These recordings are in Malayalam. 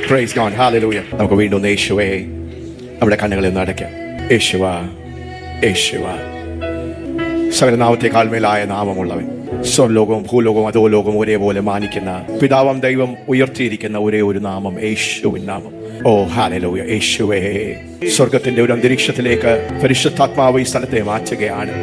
Praise God. Hallelujah. നമുക്ക് വീണ്ടും യേശുവേ നമ്മുടെ കണ്ണുകളിൽ നിന്ന് അടയ്ക്കാം. യേശുവ, യേശുവ, സകലനാമത്തെക്കാൾ മേലായ നാമമുള്ളവൻ, സ്വർലോകവും ഭൂലോകവും അധോലോകവും ഒരേപോലെ മാനിക്കുന്ന പിതാവാം ദൈവം ഉയർത്തിയിരിക്കുന്ന ഒരേ ഒരു നാമം, യേശുവിൻ നാമം. ഓ ഹല്ലേലൂയ. യേശുവേ, സ്വർഗത്തിന്റെ ഒരു അന്തരീക്ഷത്തിലേക്ക് പരിശുദ്ധാത്മാവ് ഈ സ്ഥലത്തെ മാറ്റുകയാണ്.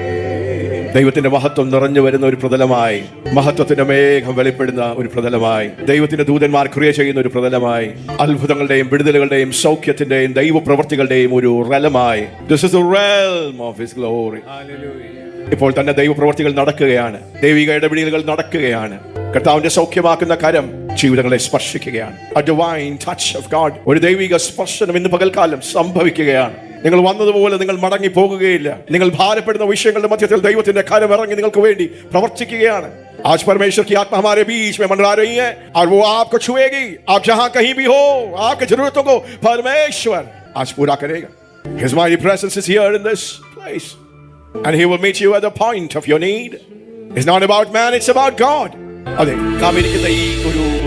ദൈവത്തിന്റെ മഹത്വം നിറഞ്ഞു വരുന്ന ഒരു പ്രതലമായി, മഹത്വത്തിന്റെ മേഘം വെളിപ്പെടുന്ന ഒരു പ്രതലമായി, ദൈവത്തിന്റെ ദൂതന്മാർ ക്രിയ ചെയ്യുന്ന ഒരു പ്രതലമായി, അത്ഭുതങ്ങളുടെയും വിടുതലുകളുടെയും സൗഖ്യത്തിന്റെയും ദൈവപ്രവർത്തികളുടെയും ഒരു റലമായി. This is the realm of His glory. ഇപ്പോൾ തന്നെ ദൈവപ്രവർത്തികൾ നടക്കുകയാണ്, ദൈവിക ഇടപെടലുകൾ നടക്കുകയാണ്. കർത്താവിന്റെ സൗഖ്യമാക്കുന്ന കരം ജീവിതങ്ങളെ സ്പർശിക്കുകയാണ്. A divine touch of God. ഒരു ദൈവിക സ്പർശനം ഇന്ന് പകൽക്കാലം സംഭവിക്കുകയാണ്. നിങ്ങൾ വന്നതുപോലെ നിങ്ങൾ മടങ്ങി പോകുകയില്ല. നിങ്ങൾ ഭാരപ്പെടുന്ന വിഷയങ്ങളുടെ മധ്യത്തിൽ ദൈവത്തിന്റെ കരം ഇറങ്ങി നിങ്ങൾക്ക് വേണ്ടി പ്രവർത്തിക്കുകയാണ്. आज परमेश्वर की आत्मा हमारे बीच में मंडरा रही है और वो आपको छुएगी. आप जहां कहीं भी हो, आपकी जरूरतों को परमेश्वर आज पूरा करेगा. His mighty presence is here in this place and He will meet you at the point of your need. It's not about man, it's about God. അതെ, നാം ഇരിക്കുന്ന ഈ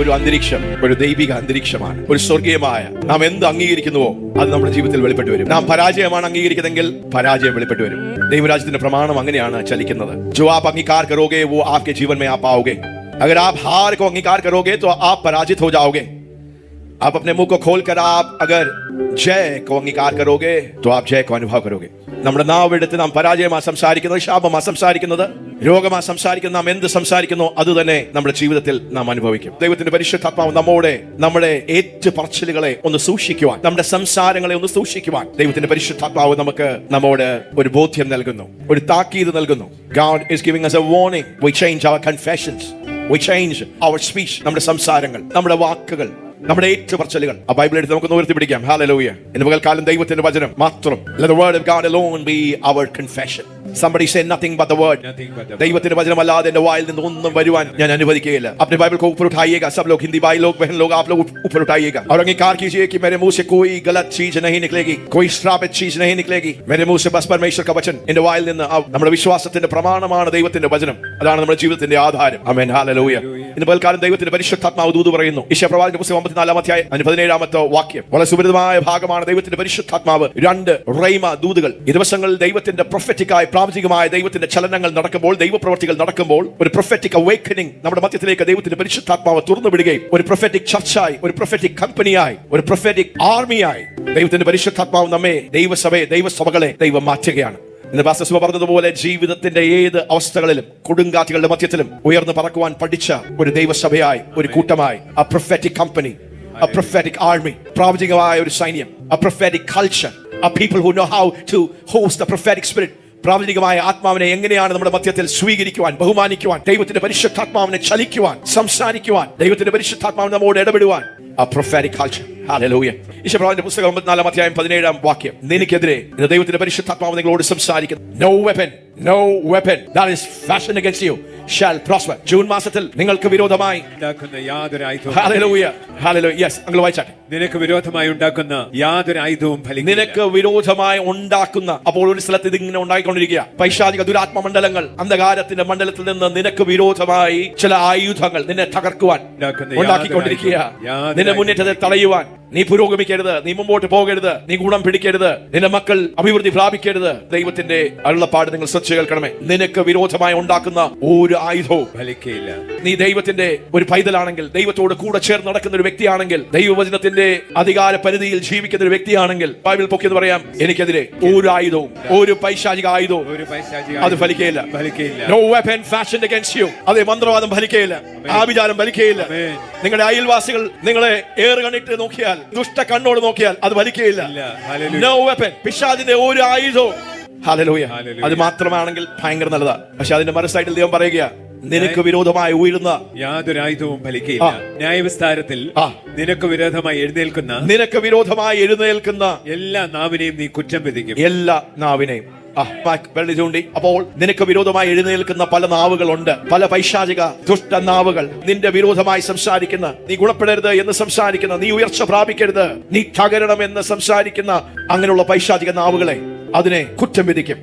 ഒരു അന്തരീക്ഷം ഒരു ദൈവിക അന്തരീക്ഷമാണ്, ഒരു സ്വർഗീയമായ. നാം എന്ത് അംഗീകരിക്കുന്നുവോ അത് നമ്മുടെ ജീവിതത്തിൽ വെളിപ്പെട്ട് വരും. നാം പരാജയമാണ് അംഗീകരിക്കുന്നതെങ്കിൽ പരാജയം വെളിപ്പെട്ട് വരും. ദൈവരാജ്യത്തിന്റെ പ്രമാണം അങ്ങനെയാണ് ചലിക്കുന്നത്. जो आप अंगीकार करोगे वो आपके जीवन में आप पाओगे. अगर आप हार को अंगीकार करोगे तो आप पराजित हो जाओगे. आप अपने मुंह को खोलकर आप अगर जय को अंगीकार करोगे तो आप जय को अनुभव करोगे. നമ്മുടെ നാവെടുത്ത് നാം പരാജയമാണ് സംസാരിക്കുന്നത്, ശാപമാണ് സംസാരിക്കുന്നത്, രോഗമാണ് സംസാരിക്കുന്നത്, നാം എന്ത് സംസാരിക്കുന്നോ അത് തന്നെ നമ്മുടെ ജീവിതത്തിൽ നാം അനുഭവിക്കും. ദൈവത്തിന്റെ പരിശുദ്ധാത്മാവ് നമ്മുടെ ഏറ്റുപറച്ചിലുകളെ ഒന്ന് സൂക്ഷിക്കുവാൻ, നമ്മുടെ സംസാരങ്ങളെ ഒന്ന് സൂക്ഷിക്കുവാൻ ദൈവത്തിന്റെ പരിശുദ്ധാത്മാവ് നമ്മോട് ഒരു ബോധ്യം നൽകുന്നു, ഒരു താക്കീത് നൽകുന്നു. God is giving us a warning. We change our confessions. We change our speech. നമ്മുടെ സംസാരങ്ങൾ, നമ്മുടെ വാക്കുകൾ, നമ്മുടെ ഏറ്റുപറച്ചിലുകൾ ആ ബൈബിൾ എടുത്ത് നമുക്ക് ഉയർത്തിപ്പിടിക്കാം. ഹല്ലേലൂയ. ഇന്ന് പകൽക്കാലം ദൈവത്തിന്റെ വചനം മാത്രം. Let the word of God alone be our confession. Somebody say nothing but the word. ദൈവത്തിന്റെ വചനം അല്ലാതെ എന്റെ വായിൽ നിന്ന് ഒന്നും വരുവാൻ ഞാൻ അനുവദിക്കുകയില്ല. अपने बाइबल को ऊपर उठाइएगा. सब लोग, हिंदी भाई लोग, बहन लोग, आप लोग ऊपर उठाइएगा और अंगीकार कीजिए कि मेरे मुंह से कोई गलत चीज नहीं निकलेगी, कोई श्रापित चीज नहीं निकलेगी. मेरे मुंह से बस परमेश्वर का वचन. എന്റെ വായിൽ നിന്ന് നമ്മുടെ വിശ്വാസത്തിന്റെ പ്രമാണമാണ് ദൈവത്തിന്റെ വചനം. അതാണ് നമ്മുടെ ജീവിതത്തിന്റെ ആധാരം. ആമേൻ. ഹല്ലേലൂയ. ഇന്ന് പകൽക്കാലം ദൈവത്തിന്റെ പരിശുദ്ധാത്മാവ് ദൂത് പറയുന്നു. യെശയ്യാപ്രവാചകന്റെ പുസ്തകം 54 അധ്യായം 17 വാക്യം. വളരെ സുപരിതമായ ഭാഗമാണ്. ദൈവത്തിന്റെ പരിശുദ്ധാത്മാവ് 2 റൈമ ദൂതുകൾ. ഈ ദിവസങ്ങളിൽ ദൈവത്തിന്റെ പ്രൊഫറ്റിക്കായി പ്രാവചികമായ ദൈവത്തിന്റെ ചലനങ്ങൾ നടക്കുമ്പോൾ, ദൈവപ്രവർത്തികൾ നടക്കുമ്പോൾ, ഒരു പ്രൊഫറ്റിക് അവേക്കനിങ് നമ്മുടെ മധ്യത്തിലേക്ക് ദൈവത്തിന്റെ പരിശുദ്ധാത്മാവ് തുറന്നു വിടുകയും ഒരു പ്രൊഫറ്റിക് ചർച്ചായി, ഒരു പ്രൊഫറ്റിക് കമ്പനിയായി, ഒരു പ്രൊഫറ്റിക് ആർമിയായി ദൈവത്തിന്റെ പരിശുദ്ധാത്മാവ് നമ്മെ, ദൈവസഭകളെ ദൈവം മാറ്റുകയാണ്. ഇന്ന് പാസ്റ്റർ സുബ പറഞ്ഞതുപോലെ ജീവിതത്തിന്റെ ഏത് അവസ്ഥകളിലും കൊടുങ്കാറ്റുകളുടെ മധ്യത്തിലും ഉയർന്നു പറക്കുവാൻ പഠിച്ച ഒരു ദൈവസഭയായി, ഒരു കൂട്ടമായി, a prophetic company, a prophetic army, പ്രാവചികമായ ഒരു സൈന്യം, a prophetic culture, a people who know how to host the prophetic spirit. പ്രാവചികമായ ആത്മാവിനെ എങ്ങനെയാണ് നമ്മുടെ മധ്യത്തിൽ സ്വീകരിക്കുവാൻ, ബഹുമാനിക്കുവാൻ, ദൈവത്തിന്റെ പരിശുദ്ധാത്മാവിനെ ചലിക്കുവാൻ, സംസാരിക്കുവാൻ, ദൈവത്തിന്റെ പരിശുദ്ധാത്മാവിനെ നമ്മോട് ഇടപെടുവാൻ. A prophetic culture. Hallelujah. യെശയ്യാപ്രവാചകന്റെ പുസ്തകം 54 അധ്യായം 17 വാക്യം. നിനക്കെതിരെ ദൈവത്തിന്റെ പരിശുദ്ധാത്മാവ് നിങ്ങളോട് സംസാരിക്കുന്നു. No weapon that is fashioned against you shall prosper. June മാസത്തിൽ നിങ്ങൾക്ക് വിരോധമായി ഉണ്ടാക്കുന്ന യാതൊരു ആയുധവും. Hallelujah. Hallelujah. Yes, നിങ്ങൾ വായിച്ചാട്ടെ. നിനക്ക് വിരോധമായി ഉണ്ടാക്കുന്ന യാതൊരു ആയുധവും ഫലിക്കില്ല. നിനക്ക് വിരോധമായി ഉണ്ടാക്കുന്ന. അപ്പോൾ ഒരു സ്ഥലത്ത് ഇതിങ്ങനെ ഉണ്ടായിക്കൊണ്ടിരിക്കുക. പൈശാചിക ദുരാത്മ മണ്ഡലങ്ങൾ, അന്ധകാരത്തിന്റെ മണ്ഡലത്തിൽ നിന്ന് നിനക്ക് വിരോധമായി ചില ആയുധങ്ങൾ നിന്നെ തകർക്കുവാൻ ഉണ്ടാക്കിക്കൊണ്ടിരിക്കുക. നിന്റെ മുന്നേറ്റത്തെ തടയുവാൻ. നീ പുരോഗമിക്കരുത്, നീ മുമ്പോട്ട് പോകരുത്, നീ ഗുണം പിടിക്കരുത്, നിന്റെ മക്കൾ അഭിവൃദ്ധി പ്രാപിക്കരുത്. ദൈവത്തിന്റെ അരുളപ്പാട് നിങ്ങൾ ശ്രദ്ധിച്ചു കേൾക്കണമേ. നിനക്ക് വിരോധമായി ഉണ്ടാക്കുന്ന ഒരു ആയുധവും ഫലിക്കയില്ല. നീ ദൈവത്തിന്റെ ഒരു പൈതലാണെങ്കിൽ, ദൈവത്തോട് കൂടെ ചേർന്ന് നടക്കുന്ന ഒരു വ്യക്തിയാണെങ്കിൽ, ദൈവവചനത്തിന്റെ അധികാര പരിധിയിൽ ജീവിക്കുന്ന ഒരു വ്യക്തിയാണെങ്കിൽ, ബൈബിൾ പൊക്കിയെന്ന് പറയാം, എനിക്കെതിരെ ഒരു ആയുധവും, ഒരു പൈശാചിക ആയുധവും അത് ഫലിക്കയില്ല. No weapon fashioned against you. അതേ, മന്ത്രവാദം ഫലിക്കയില്ല, ആഭിചാരം ഫലിക്കയില്ല. നിങ്ങളുടെ അയൽവാസികൾ നിങ്ങളെ ഏറുകണ്ണിട്ട് നോക്കിയാൽ, ദുഷ്ട കണ്ണോട് നോക്കിയാൽ അത് ഫലിക്കയില്ല. No weapon. പിശാചിന്റെ ഒരു ആയുധവും. ഹല്ലേലൂയ. അത് മാത്രമാണെങ്കിൽ ഭയങ്കര നല്ലതാ. പക്ഷെ അതിന്റെ മറുസൈഡിൽ ദൈവം പറയുക, നിനക്ക് വിരോധമായി ഉയരുന്ന യാതൊരു ആയുധവും ഫലിക്കയില്ല. ന്യായവിസ്താരത്തിൽ നിനക്ക് വിരോധമായി എഴുന്നേൽക്കുന്ന എല്ലാ നാവിനെയും നീ കുറ്റം വിധിക്കും. എല്ലാ നാവിനെയും വെള്ളി ചൂണ്ടി. അപ്പോൾ നിനക്ക് വിരോധമായി എഴുന്നേൽക്കുന്ന പല നാവുകളുണ്ട്, പല പൈശാചിക ദുഷ്ട നാവുകൾ. നിന്റെ വിരോധമായി സംസാരിക്കുന്ന, നീ ഗുണപ്പെടരുത് എന്ന് സംസാരിക്കുന്ന, നീ ഉയർച്ച പ്രാപിക്കരുത്, നീ തകരണം എന്ന് സംസാരിക്കുന്ന അങ്ങനെയുള്ള പൈശാചിക നാവുകളെ അതിനെ കുറ്റം വിധിക്കും.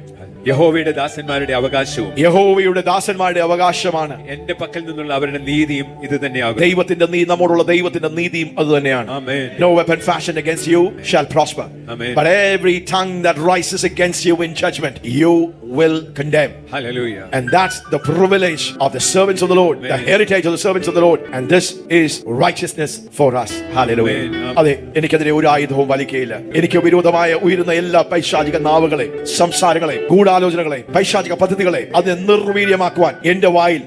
യഹോവയുടെ ദാസന്മാരുടെ അവകാശവും യഹോവയുടെ ദാസന്മാരുടെ അവകാശമാണ്. എന്റെ പക്കൽ നിന്നുള്ള അവരുടെ നീതിയും ഇത് തന്നെയാകും. ദൈവത്തിന്റെ നമ്മോടുള്ള ദൈവത്തിന്റെ നീതിയും അത് തന്നെയാണ്. Amen. No weapon fashioned against you shall prosper. Amen. But every tongue that rises against you in judgment, you will condemn. Hallelujah. And that's the privilege of the servants of the Lord, the heritage of the servants of the Lord. And this is righteousness for us. Hallelujah. Amen. അതെ, എനിക്കെതിരെ ഒരു ആയുധവും വലിക്കുകയില്ല. എനിക്ക് വിരോധമായ ഉയരുന്ന എല്ലാ പൈശാചിക നാവുകളെ, സംസാരങ്ങളെ, ഗൂഢാലോചനകളെ, പൈശാചിക പദ്ധതികളെ അതിനെ നിർവീര്യമാക്കുവാൻ എന്റെ വായിൽ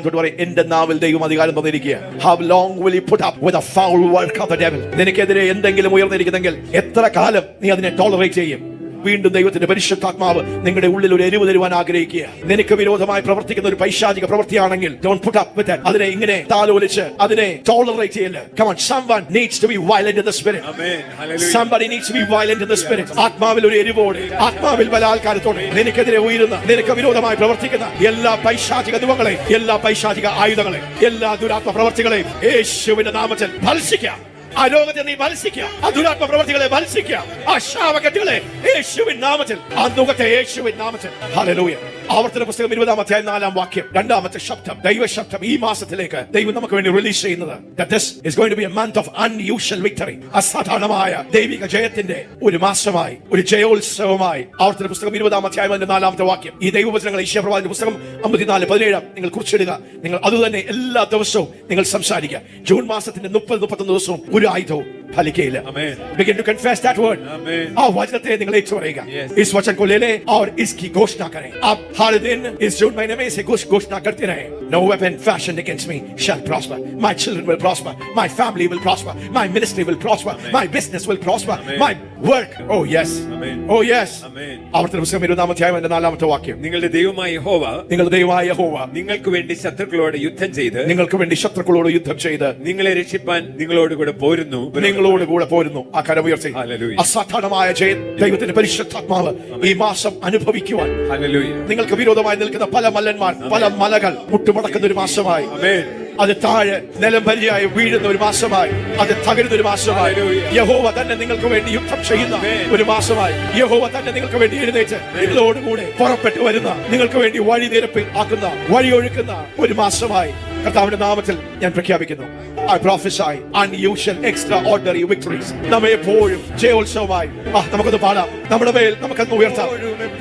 തൊട്ട് പറയും, എന്റെ നാവിൽ ദൈവം അധികാരം തന്നിരിക്കുക. How long will you put up with the foul work of the devil? നിനക്കെതിരെ എന്തെങ്കിലും ഉയർന്നിരിക്കുന്നെങ്കിൽ എത്ര കാലം നീ അതിനെ ടോളറേറ്റ് ചെയ്യും? വീണ്ടും ദൈവത്തിന്റെ പരിശുദ്ധാത്മാവ് നിങ്ങളുടെ ഉള്ളിൽ ഒരു എരിവ് തരുവാൻ ആഗ്രഹിക്കുക. നിനക്ക് വിരോധമായി പ്രവർത്തിക്കുന്ന ഒരു പൈശാചിക പ്രവൃത്തിയാണെങ്കിൽ don't put up with it. അതിനെ ഇങ്ങനെ താലോലിച്ച് അതിനെ ടോളറേറ്റ് ചെയ്യല്ല. Come on, someone needs to be violent in the spirit. Amen. Hallelujah. Somebody needs to be violent in the spirit. ആത്മാവിൽ ഒരു എരിവോടെ, ആത്മാവിൽ ബലാത്കാരത്തോടെ നിനക്കെതിരെ ഉയരുന്ന, നിനക്ക് വിരോധമായി പ്രവർത്തിക്കുന്ന എല്ലാ പൈശാചിക ദുഃഖങ്ങളെ, എല്ലാ പൈശാചിക ആയുധങ്ങളെ, എല്ലാ ദുരാത്മ പ്രവർത്തികളെയും യേശുവിന്റെ നാമത്തിൽ ഭത്സിക്കാം. ആ രോഗത്തെ നീ ഭത്സിക്കാം. ആ ദുരാത്മ പ്രവർത്തികളെ ഭത്സിക്കാം. ആ ശാപകെട്ടുകളെ യേശുവിൻ നാമത്തിൽ, ആ ദുഃഖത്തെ യേശുവിൻ നാമത്തിൽ. ഹല്ലേലൂയ. ആവർത്തന പുസ്തകം 20-ാം അധ്യായം 4-ാം വാക്യം, 2-ാമത്തെ ശബ്ദം, ദൈവശബ്ദം ഈ മാസത്തിലേക്ക് ദൈവം നമുക്ക് വേണ്ടി റിലീസ് ചെയ്യുന്നത്. That this is going to be a month of unusual victory. അസാധാരണമായ ദൈവിക ജയത്തിന്റെ ഒരു മാസമായി, ഒരു ജയോത്സവമായി. ആവർത്തന പുസ്തകം 20-ാം അധ്യായം 4-ാമത്തെ വാക്യം. ഈ ദൈവവചനങ്ങൾ യശയ്യാപ്രവാചകന്റെ പുസ്തകം 54:17 നിങ്ങൾ കുറിച്ചിടുക. നിങ്ങൾ അതുതന്നെ എല്ലാ ദിവസവും നിങ്ങൾ സംസാരിക്കുക. ജൂൺ മാസത്തിന്റെ 30-31 ദിവസവും ഒരു ആയുധവും ഫലിക്കയില്ല. Amen. Begin to confess that word. Amen. ആ വചനത്തെ നിങ്ങൾ ഏറ്റുപറയുക. Yes. इस वचन को ले ले और इसकी घोषणा करें. आप हर दिन इस जून महीने में इसे घोषणा करते रहें. No weapon fashioned against me shall prosper. My children will prosper. My family will prosper. My ministry will prosper. Amen. My business will prosper. Amen. My work. Oh yes. Amen. Oh yes. Amen. ആവർത്തന പുസ്തകം 20-ാം അധ്യായം 4-ാമത്തെ വാക്യം. നിങ്ങളുടെ ദൈവമായ യഹോവ നിങ്ങളുടെ ദൈവമായ യഹോവ നിങ്ങൾക്ക് വേണ്ടി ശത്രുക്കളോട് യുദ്ധം ചെയ്ത്, നിങ്ങൾക്ക് വേണ്ടി ശത്രുക്കളോട് യുദ്ധം ചെയ്ത് നിങ്ങളെ രക്ഷിപ്പാൻ നിങ്ങളോട് കൂടെ പോരുന്നു. നിങ്ങളോട് കൂടെ പോരുന്നു. ആ കരമുയർത്തി. Hallelujah. അസാധാരണമായ ജയം ദൈവത്തിന്റെ പരിശുദ്ധാത്മാവ് ഈ മാസം അനുഭവിക്കുവാൻ Hallelujah. നിങ്ങൾക്ക് വിരോധമായി നിൽക്കുന്ന പല മല്ലന്മാർ, പല മലകൾ മുട്ടുമടക്കുന്ന ഒരു മാസമായി. Amen. അത് താഴെ നിലം പരിചയായി വീഴുന്ന ഒരു മാസമായി, അത് തകരുന്ന ഒരു മാസമായി. Hallelujah. യഹോവ തന്നെ നിങ്ങൾക്ക് വേണ്ടി യുദ്ധം ചെയ്യുന്ന ഒരു മാസമായി. യഹോവ തന്നെ നിങ്ങൾക്ക് വേണ്ടി എഴുന്നേറ്റ് നിങ്ങളോടുകൂടെ പുറപ്പെട്ടു വരുന്ന, നിങ്ങൾക്ക് വേണ്ടി വഴി നിരപ്പിൽ ആക്കുന്ന, വഴിയൊഴുക്കുന്ന ഒരു മാസമായി കർത്താവിന്റെ നാമത്തിൽ ഞാൻ പ്രഖ്യാപിക്കുന്നു. I prophesy unusual extraordinary victories. നമ്മെ എപ്പോഴും ജയോത്സവമായി നമുക്കൊന്ന് പാടാം. നമ്മുടെ മേൽ നമുക്കൊന്ന് ഉയർത്താം.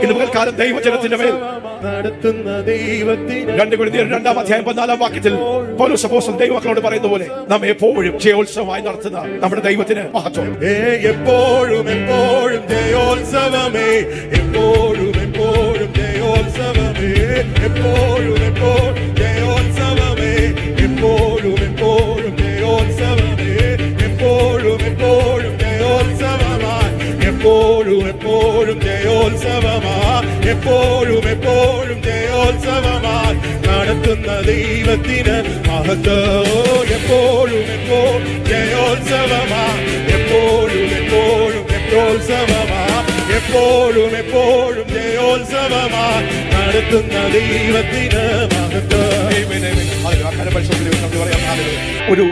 ഇന്ന് പകൽക്കാലം ദൈവജനത്തിന്റെ മേൽ നടത്തുന്ന ദൈവത്തിന് 2 കൊരിന്ത്യർ 2-ാം അധ്യായം 14-ാം വാക്യത്തിൽ പൗലോസ് അപ്പോസ്തലൻ ദൈവമക്കളോട് പറയുന്ന പോലെ നമ്മെ എപ്പോഴും ജയോത്സവമായി നടത്തുന്ന നമ്മുടെ ദൈവത്തിന് മഹത്വം. എപ്പോഴും എപ്പോഴും ജയോത്സവമേ, എപ്പോഴും എപ്പോഴും ജയോത്സവമേ, എപ്പോഴും എപ്പോഴും ജയോത്സവമേ, എപ്പോഴും എപ്പോഴും ജയോത്സവമേ, എപ്പോഴും എപ്പോഴും ജയോത്സവമായി, എപ്പോഴും എപ്പോഴും ജയോത്സവമായി, എപ്പോഴും എപ്പോഴും ജയോത്സവമായി നടത്തുന്ന ദൈവത്തിന് മഹത്വം. എപ്പോഴും എപ്പോഴും ജയോത്സവമായി, എപ്പോഴും എപ്പോഴും ജയോത്സവമായി, എപ്പോഴും എപ്പോഴും ജയോത്സവമായി നടത്തുന്ന ദൈവത്തിന് മഹത്വം. ഒരു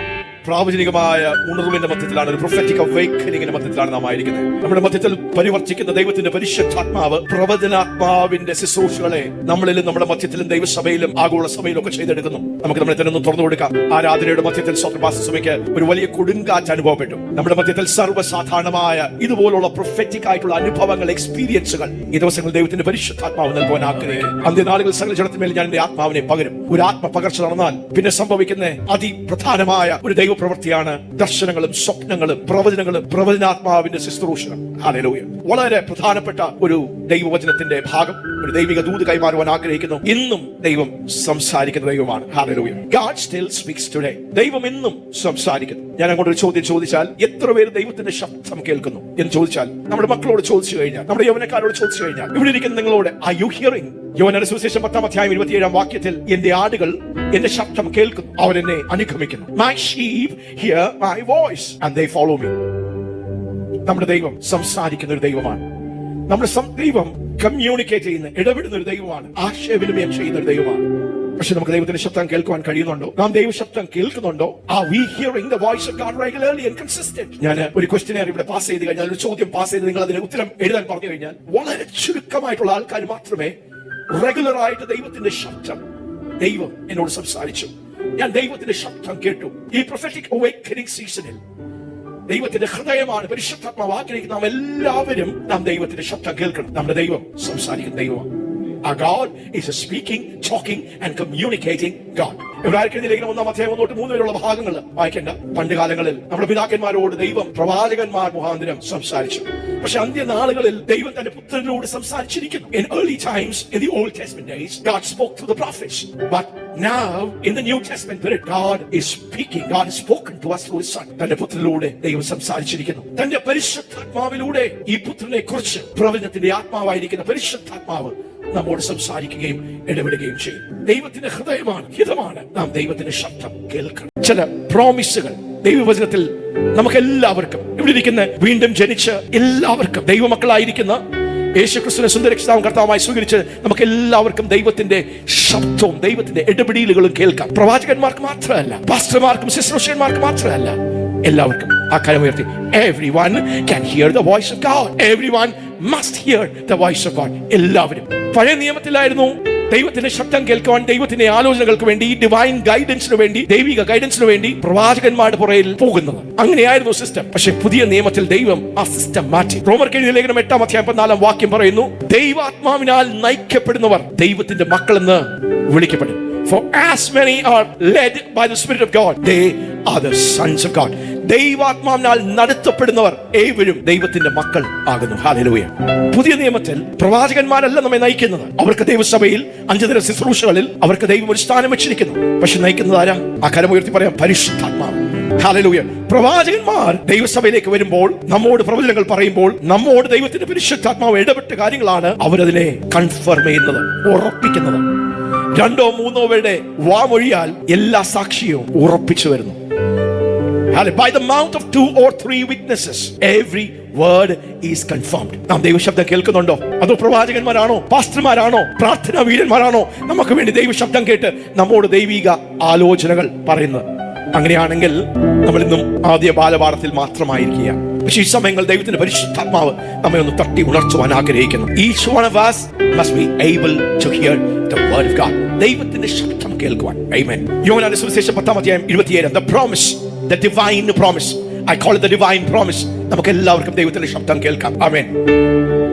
പ്രാവചനികമായ ഉണർവിന്റെ മധ്യത്തിലാണ്, ഒരു പ്രൊഫറ്റിക് അവേക്കനിങ്ങിന്റെ മധ്യത്തിലാണ് നാം ആയിരിക്കുന്നത്. നമ്മുടെ മധ്യത്തിൽ പരിവർത്തിക്കുന്ന ദൈവത്തിന്റെ പരിശുദ്ധാത്മാവ് പ്രവചനാത്മാവിന്റെ ശുശ്രൂഷകളെ നമ്മളിലും നമ്മുടെ മധ്യത്തിലും ദൈവസഭയിലും ആഗോള സഭയിലും ഒക്കെ ചെയ്തെടുക്കുന്നു. നമുക്ക് നമ്മളെ തന്നെ ഒന്ന് തുറന്നു കൊടുക്കാം. ആരാധനയുടെ മധ്യത്തിൽ സ്വതന്ത്രഭാസസഭയ്ക്ക് ഒരു വലിയ കൊടുങ്കാറ്റ് അനുഭവപ്പെട്ടു. നമ്മുടെ മധ്യത്തിൽ സർവ്വസാധാരണമായ ഇതുപോലുള്ള പ്രൊഫറ്റിക് ആയിട്ടുള്ള അനുഭവങ്ങൾ, എക്സ്പീരിയൻസുകൾ ഈ ദിവസങ്ങളിൽ ദൈവത്തിന്റെ പരിശുദ്ധാത്മാവ് നൽകുവാൻ ആഗ്രഹിക്കും. അന്ത്യനാളുകൾ സകല ജനത്തിന്മേൽ ഞാൻ എന്റെ ആത്മാവിനെ പകരും. ഒരു ആത്മപകർച്ച നടന്നാൽ പിന്നെ സംഭവിക്കുന്ന അതിപ്രധാനമായ ഒരു ദൈവപ്രവൃത്തിയാണ് ദർശനങ്ങളും സ്വപ്നങ്ങളും പ്രവചനങ്ങളും പ്രവചനാത്മാവിന്റെ ശുശ്രൂഷണം. ഹല്ലേലൂയ. വളരെ പ്രധാനപ്പെട്ട ഒരു ദൈവവചനത്തിന്റെ ഭാഗം ഒരു ദൈവിക ദൂത് കൈമാറുവാൻ ആഗ്രഹിക്കുന്നു. ഇന്നും ദൈവം സംസാരിക്കുന്ന ദൈവമാണ്. Hallelujah. God still speaks today. ദൈവം ഇന്നും സംസാരിക്കുന്നു. ഞാൻ അങ്ങോട്ടൊരു ചോദ്യം ചോദിച്ചാൽ, എത്ര പേര് ദൈവത്തിന്റെ ശബ്ദം കേൾക്കുന്നു എന്ന് ചോദിച്ചാൽ, നമ്മുടെ മക്കളോട് ചോദിച്ചു കഴിഞ്ഞാൽ, നമ്മുടെ യൗവനക്കാരോട് ചോദിച്ചു കഴിഞ്ഞാൽ, ഇവിടെ ഇരിക്കുന്ന നിങ്ങളോട് are you hearing? യോഹന്നാന്റെ സുവിശേഷം 10-ാം അധ്യായം 27-ാം വാക്യത്തിൽ, എന്റെ ആടുകൾ എന്റെ ശബ്ദം കേൾക്കുന്നു, അവർ എന്നെ അനുഗമിക്കുന്നു. My sheep hear my voice and they follow me. നമ്മുടെ ദൈവം സംസാരിക്കുന്ന ഒരു ദൈവമാണ്. നമ്മുടെ ദൈവം കമ്മ്യൂണിക്കേറ്റ് ചെയ്യുന്ന, ഇടപെടുന്ന ഒരു ദൈവമാണ്. ആശയവിനിമയം ചെയ്യുന്ന ഒരു ദൈവമാണ്. പക്ഷെ നമുക്ക് ദൈവത്തിന്റെ ശബ്ദം കേൾക്കുവാൻ കഴിയുന്നുണ്ടോ? നാം ദൈവശബ്ദം കേൾക്കുന്നുണ്ടോ? Are we hearing the voice of God regularly and consistent? ഞാൻ ഒരു ക്വസ്റ്റ്യനെയർ ഇവിടെ പാസ് ചെയ്ത് കഴിഞ്ഞാൽ, ഒരു ചോദ്യം പാസ് ചെയ്ത് നിങ്ങൾ അതിന് ഉത്തരം എഴുതാൻ പറഞ്ഞു കഴിഞ്ഞാൽ, വളരെ ചുരുക്കമായിട്ടുള്ള ആൾക്കാർ മാത്രമേ റെഗുലർ ആയിട്ട് ദൈവത്തിന്റെ ശബ്ദം, ദൈവം എന്നോട് സംസാരിച്ചു, ഞാൻ ദൈവത്തിന്റെ ശബ്ദം കേട്ടു. ഈ പ്രൊഫറ്റിക് അവേക്കനിംഗ് സീസണിൽ ദൈവത്തിന്റെ ഹൃദയമാണ് പരിശുദ്ധാത്മാവ് ആഗ്രഹിക്കുന്ന നാം എല്ലാവരും നാം ദൈവത്തിന്റെ ശബ്ദം കേൾക്കണം. നമ്മുടെ ദൈവം സംസാരിക്കുന്ന ദൈവമാണ്. Our God is a speaking, talking and communicating God. ഇബ്രായർക്കെഴുതിയ 1-3 വരെയുള്ള ഭാഗങ്ങൾ വായിക്കേണ്ട. പണ്ട് കാലങ്ങളിൽ നമ്മുടെ പിതാക്കന്മാരോട് ദൈവം പ്രവാചകന്മാർ മുഖാന്തരം സംസാരിച്ചു. പക്ഷെ അന്ത്യനാളുകളിൽ ദൈവം തന്റെ പുത്രനിലൂടെ സംസാരിച്ചിരിക്കുന്നു. In early times, in the Old Testament days, God spoke through the prophets. But now, in the New Testament period, God is speaking. God has spoken to us through His Son. തന്റെ പുത്രനിലൂടെ ദൈവം സംസാരിച്ചിരിക്കുന്നു. തന്റെ പരിശുദ്ധാത്മാവിലൂടെ ഈ പുത്രനെ കുറിച്ച് പ്രവചനത്തിന്റെ ആത്മാവായിരിക്കുന്ന പരിശുദ്ധാത്മാവ് നമ്മോട് സംസാരിക്കുകയും ഇടപെടുകയും ചെയ്യും. ദൈവത്തിന്റെ ഹൃദയമാണ്, ഹിതമാണ് നാം ദൈവത്തിന്റെ ശബ്ദം കേൾക്കണം. ചില പ്രോമിസുകൾ ദൈവവചനത്തിൽ നമുക്ക് എല്ലാവർക്കും, ഇവിടെ ഇരിക്കുന്ന വീണ്ടും ജനിച്ച് എല്ലാവർക്കും ദൈവമക്കളായിരിക്കുന്ന യേശുക്രിസ്തുവിനെ സുന്ദരക്ഷിതാവും കർത്താവുമായി സ്വീകരിച്ച് നമുക്ക് എല്ലാവർക്കും ദൈവത്തിന്റെ ശബ്ദവും ദൈവത്തിന്റെ ഇടപെടലുകളും കേൾക്കാം. പ്രവാചകന്മാർക്ക് മാത്രമല്ല, പാസ്റ്റർമാർക്കും ശുശ്രൂഷകന്മാർക്ക് മാത്രമല്ല, എല്ലാവർക്കും. ആ കരമുയർത്തി, everyone can hear the voice of God. Everyone must hear the voice of God. എല്ലാവരും. പഴയ നിയമത്തിലായിരുന്നു ദൈവത്തിന്റെ ശബ്ദം കേൾക്കുവാൻ, ദൈവത്തിന്റെ ആലോചനകൾക്ക് വേണ്ടി, ഡിവൈൻ ഗൈഡൻസിന് വേണ്ടി, ദൈവിക ഗൈഡൻസിന് വേണ്ടി പ്രവാചകന്മാരുടെ പുറകിൽ പോകുന്നത്. അങ്ങനെയായിരുന്നു സിസ്റ്റം. പക്ഷെ പുതിയ നിയമത്തിൽ ദൈവം ആ സിസ്റ്റം മാറ്റി. റോമർക്കെഴുതിയ ലേഖനം 8-4 പറയുന്നു, ദൈവാത്മാവിനാൽ നയിക്കപ്പെടുന്നവർ ദൈവത്തിന്റെ മക്കളെന്ന് വിളിക്കപ്പെടും. For as many are led by the Spirit of God, they are the sons of God. ദൈവാത്മാവിനാൽ നടത്തപ്പെടുന്നവർ ഏവരും ദൈവത്തിന്റെ മക്കൾ ആകുന്നു. ഹല്ലേലൂയ. പുതിയ നിയമത്തിൽ പ്രവാചകന്മാരല്ല നമ്മെ നയിക്കുന്നത്. അവർക്ക് ദൈവസഭയിൽ 5 തരം ശുശ്രൂഷകളിൽ അവർക്ക് ദൈവം ഒരു സ്ഥാനം വെച്ചിരിക്കുന്നു. പക്ഷെ നയിക്കുന്നത് ആരാ? ആ കരമുയർത്തി പറയാം, പരിശുദ്ധാത്മാവ്. ഹല്ലേലൂയ. പ്രവാചകന്മാർ ദൈവസഭയിലേക്ക് വരുമ്പോൾ, നമ്മോട് പ്രവചനങ്ങൾ പറയുമ്പോൾ, നമ്മോട് ദൈവത്തിന്റെ പരിശുദ്ധാത്മാവ് ഇടപെട്ട കാര്യങ്ങളാണ് അവരതിനെ കൺഫർം ചെയ്യുന്നത്, ഉറപ്പിക്കുന്നത്. 2-3 പേരുടെ വാമൊഴിയാൽ എല്ലാ സാക്ഷ്യവും ഉറപ്പിച്ചു വരുന്നു. By the mouth of 2 or 3 witnesses, every word is confirmed. നാം ദൈവശബ്ദം കേൾക്കുന്നുണ്ടോ? അതോ പ്രവാചകന്മാരാണോ, പാസ്റ്റർമാരാണോ, പ്രാർത്ഥനാ വീരന്മാരാണോ നമുക്ക് വേണ്ടി ദൈവശബ്ദം കേട്ട് നമ്മോട് ദൈവിക ആലോചനകൾ പറയുന്നത്? അങ്ങനെയാണെങ്കിൽ നമ്മൾ ഇന്നും ആദ്യ ബാലപാഠത്തിൽ മാത്രമായിരിക്കുക. പക്ഷേ ഈ സമയങ്ങൾ ദൈവത്തിന്റെ പരിശുദ്ധാത്മാവ് നമ്മെ ഒന്ന് തട്ടി ഉണർത്തുവാൻ ആഗ്രഹിക്കുന്നു. Each one of us must be able to hear the word of God. ദൈവത്തിന്റെ ശബ്ദം കേൾക്കുവാൻ. Amen. യോഹന്നാന്റെ സുവിശേഷം 10-27, the promise, the divine promise. I call it the divine promise. നമുക്ക് എല്ലാവർക്കും ദൈവത്തിന്റെ ശബ്ദം കേൾക്കാം. ആമേൻ.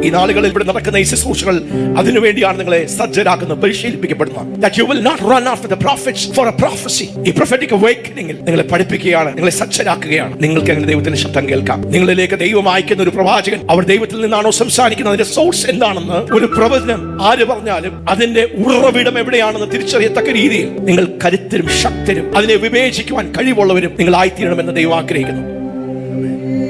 ഈ നാളുകളിൽ ഇവിടെ നടക്കുന്ന ഈ ശുശ്രൂഷകൾ അതിനുവേണ്ടിയാണ് നിങ്ങളെ സജ്ജരാക്കുന്നത്, പരിശീലിപ്പിക്കപ്പെടുന്നത്. That you will not run after the prophets for a prophecy. ഈ prophetic awakening നിങ്ങളെ പഠിപ്പിക്കുകയാണ്, നിങ്ങളെ സജ്ജരാക്കുകയാണ്. നിങ്ങൾക്ക് അങ്ങനെ ദൈവത്തിന്റെ ശബ്ദം കേൾക്കാം. നിങ്ങളിലേക്ക് ദൈവം അയക്കുന്ന ഒരു പ്രവാചകൻ, അവർ ദൈവത്തിൽ നിന്നാണോ സംസാരിക്കുന്നത്, അതിന്റെ സോഴ്സ് എന്താണെന്ന്, ഒരു പ്രവചനം ആര് പറഞ്ഞാലും അതിന്റെ ഉറവിടം എവിടെയാണെന്ന് തിരിച്ചറിയത്തക്ക രീതിയിൽ നിങ്ങൾ കരുത്തരും ശക്തരും അതിനെ വിവേചിക്കുവാൻ കഴിവുള്ളവരും നിങ്ങൾ ആയിത്തീരണമെന്ന് ദൈവം ആഗ്രഹിക്കുന്നു.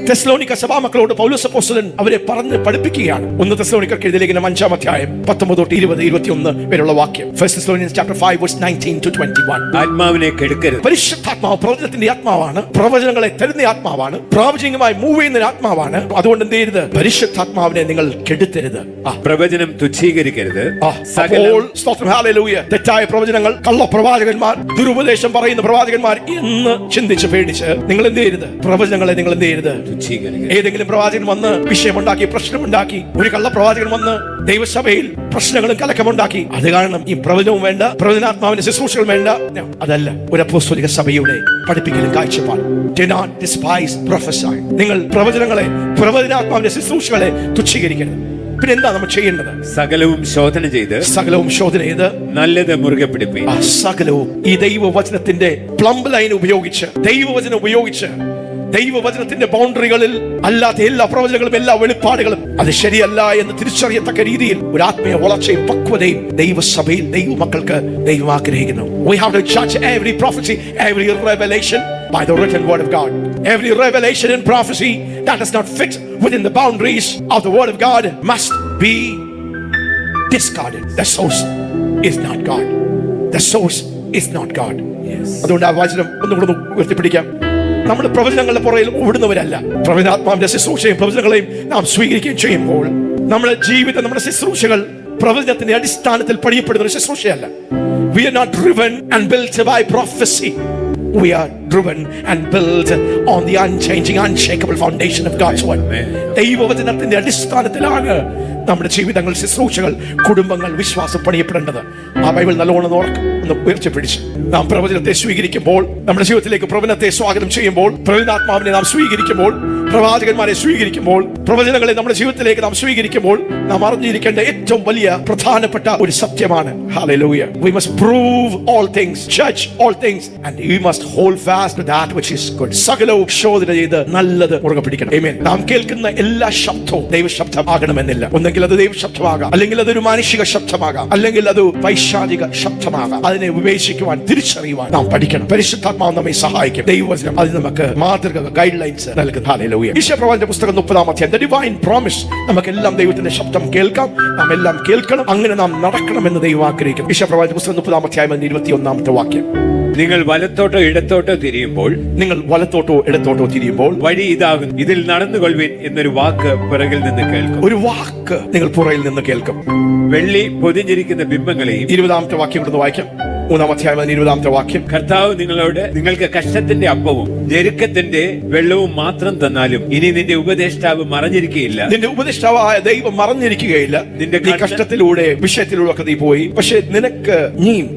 തെസ്സലോനിക്ക സഭാമക്കളോട് പൗലോസ് അപ്പോസ്തലൻ അവരെ പറഞ്ഞ് പഠിപ്പിക്കുകയാണ്. 1 തെസ്സലോനിക്കർക്ക് എഴുതിയ ലേഖനം 5-20-21 വരെയുള്ള വാക്യം. 1 Thessalonians chapter 5:19-21. ആത്മാവിനെ കെടുക്കരുത്. പരിശുദ്ധാത്മാവ് പ്രവചനത്തിന്റെ ആത്മാവാണ്, പ്രവചനങ്ങളെ തരുന്ന ആത്മാവാണ്, പ്രാവചനികമായി മൂവ് ചെയ്യുന്ന ആത്മാവാണ്. അതുകൊണ്ട് എന്ത് ചെയ്യരുത്? പരിശുദ്ധാത്മാവിനെ നിങ്ങൾ കെടുത്തരുത്. പ്രവചനം തുച്ഛീകരിക്കരുത്. തെറ്റായ പ്രവചനങ്ങൾ, കള്ളപ്രവാചകന്മാർ, ദുരുപദേശം പറയുന്ന പ്രവാചകന്മാർ എന്ന് ചിന്തിച്ച് പേടിച്ച് നിങ്ങൾ എന്ത് ചെയ്യരുത്? പ്രവചനങ്ങളെ നിങ്ങൾ എന്ത് ചെയ്യരുത്? ഏതെങ്കിലും പ്രവാചകൻ വന്ന് വിഷയമുണ്ടാക്കി, പ്രശ്നമുണ്ടാക്കി, ഒരു കള്ളപ്രവാചകൻ വന്ന് ദൈവസഭയിൽ പ്രശ്നങ്ങളും കലക്കമുണ്ടാക്കി, അത് കാരണം ഈ പ്രവചനവും വേണ്ട, പ്രവചനാത്മാവിന്റെ ശുശ്രൂഷകൾ വേണ്ട. അതല്ല ഒരു അപ്പോസ്തലിക സഭയുടെ പഠിപ്പിക്കലും കാഴ്ചപ്പാട്. Do not despise prophesying. നിങ്ങൾ പ്രവചനങ്ങളെ, പ്രവചനാത്മാവിന്റെ ശുശ്രൂഷകളെ തുച്ഛീകരിക്കരുത്. പിന്നെ എന്താ നമ്മൾ ചെയ്യേണ്ടത്? സകലവും ശോധന ചെയ്ത് നല്ലത് മുറുകെ പിടിപ്പീൻ. സകലവും ഈ ദൈവവചനത്തിന്റെ പ്ലംബ് ലൈൻ ഉപയോഗിച്ച്, ദൈവവചനം ഉപയോഗിച്ച്, ദൈവവചനത്തിന്റെ ബൗണ്ടറികളിൽ അല്ലാത്ത എല്ലാ പ്രവചനങ്ങളും, എല്ലാ വെളിപ്പാടുകളും അത് ശരിയല്ല എന്ന് തിരിച്ചറിയത്തക്ക രീതിയിൽ ഒരു ആത്മീയ വളർച്ചയും പക്വതയും ദൈവസഭയിൽ ദൈവമക്കൾക്ക് ദൈവം ആഗ്രഹിക്കുന്നു. We have to judge every prophecy, every revelation by the written word of God. Every revelation and prophecy that does not fit within the boundaries of the word of God must be discarded. The source is not God. The source is not God. അതുകൊണ്ട് ആ വചനം ഒന്നുകൂടെ ഉയർത്തിപ്പിടിക്കാം. നമ്മൾ പ്രവചനങ്ങളുടെ പുറകിൽ ഓടുന്നവരല്ല. പ്രവചനാത്മാവിന്റെ ശുശ്രൂഷയും പ്രവചനങ്ങളെയും നാം സ്വീകരിക്കുകയും ചെയ്യുമ്പോൾ നമ്മുടെ ജീവിതം, നമ്മുടെ ശുശ്രൂഷകൾ പ്രവചനത്തിന്റെ അടിസ്ഥാനത്തിൽ പണിയപ്പെടുന്ന ഒരു ശുശ്രൂഷയല്ല. We are not driven and built by prophecy. We are driven and built on the unchanging, unshakable foundation of God's word. ദൈവവചനത്തിന്റെ അടിസ്ഥാനത്തിലാണ് നമ്മുടെ ജീവിതങ്ങൾ, ശുശ്രൂഷകൾ, കുടുംബങ്ങൾ, വിശ്വാസം പണിയപ്പെടേണ്ടത്. ആ ബൈബിൾ നല്ലോണം ഒന്ന് ഉയർത്തിപ്പിടിച്ച് നാം പ്രവചനത്തെ സ്വീകരിക്കുമ്പോൾ, നമ്മുടെ ജീവിതത്തിലേക്ക് പ്രവചനത്തെ സ്വാഗതം ചെയ്യുമ്പോൾ, പ്രവചനാത്മാവിനെ നാം സ്വീകരിക്കുമ്പോൾ, പ്രവാചകന്മാരെ സ്വീകരിക്കുമ്പോൾ, പ്രവചനങ്ങളെ നമ്മുടെ ജീവിതത്തിലേക്ക് നാം സ്വീകരിക്കുമ്പോൾ, നാം അറിഞ്ഞിരിക്കേണ്ട ഏറ്റവും വലിയ പ്രധാനപ്പെട്ട ഒരു സത്യമാണ്. Hallelujah. We must prove all things, judge all things, and we must hold fast to that which is good. സകലവും ശോധന ചെയ്ത് നല്ലത് മുറുകെ പിടിക്കണം. Amen. നാം കേൾക്കുന്ന എല്ലാ ശബ്ദവും ദൈവശബ്ദം ആകണമെന്നില്ല. ഒന്നെങ്കിൽ അത് ദൈവശബ്ദമാകാം, അല്ലെങ്കിൽ അതൊരു മാനുഷിക ശബ്ദമാകാം, അല്ലെങ്കിൽ അത് പൈശാചിക ശബ്ദമാകാം. അതിനെ വിവേചിക്കുവാൻ, തിരിച്ചറിയുവാൻ നാം പഠിക്കണം. പരിശുദ്ധാത്മാവ് നമ്മെ സഹായിക്കും. ദൈവവചനം അത് നമുക്ക് മാതൃക, ഗൈഡ് ലൈൻസ് നൽകും. ഹല്ലേലൂയ. യശയ്യാപ്രവാചകന്റെ പുസ്തകം 30-ാം അധ്യായം, The Divine Promise. നമുക്കെല്ലാം ദൈവത്തിന്റെ ശബ്ദം കേൾക്കാം, നാം എല്ലാം കേൾക്കണം, അങ്ങനെ നാം നടക്കണമെന്ന് ദൈവം ആഗ്രഹിക്കുന്നു. യശയ്യാപ്രവാചകന്റെ പുസ്തകം 30-ാം അധ്യായം 21-ാമത്തെ വാക്യം. നിങ്ങൾ വലത്തോട്ടോ ഇടത്തോട്ടോ തിരിയുമ്പോൾ, നിങ്ങൾ വലത്തോട്ടോ ഇടത്തോട്ടോ തിരിയുമ്പോൾ വഴി ഇതാകുന്നു, ഇതിൽ നടന്നുകൊള്ളുവിൻ എന്നൊരു വാക്ക് പിറകിൽ നിന്ന് കേൾക്കും. ഒരു വാക്ക് നിങ്ങൾ പുറകിൽ നിന്ന് കേൾക്കും. വെള്ളി പൊതിഞ്ഞിരിക്കുന്ന ബിംബങ്ങളെയും. 20-ാമത്തെ വാക്യം കൊടുത്ത് വായിക്കാം. 3-ാം അധ്യായം 20-ാമത്തെ വാക്യം. കർത്താവ് നിങ്ങളോട് നിങ്ങൾക്ക് കഷ്ടത്തിന്റെ അപ്പവും ഞെരുക്കത്തിന്റെ വെള്ളവും മാത്രം തന്നാലും ഇനി നിന്റെ ഉപദേഷ്ടാവ് മറഞ്ഞിരിക്കുകയില്ല. നിന്റെ ഉപദേഷ്ടാവായ ദൈവം മറഞ്ഞിരിക്കുകയില്ല. നിന്റെ കഷ്ടത്തിലൂടെ, വിഷയത്തിലൂടെ ഒക്കെ നീ പോയി, പക്ഷെ നിനക്ക്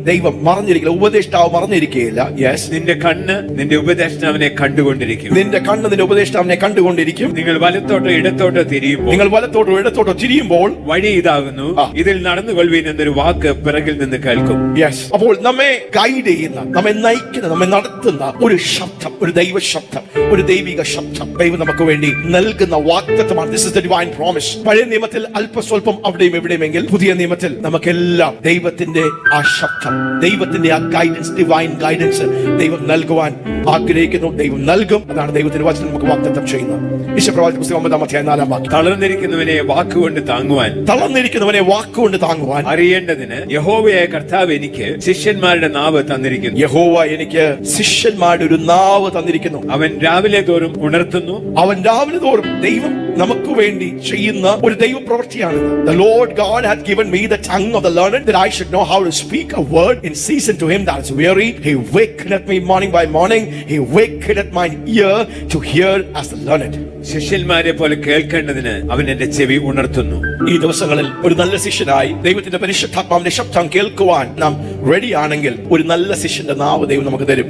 ദൈവം മറഞ്ഞിരിക്കില്ല, ഉപദേഷ്ടാവ് മറഞ്ഞിരിക്കുകയില്ല. യെസ്. നിന്റെ കണ്ണ് നിന്റെ ഉപദേഷ്ടാവിനെ കണ്ടുകൊണ്ടിരിക്കും. നിന്റെ കണ്ണ് നിന്റെ ഉപദേഷ്ടാവിനെ കണ്ടുകൊണ്ടിരിക്കും. നിങ്ങൾ വലത്തോട്ടോ ഇടത്തോട്ടോ തിരിയുമ്പോൾ, നിങ്ങൾ വലത്തോട്ടോ ഇടത്തോട്ടോ തിരിയുമ്പോൾ വഴി ഇതാകുന്നു, ഇതിൽ നടന്നുകൊള്ളുവിൻ എന്നൊരു വാക്ക് പിറകിൽ നിന്ന് കേൾക്കും. യെസ്. അപ്പോൾ നമ്മെ ഗൈഡ് ചെയ്യുന്ന, നമ്മെ നയിക്കുന്ന, നമ്മെ നടത്തുന്ന ഒരു ശബ്ദം, ഒരു ദൈവ ശബ്ദം, ഒരു ദൈവിക ശബ്ദം ദൈവം നമുക്ക് വേണ്ടി നൽകുന്ന വാഗ്ദത്തമാണ്. This is the divine promise. പഴയ നിയമത്തിൽ അല്പസ്വല്പം അവിടെയും എവിടെയുമെങ്കിൽ, പുതിയ നിയമത്തിൽ നമുക്കെല്ലാം ദൈവത്തിന്റെ ആ ശബ്ദം, ദൈവത്തിന്റെ ആ ഗൈഡൻസ്, ഡിവൈൻ ഗൈഡൻസ് ദൈവം നൽകുവാൻ ആഗ്രഹിക്കുന്നു. ദൈവം നൽകും. അതാണ് ദൈവത്തിന്റെ വചനം നമുക്ക് വാഗ്ദത്തം ചെയ്യുന്നത്. യശയ്യാപ്രവാചകന്റെ പുസ്തകം 9-ാം അധ്യായം 4-ാം വാക്യം. തളർന്നിരിക്കുന്നവനെ വാക്കുകൊണ്ട് താങ്ങുവാൻ, തളർന്നിരിക്കുന്നവനെ വാക്കുകൊണ്ട് താങ്ങുവാൻ അറിയേണ്ടതിന് യഹോവയായ കർത്താവ് എനിക്ക് ശിഷ്യന്മാരുടെ നാവ് തന്നിരിക്കുന്നു. യഹോവ എനിക്ക് ശിഷ്യന്മാരുടെ ഒരു നാവ് തന്നിരിക്കുന്നു. അവൻ രാവിലെ തോറും ഉണർത്തുന്നു. അവൻ രാവിലെ തോറും ദൈവം നമുക്ക് വേണ്ടി ചെയ്യുന്ന ഒരു ദൈവ പ്രവൃത്തിയാണ്. The Lord God hath given me the tongue of the learned, that I should know how to speak a word in season to him that is weary. He wakeneth me morning by morning. He wakeneth mine ear to hear as the learned. ശിഷ്യന്മാരെ പോലെ കേൾക്കേണ്ടതിന് അവൻ എന്റെ ചെവി ഉണർത്തുന്നു. ഈ ദിവസങ്ങളിൽ ഒരു നല്ല ശിഷ്യനായി ദൈവത്തിന്റെ പരിശുദ്ധാത്മാവിന്റെ ശബ്ദം കേൾക്കുവാൻ നാം റെഡി ആണെങ്കിൽ, ഒരു നല്ല ശിഷ്യന്റെ നാവ് ദൈവം നമുക്ക് തരും.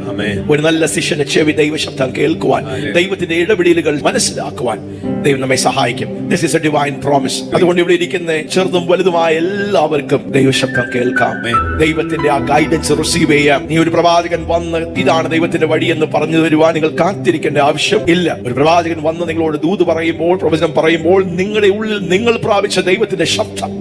ഒരു നല്ല ശിഷ്യന്റെ ചെവി ദൈവ ശബ്ദം കേൾക്കുവാൻ, ദൈവത്തിന്റെ ഇടപെടലുകൾ മനസ്സിലാക്കുവാൻ ദൈവം നമ്മെ സഹായിക്കും. This is a divine promise. അതുകൊണ്ട് ഇവിടെ ഇരിക്കുന്ന ചെറുതും വലുതുമായ എല്ലാവർക്കും ദൈവശബ്ദം കേൾക്കാം, ദൈവത്തിന്റെ ആ ഗൈഡൻസ് റിസീവ് ചെയ്യാം. നീ ഒരു പ്രവാചകൻ വന്ന് ഇതാണ് ദൈവത്തിന്റെ വഴി എന്ന് പറഞ്ഞു തരുവാൻ നിങ്ങൾ കാത്തിരിക്കേണ്ട ആവശ്യം ഇല്ല. ഒരു പ്രവാചകൻ വന്ന് നിങ്ങളോട് ദൂത് പറയുമ്പോൾ, പ്രവചനം പറയുമ്പോൾ, നിങ്ങളുടെ ഉള്ളിൽ നിങ്ങൾ പ്രാപിച്ച ദൈവത്തിന്റെ ശബ്ദം,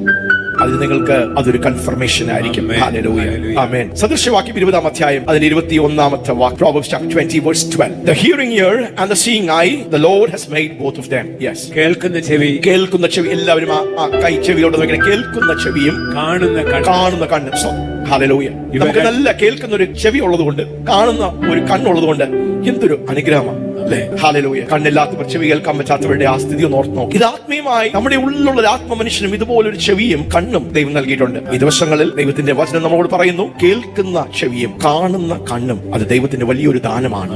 അത് നിങ്ങൾക്ക് അതൊരു കൺഫർമേഷൻ ആയിരിക്കും. ഹല്ലേലൂയ. ആമേൻ. സദൃശവാക്യം 20-ാം അധ്യായം 21-ാമത്തെ വാക്യം. Proverbs chapter 20 verse 12. The hearing ear and the seeing eye, the Lord has made both of them. Yes. കേൾക്കുന്ന ചെവി, കേൾക്കുന്ന ചെവി. എല്ലാവരും ആ കൈ ചെവിയോട് നോക്കി. കേൾക്കുന്ന ചെവിയും കാണുന്ന കണ്ണും. ഹല്ലേലൂയ. നമുക്ക് നല്ല കേൾക്കുന്ന ഒരു ചെവി ഉള്ളതുകൊണ്ട്, കാണുന്ന ഒരു കണ്ണുള്ളതുകൊണ്ട് എന്തൊരു അനുഗ്രഹമാണ്. ഹല്ലേലൂയ. കണ്ണില്ലാത്തവർ, ചെവി കേൾക്കാൻ പറ്റാത്തവരുടെ ആ സ്ഥിതി ഒന്ന് ഓർത്ത് നോക്കി. ഇത് ആത്മീയമായി നമ്മുടെ ഉള്ളിലുള്ള ആത്മമനുഷ്യനും ഇതുപോലൊരു ചെവിയും കണ്ണും ദൈവം നൽകിയിട്ടുണ്ട്. ഈ ദിവസങ്ങളിൽ ദൈവത്തിന്റെ വചനം നമ്മളോട് പറയുന്നു, കേൾക്കുന്ന ചെവിയും കാണുന്ന കണ്ണും അത് ദൈവത്തിന്റെ വലിയൊരു ദാനമാണ്.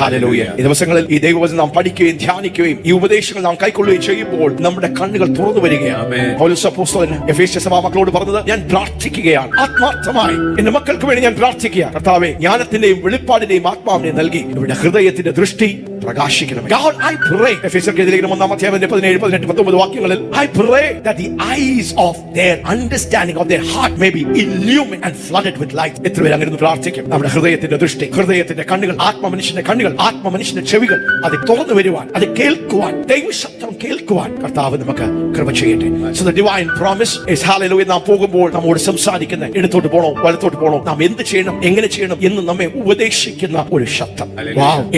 ഹല്ലേലൂയ. ഈ ദിവസങ്ങളിൽ ഈ ദൈവവചനം നാം പഠിക്കുകയും ധ്യാനിക്കുകയും ഈ ഉപദേശങ്ങൾ നാം കൈക്കൊള്ളുകയും ചെയ്യുമ്പോൾ നമ്മുടെ കണ്ണുകൾ തുറന്നു വരികയാണ്. പൗലോസ് അപ്പോസ്തലൻ എഫേസ്യ സഭാ മക്കളോട് പറഞ്ഞത്, ഞാൻ പ്രാർത്ഥിക്കുകയാണ് ആത്മാർത്ഥമായി, എന്റെ മക്കൾക്ക് വേണ്ടി ഞാൻ പ്രാർത്ഥിക്കുക, കർത്താവേ ജ്ഞാനത്തിന്റെയും വെളിപ്പാടിന്റെയും ആത്മാവിനെ നൽകി ഇവരുടെ ഹൃദയത്തിന്റെ ദൃഷ്ടി പ്രകാശിക്കണം. God, I pray, എഫേസ്യർക്ക് 1-ാം അധ്യായം 17, 18, 19 വാക്യങ്ങളിൽ, I pray that the eyes of their understanding of their heart may be illumined and flooded with light. എത്ര പേര് അങ്ങനെ പ്രാർത്ഥിക്കും? നമ്മുടെ ഹൃദയത്തിന്റെ ദൃഷ്ടി, ഹൃദയത്തിന്റെ കണ്ണുകൾ, ആത്മമനുഷ്യന്റെ കണ്ണുകൾ, ആത്മമനുഷ്യന്റെ ചെവികൾ അത് തുറന്നു വരുവാൻ, അത് കേൾക്കുവാൻ, ദൈവശബ്ദം കേൾക്കുവാൻ കർത്താവ് നമുക്ക് കൃപ ചെയ്യട്ടെ. So the divine promise is hallelujah. നാം പോകുമ്പോൾ നമ്മോട് സംസാരിക്കുന്ന, ഇടത്തോട്ട് പോകണോ വലത്തോട്ട് പോകണോ, നാം എന്ത് ചെയ്യണം, എങ്ങനെ ചെയ്യണം എന്ന് നമ്മെ ഉപദേശിക്കുന്ന ഒരു ശബ്ദം.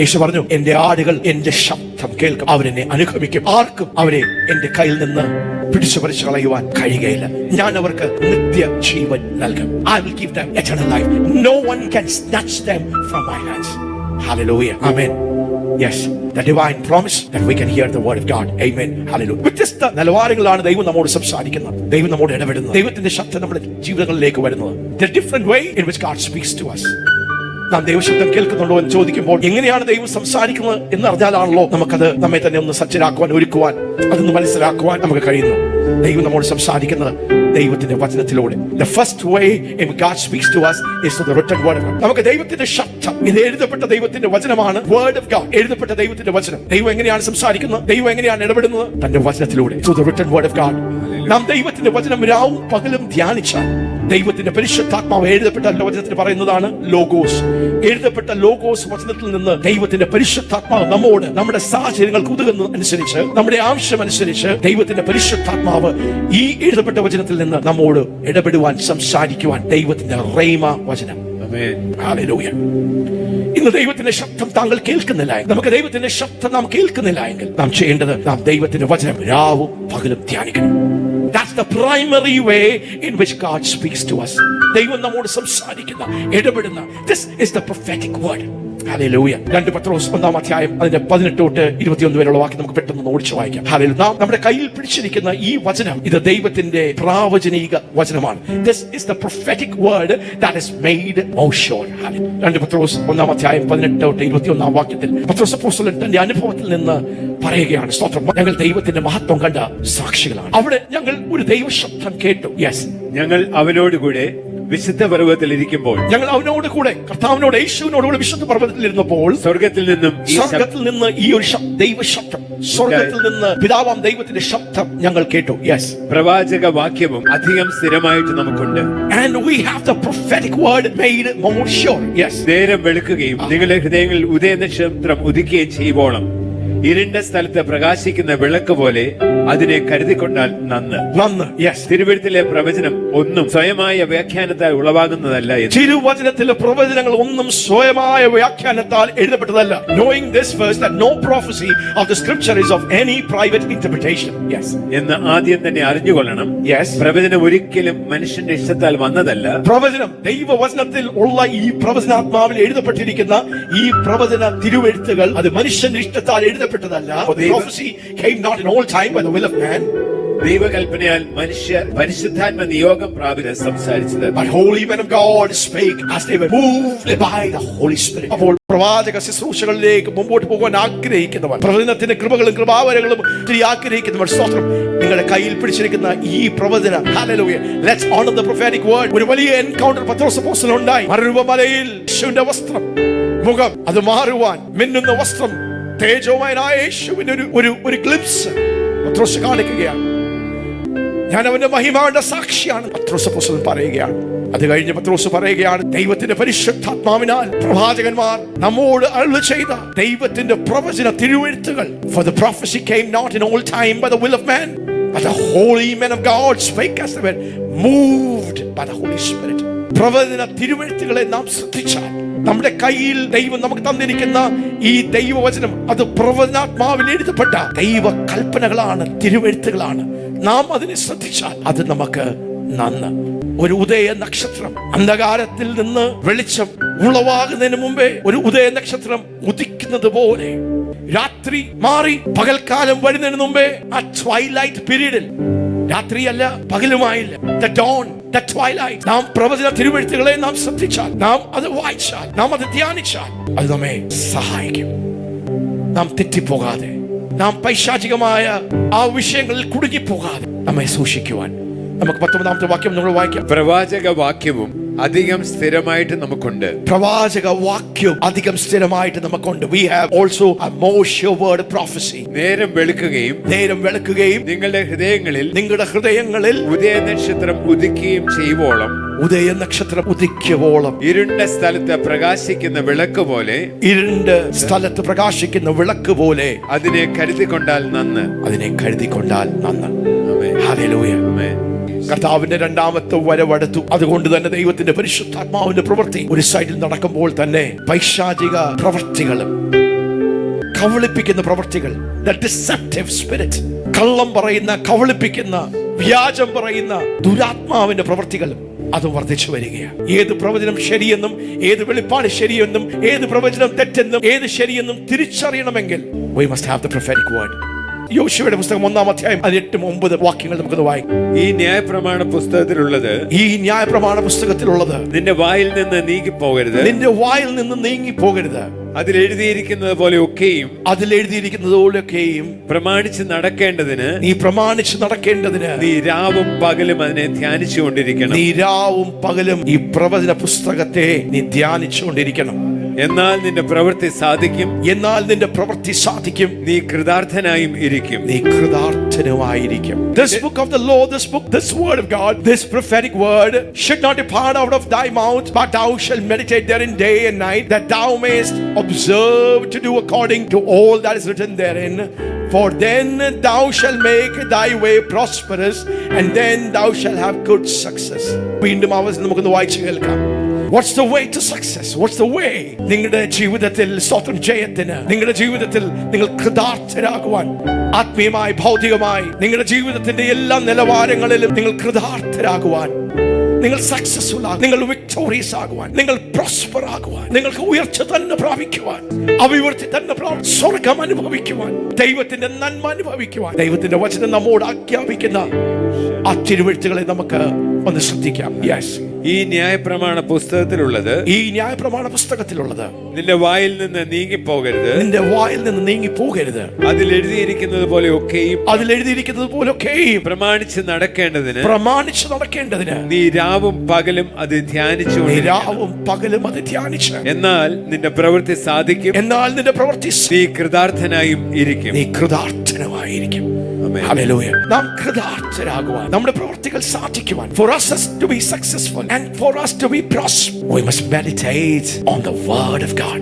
യേശു പറഞ്ഞു, എന്റെ ആടുകൾ എന്റെ ശബ്ദം കേൾക്കും, അവരെന്നെ അനുഗമിക്കും, ആർക്കും അവരെ എന്റെ കയ്യിൽ നിന്ന് പിടിച്ചു പറിച്ചു കളയുവാൻ കഴിയുകയില്ല. ഞാൻ അവർക്ക് നിത്യ ജീവൻ നൽകും. I will give them eternal life. No one can snatch them from my hands. Hallelujah. Amen. Yes, the divine promise that we can hear the word of God. Amen. Hallelujah. വ്യത്യസ്ത നിലവാരങ്ങളാണ് ദൈവം നമ്മോട് സംസാരിക്കുന്നത്, ദൈവം നമ്മോട് ഇടപെടുന്നത്, ദൈവത്തിന്റെ ശബ്ദം നമ്മുടെ ജീവിതങ്ങളിലേക്ക് വരുന്നത്. The different way in which God speaks to us. നാം ദൈവശബ്ദം കേൾക്കുന്നുണ്ടോ എന്ന് ചോദിക്കുമ്പോൾ എങ്ങനെയാണ് ദൈവം സംസാരിക്കുന്നത് എന്ന് അറിഞ്ഞാലാണല്ലോ നമുക്കത് നമ്മെ തന്നെ ഒന്ന് സജ്ജരാക്കുവാൻ, ഒരുക്കുവാൻ, അതൊന്ന് മനസ്സിലാക്കുവാൻ നമുക്ക് കഴിയുന്നു. ദൈവം നമ്മോട് സംസാരിക്കുന്നത് ദൈവത്തിന്റെ വചനത്തിലൂടെ. The first way in which God speaks to us is through the written word of God. നമുക്ക് ദൈവത്തിന്റെ ശബ്ദം, ഇത് എഴുതപ്പെട്ട ദൈവത്തിന്റെ വചനമാണ്. Word of God, എഴുതപ്പെട്ട ദൈവത്തിന്റെ വചനം. ദൈവം എങ്ങനെയാണ് സംസാരിക്കുന്നത്, ദൈവം എങ്ങനെയാണ് ഇടപെടുന്നത്? തന്റെ വചനത്തിലൂടെ, through the written word of God. നാം ദൈവത്തിന്റെ വചനം രാവും പകലും ധ്യാനിച്ചാൽ ദൈവത്തിന്റെ പരിശുദ്ധാത്മാവ് എഴുതപ്പെട്ട വചനത്തിൽ പറയുന്നതാണ് ലോഗോസ്. എഴുതപ്പെട്ട ലോഗോസ് വചനത്തിൽ നിന്ന് ദൈവത്തിന്റെ പരിശുദ്ധാത്മാവ് നമ്മോട് നമ്മുടെ സാഹചര്യങ്ങൾക്ക് ഉതകുന്ന അനുസരിച്ച്, നമ്മുടെ ആവശ്യം അനുസരിച്ച് ദൈവത്തിന്റെ പരിശുദ്ധാത്മാവ് ഈ എഴുതപ്പെട്ട വചനത്തിൽ നിന്ന് നമ്മോട് ഇടപെടുവാൻ, സംസാരിക്കുവാൻ ദൈവത്തിന്റെ റൈമ വചനം. ഹല്ലേലൂയ. ഇന്ന് ദൈവത്തിന്റെ ശബ്ദം താങ്കൾ കേൾക്കുന്നില്ല, നമുക്ക് ദൈവത്തിന്റെ ശബ്ദം നാം കേൾക്കുന്നില്ല എങ്കിൽ നാം ചെയ്യേണ്ടത്, നാം ദൈവത്തിന്റെ വചനം രാവും പകലും ധ്യാനിക്കണം. That's the primary way in which God speaks to us. ദൈവം നമ്മോട് സംസാരിക്കുന്ന, ഇടപെടുന്ന. This is the prophetic word. Hallelujah. 2 പത്രോസ് 1-ാം അധ്യായം അതിന്റെ 18 തൊട്ട് 21 വരെയുള്ള വാക്യം നമുക്ക് പെട്ടെന്ന് ഓടിച്ചു വായിക്കാം. ഹല്ലേലൂയ. നാം നമ്മുടെ കയ്യിൽ പിടിച്ചിരിക്കുന്ന ഈ വചനം, ഇത് ദൈവത്തിന്റെ പ്രാവചനിക വചനമാണ്. This is the prophetic word that is made more sure. Hallelujah. 2 പത്രോസ് 1-ാം അധ്യായം 18 തൊട്ട് 21-ാം വാക്യത്തിൽ പത്രോസ് അപ്പോസ്തലൻ തന്റെ അനുഭവത്തിൽ നിന്ന് പറയുകയാണ്. സ്തോത്രം. ഞങ്ങൾ ദൈവത്തിന്റെ മഹത്വം കണ്ട സാക്ഷികളാണ്. അവിടെ ഞങ്ങൾ ഒരു ദൈവശബ്ദം കേട്ടു. യെസ്, ഞങ്ങൾ അവനോടുകൂടെ വിശുദ്ധ പർവ്വതത്തിൽ ഇരിക്കുമ്പോൾ, ഞങ്ങൾ അവനോട് കൂടെ, കർത്താവിനോട്, യേശുവിനോടുകൂടെ വിശുദ്ധ പർവ്വതത്തിൽ ഇരുന്നപ്പോൾ സ്വർഗത്തിൽ നിന്ന് ഈ ഒരു ദൈവശബ്ദം, സ്വർഗത്തിൽ നിന്ന് പിതാവാം ദൈവത്തിന്റെ ശബ്ദം ഞങ്ങൾ കേട്ടു. യെസ്, പ്രവാചക വാക്യവും അധികം സ്ഥിരമായിട്ട് നമുക്കുണ്ട്. And we have the prophetic word made more sure. Yes, നേരം വെളുക്കുകയും നിങ്ങളുടെ ഹൃദയങ്ങളിൽ ഉദയനക്ഷത്രം ഉദിക്കുകയും ചെയ്യുവോളം ഇരുണ്ട സ്ഥലത്ത് പ്രകാശിക്കുന്ന വിളക്ക് പോലെ അതിനെ കരുതിക്കൊണ്ടാൽ നന്ന്. യെസ്, തിരുവഴുത്തിലെ പ്രവചനം ഒന്നും സ്വയമായ വ്യാഖ്യാനത്താൽ ഉളവാകുന്നതല്ല. തിരുവചനത്തിലെ പ്രവചനങ്ങൾ ഒന്നും സ്വയമായ വ്യാഖ്യാനത്താൽ എഴുതപ്പെട്ടതല്ല. Knowing this first, that no prophecy of the scripture is of any private interpretation. Yes, എന്ന് ആദ്യം തന്നെ അറിഞ്ഞുകൊള്ളണം. Yes, പ്രവചനം ഒരിക്കലും മനുഷ്യന്റെ ഇഷ്ടത്താൽ വന്നതല്ല. പ്രവചനം, ദൈവവചനത്തിൽ ഉള്ള ഈ പ്രവചനാത്മാവിൽ എഴുതപ്പെട്ടിരിക്കുന്ന ഈ പ്രവചന തിരുവെഴുത്തുകൾ അത് മനുഷ്യന്റെ ഇഷ്ടത്താൽ എഴുതപ്പെട്ടതല്ല. The prophecy came not in all time by the will of man. ദൈവകൽപ്പനയാൽ മനുഷ്യർ പരിശുദ്ധാത്മ നിയോഗം പ്രാപിച്ച് സംസാരിച്ചത്. But holy men of God spake as they were moved by the Holy Spirit. അപ്പോൾ പ്രവാചക ശുശ്രൂഷകളിലേക്ക് മുമ്പോട്ട് പോകാൻ ആഗ്രഹിക്കുന്നവർ, പ്രവചനത്തിന്റെ കൃപകളും കൃപാവരങ്ങളും ആഗ്രഹിക്കുന്നവർ, സ്തോത്രം, നിങ്ങളുടെ കയ്യിൽ പിടിച്ചിരിക്കുന്ന ഈ പ്രവചനം, hallelujah, let's honor the prophetic word. ഒരു വലിയ എൻകൗണ്ടർ പത്രോസ് അപ്പോസ്തലൻ ഉണ്ടായി. മരുഭൂമിയിൽ യേശുവിന്റെ വസ്ത്രം, മുഖം അത് മാറുവാൻ, മിന്നുന്ന വസ്ത്രം, തേജോമയനായ യേശുവിന്റെ ഒരു ഗ്ലിംസ് പത്രോസ് കാണിക്കുകയാണ്. ഞാൻ അവന്റെ മഹിമയുടെ സാക്ഷിയാണ് പത്രോസ് അപ്പോസ്തലൻ പറയുകയാണ്. അത് കഴിഞ്ഞ് പത്രോസ് പറയുകയാണ്, ദൈവത്തിന്റെ പരിശുദ്ധാത്മാവിനാൽ പ്രവാചകന്മാർ നമ്മോട് അരുളി ചെയ്ത ദൈവത്തിന്റെ പ്രവചന തിരുവെഴുത്തുകൾ. For the prophecy came not in all time by the will of man, but the holy men of God spake as they were moved by the Holy Spirit. പ്രവചന തിരുവെഴുത്തുകളെ നാം ശ്രദ്ധിച്ചാൽ, നമ്മുടെ കയ്യിൽ ദൈവം നമുക്ക് തന്നിരിക്കുന്ന ഈ ദൈവവചനം അത് പ്രവചനാത്മാവിൽ എഴുതപ്പെട്ട ദൈവ കൽപ്പനകളാണ്, തിരുവെഴുത്തുകളാണ്. നാം അതിനെ ശ്രദ്ധിച്ചാൽ അത് നമുക്ക് നന്ന്. ഒരു ഉദയ നക്ഷത്രം അന്ധകാരത്തിൽ നിന്ന് വെളിച്ചം ഉളവാകുന്നതിന് മുമ്പേ ഒരു ഉദയ നക്ഷത്രം ഉദിക്കുന്നത് പോലെ രാത്രി മാറി പകൽക്കാലം വരുന്നതിന് മുമ്പേ ആ ട്വൈലൈറ്റ് പീരീഡിൽ, രാത്രിയല്ല പകലുമായില്ല, the dawn, the twilight, നാം പ്രവചന തിരുവെഴുത്തുകളെ നാം ശ്രദ്ധിച്ചാൽ, നാം അത് വായിച്ചാൽ, നാം അത് ധ്യാനിച്ചാൽ അത് നമ്മെ സഹായിക്കും. നാം തെറ്റിപ്പോകാതെ, നാം പൈശാചികമായ ആ വിഷയങ്ങളിൽ കുടുങ്ങിപ്പോകാതെ നമ്മെ സൂക്ഷിക്കുവാൻ നമുക്ക് 19-ാമത്തെ വാക്യം നമ്മൾ വായിക്കാം. പ്രവാചക വാക്യവും അധികം സ്ഥിരമായിട്ട് നമുക്കുണ്ട്. പ്രവാചക വാക്യം അധികം സ്ഥിരമായിട്ട് നമുക്കുണ്ട്. We have also a more sure word of prophecy. നേരം വെളുക്കുകയും നിങ്ങളുടെ ഹൃദയങ്ങളിൽ ഉദയ നക്ഷത്രം ഉദിക്കുകയും ചെയ്യുവോളം, ഉദയ നക്ഷത്രം ഉദിക്കുവോളം, ഇരുണ്ട സ്ഥലത്ത് പ്രകാശിക്കുന്ന വിളക്ക് പോലെ, അതിനെ കരുതിക്കൊണ്ടാൽ നന്ന്. ഹല്ലേലൂയ. കർത്താവിന്റെ രണ്ടാമത്തെ വരവടുത്തു. അതുകൊണ്ട് തന്നെ ദൈവത്തിന്റെ പരിശുദ്ധാത്മാവിന്റെ പ്രവൃത്തി ഒരു സൈഡിൽ നടക്കുമ്പോൾ തന്നെ പൈശാചിക പ്രവൃത്തികളും കവളിപ്പിക്കുന്ന പ്രവൃത്തികൾ, the deceptive spirit, കള്ളം പറയുന്ന, കവളിപ്പിക്കുന്ന, വ്യാജം പറയുന്ന ദുരാത്മാവിന്റെ പ്രവൃത്തികളും അത് വർദ്ധിച്ചു വരികയാണ്. ഏത് പ്രവചനം ശരിയെന്നും ഏത് വെളിപ്പാട് ശരിയെന്നും ഏത് പ്രവചനം തെറ്റെന്നും ഏത് ശരിയെന്നും തിരിച്ചറിയണമെങ്കിൽ we must have the prophetic word. യോശുവയുടെ പുസ്തകം 1-ാം അധ്യായം 8-9 വാക്യങ്ങൾ നമുക്കൊന്ന് വായിക്കാം. ഈ ന്യായപ്രമാണ പുസ്തകത്തിലുള്ളത്, ഈ ന്യായപ്രമാണ പുസ്തകത്തിലുള്ളത് നിന്റെ വായിൽ നിന്ന് നീങ്ങിപ്പോകരുത്, നിന്റെ വായിൽ നിന്ന് നീങ്ങി പോകരുത്. അതിൽ എഴുതിയിരിക്കുന്നത് പോലെ ഒക്കെയും, അതിൽ എഴുതിയിരിക്കുന്നത് പോലെയൊക്കെയും പ്രമാണിച്ച് നടക്കേണ്ടതിന്, നീ പ്രമാണിച്ച് നടക്കേണ്ടതിന് നീ രാവും പകലും അതിനെ ധ്യാനിച്ചുകൊണ്ടിരിക്കണം. നീ രാവും പകലും ഈ പ്രവചന പുസ്തകത്തെ നീ ധ്യാനിച്ചുകൊണ്ടിരിക്കണം. എന്നാൽ നിന്റെ പ്രവൃത്തി സാധിക്കും, എന്നാൽ നിന്റെ പ്രവൃത്തി സാധിക്കും, നീ കൃതാർത്ഥനായും ഇരിക്കും. നീ കൃതാർത്ഥനുമായിരിക്കും. This book of the law, this word of God, this prophetic word should not depart out of thy mouth, but thou shalt meditate therein day and night, that thou mayest observe to do according to all that is written therein. For then thou shalt make thy way prosperous, and then thou shalt have good success. വീണ്ടും ആവർത്തിച്ച് നമുക്കൊന്ന് വായിച്ചു കേൾക്കാം. What's the way to success? What's the way? നിങ്ങളുടെ ജീവിതത്തിൽ സ്വന്തം ജയത്തിന്, നിങ്ങളുടെ ജീവിതത്തിൽ നിങ്ങൾ കൃതാർത്ഥരാകുവാൻ, ആത്മീയമായി ഭൗതികമായി നിങ്ങളുടെ ജീവിതത്തിന്റെ എല്ലാ നിലവാരങ്ങളിലും നിങ്ങൾ കൃതാർത്ഥരാകുവാൻ, നിങ്ങൾ സക്സസ്ഫുൾ ആകുവാൻ, നിങ്ങൾ വിക്ടോറിയസ് ആകുവാൻ, നിങ്ങൾ പ്രോസ്പർ ആകുവാൻ, നിങ്ങൾക്ക് ഉയർച്ച തന്നെ പ്രാപിക്കുവാൻ, അഭിവൃദ്ധി തന്നെ സ്വർഗം അനുഭവിക്കുവാൻ, ദൈവത്തിന്റെ നന്മ അനുഭവിക്കുവാൻ ദൈവത്തിന്റെ വചനം നമ്മോട് ആജ്ഞാപിക്കുന്ന ആ തിരുവെഴുത്തുകളെ നമുക്ക് ഒന്ന് ശ്രദ്ധിക്കാം. യെസ്, ഈ ന്യായപ്രമാണ പുസ്തകത്തിലുള്ളത്, ഈ ന്യായപ്രമാണ പുസ്തകത്തിലുള്ളത് നിന്റെ വായിൽ നിന്ന് നീങ്ങിപ്പോകരുത്, നിന്റെ വായിൽ നിന്ന് നീങ്ങി പോകരുത്. അതിൽ എഴുതിയിരിക്കുന്നത് പോലെ ഒക്കെയും, അതിൽ എഴുതിയിരിക്കുന്നത് പോലൊക്കെയും പ്രമാണിച്ച് നടക്കേണ്ടതിന്, പ്രമാണിച്ച് നടക്കേണ്ടതിന് നീ രാവും പകലും അത് ധ്യാനിച്ചു. രാവും പകലും അത് ധ്യാനിച്ച്, എന്നാൽ നിന്റെ പ്രവൃത്തി സാധിക്കും, എന്നാൽ നിന്റെ പ്രവൃത്തി നീ കൃതാർത്ഥനായും ഇരിക്കും. നീ കൃതാർത്ഥനുമായിരിക്കും. ഹല്ലേലൂയ. നാം കൃതാർത്ഥരാകുവാൻ, നമ്മുടെ പ്രവൃത്തികൾ സാധിക്കുവാൻ, for us to be successful and for us to be prosperous, we must meditate on the word of God.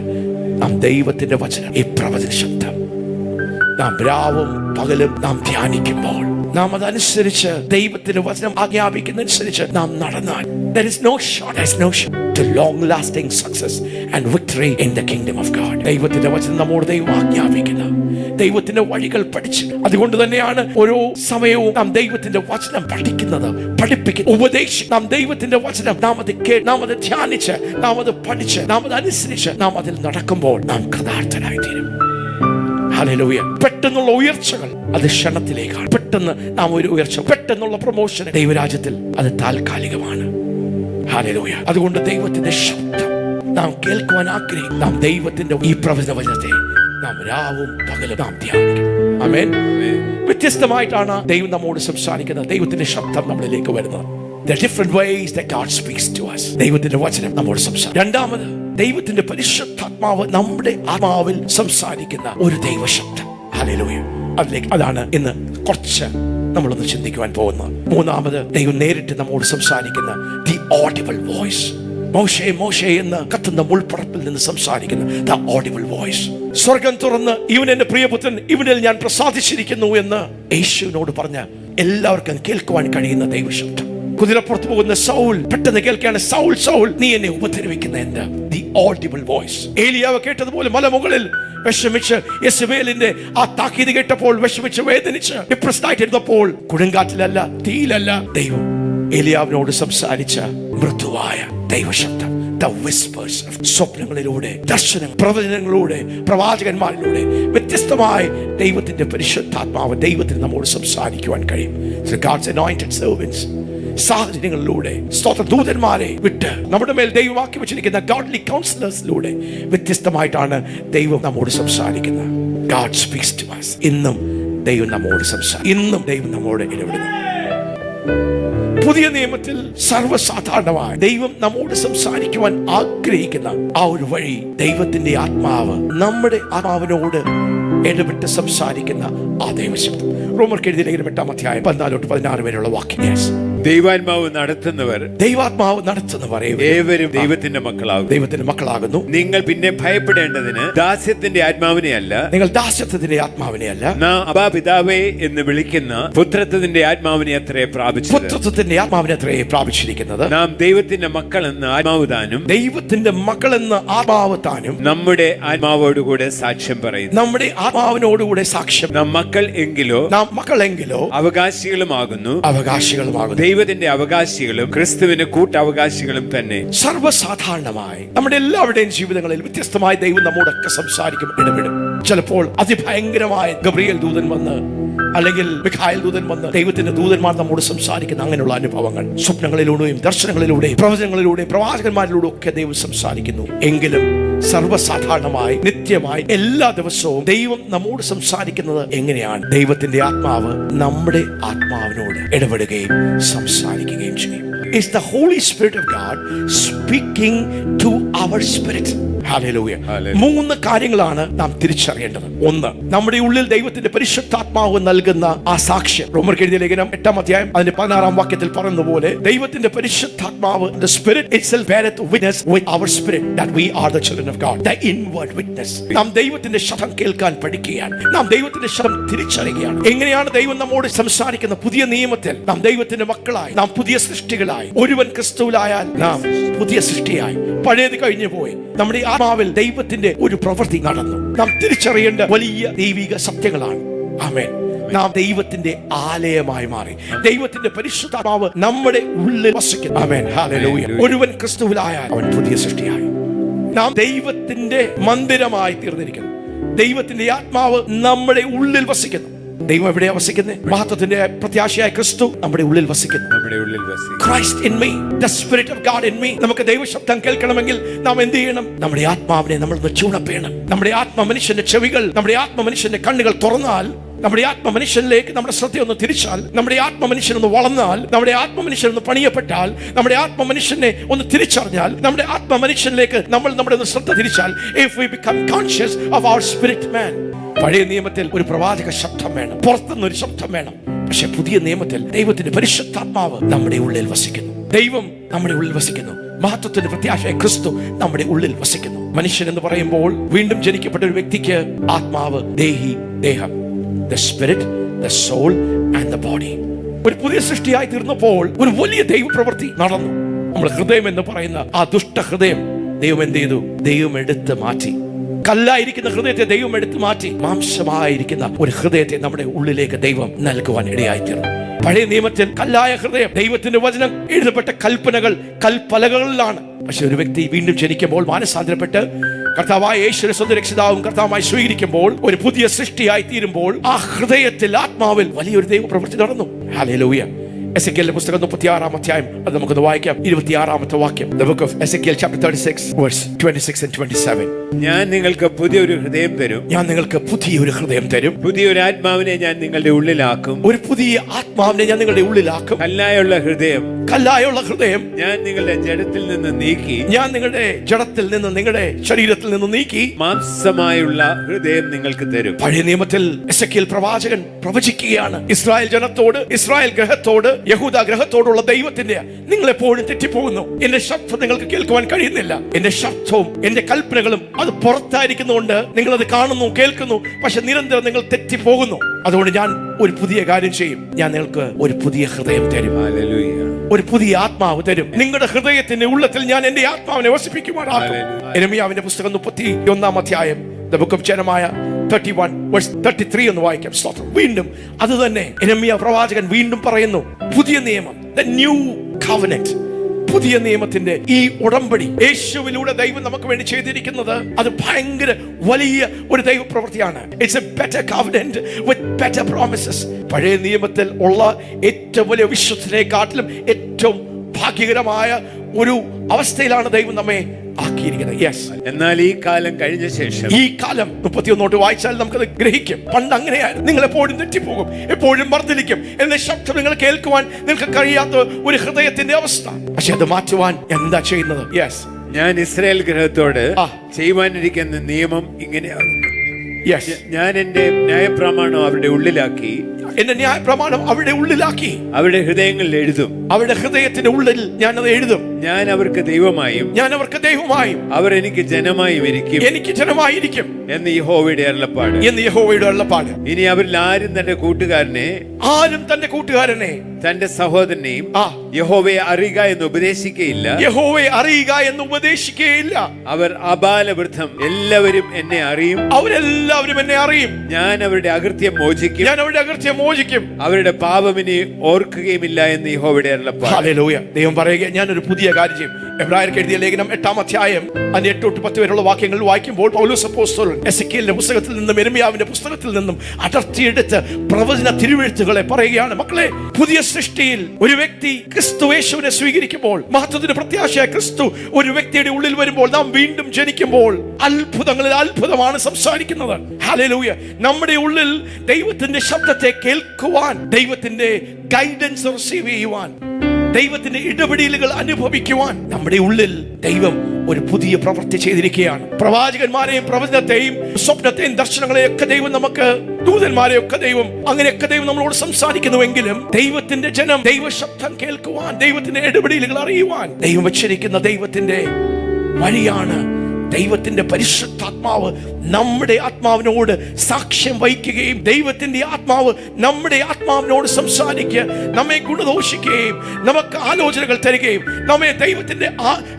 നാം ദൈവത്തിന്റെ വചനം, ഈ പ്രവചന ശബ്ദം നാം രാവും പകലും നാം ധ്യാനിക്കുമ്പോൾ, നാം അതനുസരിച്ച് ദൈവത്തിന്റെ വചനം ആജ്ഞാപിക്കുന്നതനുസരിച്ച് നാം നടന്നാൽ, there is no short to long lasting success and victory in the kingdom of God. ദൈവത്തിന്റെ വചനം നമ്മോട് ദൈവം ആജ്ഞാപിക്കുന്ന ദൈവത്തിന്റെ വഴികൾ പഠിച്ച്, അതുകൊണ്ട് തന്നെയാണ് ഓരോ സമയവും നാം ദൈവത്തിന്റെ വചനം പഠിക്കുന്നത്, പഠിപ്പിക്കുന്നത്, ഉപദേശിച്ച്, നാം ദൈവത്തിന്റെ വചനം നാം അത് ധ്യാനിച്ച്, നാം അത് പഠിച്ച്, നാം അത് അനുസരിച്ച് നാം അതിൽ നടക്കുമ്പോൾ നാം കൃതാർത്ഥനായി തീരും. ഹല്ലേലൂയ. പെട്ടെന്നുള്ള ഉയർച്ചകൾ അത് ക്ഷണത്തിലേക്കാണ്. പെട്ടെന്ന് നാം ഒരു ഉയർച്ച, പെട്ടെന്നുള്ള പ്രൊമോഷൻ ദൈവരാജ്യത്തിൽ അത് താൽക്കാലികമാണ്. ഹല്ലേലൂയ. അതുകൊണ്ട് ദൈവത്തിന്റെ ശബ്ദം നാം കേൾക്കുവാൻ ആഗ്രഹിക്കും. നാം ദൈവത്തിന്റെ ഈ പ്രവചന വചനത്തെ നാം രാവും പകലും നാം ധ്യാനിക്കണം. ആമേൻ. വ്യത്യസ്തമായിട്ടാണ് ദൈവം നമ്മോട് സംസാരിക്കുന്നത്. ദൈവത്തിന്റെ ശബ്ദം നമ്മളിലേക്ക് വരുന്നത്. There are different ways that God speaks to us. ദൈവത്തിന്റെ വചനം നമ്മോട് സംസാരിക്കും. രണ്ടാമത്, ദൈവത്തിന്റെ പരിശുദ്ധാത്മാവ് നമ്മുടെ ആത്മാവിൽ സംസാരിക്കുന്ന ഒരു ദൈവശബ്ദം. ഹല്ലേലൂയ. അതാണ് ഇന്ന് കുറച്ച് നമ്മളൊന്ന് ചിന്തിക്കുവാൻ പോകുന്നത്. മൂന്നാമത്, ദൈവം നേരിട്ട് നമ്മോട് സംസാരിക്കുന്ന ദി ഓഡിബിൾ വോയിസ്. മോശേ മോശേ എന്ന് കത്തുന്ന മുൾപ്പടപ്പിൽ നിന്ന് സംസാരിക്കുന്ന ദ ഓഡിബിൾ വോയിസ്. സ്വർഗം തുറന്ന് ഇവൻ എന്റെ പ്രിയപുത്രൻ, ഇവനിൽ ഞാൻ പ്രസാദിച്ചിരിക്കുന്നു എന്ന് യേശുവിനോട് പറഞ്ഞ എല്ലാവർക്കും കേൾക്കുവാൻ കഴിയുന്ന ദൈവശബ്ദം. കുതിരപ്പുറത്ത് പോകുന്ന സൗൽ പെട്ടെന്ന് കേൾക്കുകയാണ്, സൗൽ സൗൽ നീ എന്നെ ഉപദ്രവിക്കുന്ന എന്ത്? The audible voice. ഏലിയാവ് കേട്ടതുപോലെ മലമുകളിൽ വിഷമിച്ച് യെസബേലിന്റെ ആ താക്കീത് കേട്ടപ്പോൾ വിഷമിച്ച് വേദനിച്ച് ഡിപ്രസ്ഡ് ആയിട്ടിരുന്നപ്പോൾ കൊടുങ്കാറ്റിലല്ല തീയിലല്ല ദൈവം ഏലിയാവിനോട് സംസാരിച്ച മൃദുവായ ദൈവശബ്ദം. The whispers of സ്വപ്നങ്ങളിലൂടെ, ദർശനങ്ങൾ, പ്രവചനങ്ങളിലൂടെ, പ്രവാചകന്മാരിലൂടെ വ്യത്യസ്തമായ ദൈവത്തിന്റെ പരിശുദ്ധാത്മാവ് ദൈവത്തിന് നമ്മോട് സംസാരിക്കുവാൻ കഴിയും. God's anointed servants, സാഹചര്യങ്ങളിലൂടെ, സ്തോത്ര ദൂതന്മാരെ വിട്ട് നമ്മുടെ മേൽ ദൈവമാക്കി വെച്ചിരിക്കുന്ന ഗോഡ്ലി കൗൺസിലേഴ്സിലൂടെ വ്യത്യസ്തമായിട്ടാണ് ദൈവം നമ്മോട് സംസാരിക്കുന്നത്. God speaks to us. ഇന്നും ദൈവം നമ്മോട് ഇന്നും ദൈവം നമ്മോട് ഇടപെടുന്നു. പുതിയ നിയമത്തിൽ സർവ്വസാധാരണമായി ദൈവം നമ്മോട് സംസാരിക്കുവാൻ ആഗ്രഹിക്കുന്ന ആ ഒരു വഴി, ദൈവത്തിന്റെ ആത്മാവ് നമ്മുടെ ആത്മാവിനോട് ഇടപെട്ട് സംസാരിക്കുന്ന ആ ദൈവശബ്ദം. റോമർക്ക് എഴുതിയ ലേഖനം 8-ാം അധ്യായം 14-16 വരെയുള്ള വാക്യം. ദൈവാത്മാവ് നടത്തുന്നവർ, ദൈവാത്മാവ് നടത്തുന്നവർ ഏവരും ദൈവത്തിന്റെ മക്കളാകുന്നു. നിങ്ങൾ പിന്നെ ഭയപ്പെടേണ്ടതിന് ദാസ്യത്തിന്റെ ആത്മാവിനെ അല്ല, നിങ്ങൾ ദാസ്യത്വത്തിന്റെ ആത്മാവിനെ അല്ല, നാം അബ്ബാ പിതാവേ എന്ന് വിളിക്കുന്ന പുത്രത്വത്തിന്റെ ആത്മാവിനെ അത്രേ പ്രാപിച്ചത്. പുത്രത്വത്തിന്റെ ആത്മാവിനെ അത്രേ പ്രാപിച്ചിരിക്കുന്നത്. നാം ദൈവത്തിന്റെ മക്കൾ എന്ന ആത്മാവ് താനും, ദൈവത്തിന്റെ മക്കൾ എന്ന ആത്മാവ് താനും നമ്മുടെ ആത്മാവോടുകൂടെ സാക്ഷ്യം പറയുന്നു. നമ്മുടെ ആത്മാവിനോടുകൂടെ സാക്ഷ്യം. നാം മക്കൾ എങ്കിലോ അവകാശികളുമാകുന്നു. ദൈവത്തിന്റെ അവകാശികളും ക്രിസ്തുവിന് കൂട്ടവകാശികളും തന്നെ. സർവ്വസാധാരണമായി നമ്മുടെ എല്ലാവരുടെയും ജീവിതങ്ങളിൽ വ്യത്യസ്തമായ ദൈവം നമ്മോടൊക്കെ സംസാരിക്കും, ഇടപെടും. ചിലപ്പോൾ അതിഭയങ്കരമായ ഗബ്രിയേൽ ദൂതൻ വന്ന്, അല്ലെങ്കിൽ മിഖായേൽ ദൂതൻ വന്ന്, ദൈവത്തിന്റെ ദൂതന്മാർ നമ്മോട് സംസാരിക്കുന്ന അങ്ങനെയുള്ള അനുഭവങ്ങൾ സ്വപ്നങ്ങളിലൂടെയും ദർശനങ്ങളിലൂടെയും പ്രവചനങ്ങളിലൂടെയും പ്രവാചകന്മാരിലൂടെ ഒക്കെ ദൈവം സംസാരിക്കുന്നു. എങ്കിലും സർവ്വസാധാരണമായി നിത്യമായി എല്ലാ ദിവസവും ദൈവം നമ്മോട് സംസാരിക്കുന്നത് എങ്ങനെയാണ്? ദൈവത്തിന്റെ ആത്മാവ് നമ്മുടെ ആത്മാവിനോട് ഇടപെടുകയും സംസാരിക്കുകയും ചെയ്യും. It's the Holy Spirit of God speaking to our spirit. Hallelujah. മൂന്ന് കാര്യങ്ങളാണ് നാം തിരിച്ചറിയേണ്ടത്. ഒന്ന്, നമ്മുടെ ഉള്ളിൽ ദൈവത്തിന്റെ പരിശുദ്ധാത്മാവ് നൽകുന്ന ആ സാക്ഷ്യം. റോമർക്ക് എഴുതിയ ലേഖനം 8-ാം അധ്യായം അതിന്റെ 16-ാം വാക്യത്തിൽ പറയുന്ന പോലെ ദൈവത്തിന്റെ പരിശുദ്ധാത്മാവ്, the Spirit itself beareth witness with our spirit that we are the children of God. The inward witness. നാം ദൈവത്തിന്റെ ശബ്ദം കേൾക്കാൻ പഠിക്കുകയാണ്. നാം ദൈവത്തിന്റെ ശബ്ദം തിരിച്ചറിയുകയാണ്. എങ്ങനെയാണ് ദൈവം നമ്മോട് സംസാരിക്കുന്ന? പുതിയ നിയമത്തിൽ നാം ദൈവത്തിന്റെ മക്കളായി, നാം പുതിയ സൃഷ്ടികളായി. ഒരുവൻ ക്രിസ്തുവിലായാൽ നാം പുതിയ സൃഷ്ടിയായി. പഴയത് കഴിഞ്ഞു പോയി. നമ്മുടെ ആത്മാവിൽ ദൈവത്തിന്റെ ഒരു പ്രവൃത്തി നടന്നു. നാം തിരിച്ചറിയേണ്ട വലിയ ദൈവിക സത്യങ്ങളാണ്. ആമേൻ. നാം ദൈവത്തിന്റെ ആലയമായി മാറി. ദൈവത്തിന്റെ പരിശുദ്ധാത്മാവ് നമ്മുടെ ഉള്ളിൽ വസിക്കുന്നു. ആമേൻ. ഹല്ലേലൂയ. ഒരുവൻ ക്രിസ്തുവിലായാൽ അവൻ പുതിയ സൃഷ്ടിയായി. നാം ദൈവത്തിന്റെ മന്ദിരമായി തീർന്നിരിക്കുന്നു. ദൈവത്തിന്റെ ആത്മാവ് നമ്മുടെ ഉള്ളിൽ വസിക്കുന്നു. ദൈവം എവിടെയാ വസിക്കുന്നത്? മഹത്വത്തിന്റെ പ്രത്യാശയായ ക്രിസ്തു നമ്മുടെ ഉള്ളിൽ വസിക്കുന്നു. Christ in me, the Spirit of God in me. നമുക്ക് ദൈവശബ്ദം കേൾക്കണമെങ്കിൽ നാം എന്ത് ചെയ്യണം? നമ്മുടെ ആത്മാവിനെ നമ്മൾ ചൂണപ്പേണം. നമ്മുടെ ആത്മമനുഷ്യന്റെ ചെവികൾ, നമ്മുടെ ആത്മമനുഷ്യന്റെ കണ്ണുകൾ തുറന്നാൽ, നമ്മുടെ ആത്മമനുഷ്യനിലേക്ക് നമ്മുടെ ശ്രദ്ധയൊന്ന് തിരിച്ചാൽ, നമ്മുടെ ആത്മമനുഷ്യനൊന്ന് വളർന്നാൽ, നമ്മുടെ ആത്മമനുഷ്യനൊന്ന് പണിയപ്പെട്ടാൽ, നമ്മുടെ ആത്മമനുഷ്യനെ ഒന്ന് തിരിച്ചറിഞ്ഞാൽ, നമ്മുടെ ആത്മമനുഷ്യനിലേക്ക് നമ്മൾ നമ്മുടെ ശ്രദ്ധ തിരിച്ചാൽ, if we become conscious of our spirit man. പഴയ നിയമത്തിൽ ഒരു പ്രവാചക ശബ്ദം വേണം, പുറത്തുനിന്നൊരു ശബ്ദം വേണം. പക്ഷെ പുതിയ നിയമത്തിൽ ദൈവത്തിന്റെ പരിശുദ്ധാത്മാവ് നമ്മുടെ ഉള്ളിൽ വസിക്കുന്നു. ദൈവം നമ്മുടെ ഉള്ളിൽ വസിക്കുന്നു. മഹത്വത്തിന്റെ പ്രത്യാശയായ ക്രിസ്തു നമ്മുടെ ഉള്ളിൽ വസിക്കുന്നു. മനുഷ്യൻ എന്ന് പറയുമ്പോൾ വീണ്ടും ജനിക്കപ്പെട്ട ഒരു വ്യക്തിക്ക് ആത്മാവ്, ദേഹി, ദേഹം, the spirit, the soul and the body. ഒരു പുതിയ സൃഷ്ടിയായി തീർന്നപ്പോൾ ഒരു വലിയ ദൈവപ്രവൃത്തി നടന്നു. നമ്മുടെ ഹൃദയം എന്ന് പറയുന്ന ആ ദുഷ്ട ഹൃദയം ദൈവം എന്ത് ചെയ്തു? ദൈവം എടുത്ത് മാറ്റി. കല്ലായിരിക്കുന്ന ഹൃദയത്തെ ദൈവം എടുത്തു മാറ്റി മാംസമായിരിക്കുന്ന ഒരു ഹൃദയത്തെ നമ്മുടെ ഉള്ളിലേക്ക് ദൈവം നൽകുവാൻ ഇടയായിത്തീർന്നു. പഴയ നിയമത്തിൽ കല്ലായ ഹൃദയം, ദൈവത്തിന്റെ വചനം എഴുതപ്പെട്ട കൽപ്പനകൾ കൽപ്പലകളിലാണ്. പക്ഷെ ഒരു വ്യക്തി വീണ്ടും ജനിക്കുമ്പോൾ, മാനസാന്തരപ്പെട്ട് കർത്താവായ യേശുവിനെ സ്വന്തം രക്ഷിതാവും കർത്താവുമായി സ്വീകരിക്കുമ്പോൾ, ഒരു പുതിയ സൃഷ്ടിയായി തീരുമ്പോൾ ആ ഹൃദയത്തിൽ, ആത്മാവിൽ വലിയൊരു ദൈവ പ്രവൃത്തി നടന്നു. ഹല്ലേലൂയ. എസെക്കിയേലിന്റെ പുസ്തകം 36-ാം അധ്യായം അത് നമുക്കൊന്ന് വായിക്കാം. 26-ാമത്തെ വാക്യം. The book of Ezekiel chapter 36 verse 26 and 27. ഞാൻ നിങ്ങൾക്ക് പുതിയൊരു ഹൃദയം തരും. ഞാൻ നിങ്ങൾക്ക് പുതിയൊരു ഹൃദയം തരും. പുതിയൊരു ആത്മാവിനെ ഞാൻ നിങ്ങളുടെ ഉള്ളിലാക്കും. ഒരു പുതിയ ആത്മാവിനെ ഞാൻ നിങ്ങളുടെ ഉള്ളിലാക്കും. കല്ലായുള്ള ഹൃദയം, കല്ലായുള്ള ഹൃദയം ഞാൻ നിങ്ങളുടെ ജഡത്തിൽ നിന്ന് നീക്കി. ഞാൻ നിങ്ങളുടെ ജഡത്തിൽ നിന്ന്, നിങ്ങളുടെ ശരീരത്തിൽ നിന്ന് നീക്കി മാംസമായുള്ള ഹൃദയം നിങ്ങൾക്ക് തരും. പഴയ നിയമത്തിൽ എസെക്കിയേൽ പ്രവാചകൻ പ്രവചിക്കുകയാണ് ഇസ്രായേൽ ജനത്തോട്, ഇസ്രായേൽ ഗ്രഹത്തോട്, യഹൂദ ഗ്രഹത്തോടുള്ള ദൈവത്തിന്റെ, നിങ്ങൾ എപ്പോഴും തെറ്റിപ്പോകുന്നു. എന്റെ ശബ്ദം നിങ്ങൾക്ക് കേൾക്കുവാൻ കഴിയുന്നില്ല. എന്റെ ശബ്ദവും എന്റെ കൽപ്പനകളും അത് പുറത്തായിരിക്കുന്നതുകൊണ്ട് നിങ്ങൾ അത് കാണുന്നു, കേൾക്കുന്നു, പക്ഷെ നിരന്തരം നിങ്ങൾ തെറ്റിപ്പോകുന്നു. അതുകൊണ്ട് ഞാൻ ഒരു പുതിയ കാര്യം ചെയ്യും. ഞാൻ നിങ്ങൾക്ക് ഒരു പുതിയ ഹൃദയം തരും. ഒരു പുതിയ ആത്മാവ് തരും. നിങ്ങളുടെ ഹൃദയത്തിന്റെ ഉള്ളത്തിൽ ഞാൻ എന്റെ ആത്മാവിനെ വസിപ്പിക്കുവാനാകും. യെരമ്യാവിന്റെ പുസ്തകം 31-ാം അധ്യായം, The book of Jeremiah 31 verse 33 ഒന്ന് വായിക്കാം. സ്തോത്രം. വീണ്ടും അത് തന്നെ യെരമ്യാ പ്രവാചകൻ വീണ്ടും പറയുന്നു. പുതിയ നിയമം, the new covenant, പുതിയ നിയമത്തിന്റെ ഈ ഉടമ്പടി യേശുവിലൂടെ ദൈവം നമുക്ക് വേണ്ടി ചെയ്തിരിക്കുന്നത് അത് ഭയങ്കര വലിയ ഒരു ദൈവ പ്രവൃത്തിയാണ്. It's a better covenant with better promises. പഴയ നിയമത്തിൽ ഉള്ള ഏറ്റവും വലിയ വിശ്വത്തിനെക്കാട്ടിലും ഏറ്റവും ഭാഗ്യകരമായ ഒരു അവസ്ഥയിലാണ് ദൈവം നമ്മെ ആക്കിയിരിക്കുന്നത്. യെസ്. എന്നാൽ ഈ കാലം കഴിഞ്ഞ ശേഷം, ഈ കാലം 31 വായിച്ചാൽ നമുക്കത് ഗ്രഹിക്കും. പണ്ട് അങ്ങനെയായിരുന്നു. നിങ്ങൾ എപ്പോഴും തെറ്റിപ്പോകും, എപ്പോഴും മർദ്ദിക്കും. എന്ന ശബ്ദം നിങ്ങൾ കേൾക്കുവാൻ നിങ്ങൾക്ക് കഴിയാത്ത ഒരു ഹൃദയത്തിന്റെ അവസ്ഥ. പക്ഷെ അത് മാറ്റുവാൻ എന്താ ചെയ്യുന്നത്? യെസ്. ഞാൻ ഇസ്രായേൽ ഗൃഹത്തോട് ചെയ്യുവാനിരിക്കുന്ന നിയമം ഇങ്ങനെയാകുന്നു. ഞാൻ എന്റെ ന്യായപ്രമാണം അവരുടെ ഉള്ളിലാക്കി. എന്റെ ന്യായപ്രമാണം അവരുടെ ഉള്ളിലാക്കി. അവരുടെ ഹൃദയങ്ങളിൽ എഴുതും. അവരുടെ ഹൃദയത്തിന്റെ ഉള്ളിൽ ഞാൻ അത് എഴുതും. ഞാൻ അവർക്ക് ദൈവമായും, ഞാൻ അവർക്ക് ദൈവമായും, അവർ എനിക്ക് ജനമായും ഇരിക്കും. എനിക്ക് ജനമായിരിക്കും എന്ന് യഹോവയുടെ അരുളപ്പാട്. എന്ന് യഹോവയുടെ അരുളപ്പാട്. ഇനി അവരിൽ ആരും തന്റെ കൂട്ടുകാരനെ, ആരും തന്റെ കൂട്ടുകാരനെ, തന്റെ സഹോദരനെയും യഹോവയെ അറിയുക എന്ന് ഉപദേശിക്കുകയില്ല. യഹോവയെ അറിയുക എന്ന് ഉപദേശിക്കുകയില്ല. അവർ അബാലവൃദ്ധം എല്ലാവരും എന്നെ അറിയും. അവരെല്ലാവരും എന്നെ അറിയും. ഞാൻ അവരുടെ അകൃത്യം മോചിക്കും. ഞാൻ അവരുടെ അകൃത്യം വിമോചിക്കും. അവരുടെ പാപം ഇനി ഓർക്കുകയുമില്ല എന്ന് യഹോവയുടെ അരുളപ്പാട്. ഹല്ലേലൂയ. ദൈവം പറയുക, ഞാനൊരു പുതിയ കാര്യം ചെയ്യും. എബ്രായർക്ക് എഴുതിയ ലേഖനം 8-ാം അധ്യായം 8-10 വരെയുള്ള വാക്യങ്ങൾ വായിക്കുമ്പോൾ പൗലോസ് അപ്പോസ്തലൻ എസെക്കിയേലിന്റെ പുസ്തകത്തിൽ നിന്നും യെരമ്യാവിന്റെ പുസ്തകത്തിൽ നിന്നും അടർത്തിയെടുത്ത് പ്രവചന തിരുവെഴുത്തുകളെ പറയുകയാണ്. മക്കളെ, പുതിയ സൃഷ്ടിയിൽ ഒരു വ്യക്തി ക്രിസ്തുയേശുവിനെ സ്വീകരിക്കുമ്പോൾ, മഹത്വത്തിന്റെ പ്രത്യാശയായ ക്രിസ്തു ഒരു വ്യക്തിയുടെ ഉള്ളിൽ വരുമ്പോൾ, നാം വീണ്ടും ജനിക്കുമ്പോൾ അത്ഭുതങ്ങളിൽ അത്ഭുതമാണ് സംസാരിക്കുന്നത്. ഹല്ലേലൂയ. നമ്മുടെ ഉള്ളിൽ ദൈവത്തിന്റെ ശബ്ദത്തെ കേൾക്കുവാൻ, ദൈവത്തിന്റെ ഗൈഡൻസ് റിസീവ് ചെയ്യുവാൻ, ദൈവത്തിന്റെ ഇടപെടലുകൾ അനുഭവിക്കുവാൻ നമ്മുടെ ഉള്ളിൽ ദൈവം ഒരു പുതിയ പ്രവൃത്തി ചെയ്തിരിക്കുകയാണ്. പ്രവാചകന്മാരെയും പ്രവചനത്തെയും സ്വപ്നത്തെയും ദർശനങ്ങളെയും ഒക്കെ ദൈവം നമുക്ക്, ദൂതന്മാരെയൊക്കെ ദൈവം, അങ്ങനെയൊക്കെ ദൈവം നമ്മളോട് സംസാരിക്കുന്നുവെങ്കിലും ദൈവത്തിന്റെ ജനം ദൈവശബ്ദം കേൾക്കുവാൻ, ദൈവത്തിന്റെ ഇടപെടലുകൾ അറിയുവാൻ ദൈവം വെച്ചിരിക്കുന്ന ദൈവത്തിന്റെ വഴിയാണ് ദൈവത്തിന്റെ പരിശുദ്ധാത്മാവ് നമ്മുടെ ആത്മാവിനോട് സാക്ഷ്യം വഹിക്കുകയും ദൈവത്തിന്റെ ആത്മാവ് നമ്മുടെ ആത്മാവിനോട് സംസാരിക്കുക, നമ്മെ ഗുണദോഷിക്കുകയും നമുക്ക് ആലോചനകൾ തരികയും നമ്മെ ദൈവത്തിന്റെ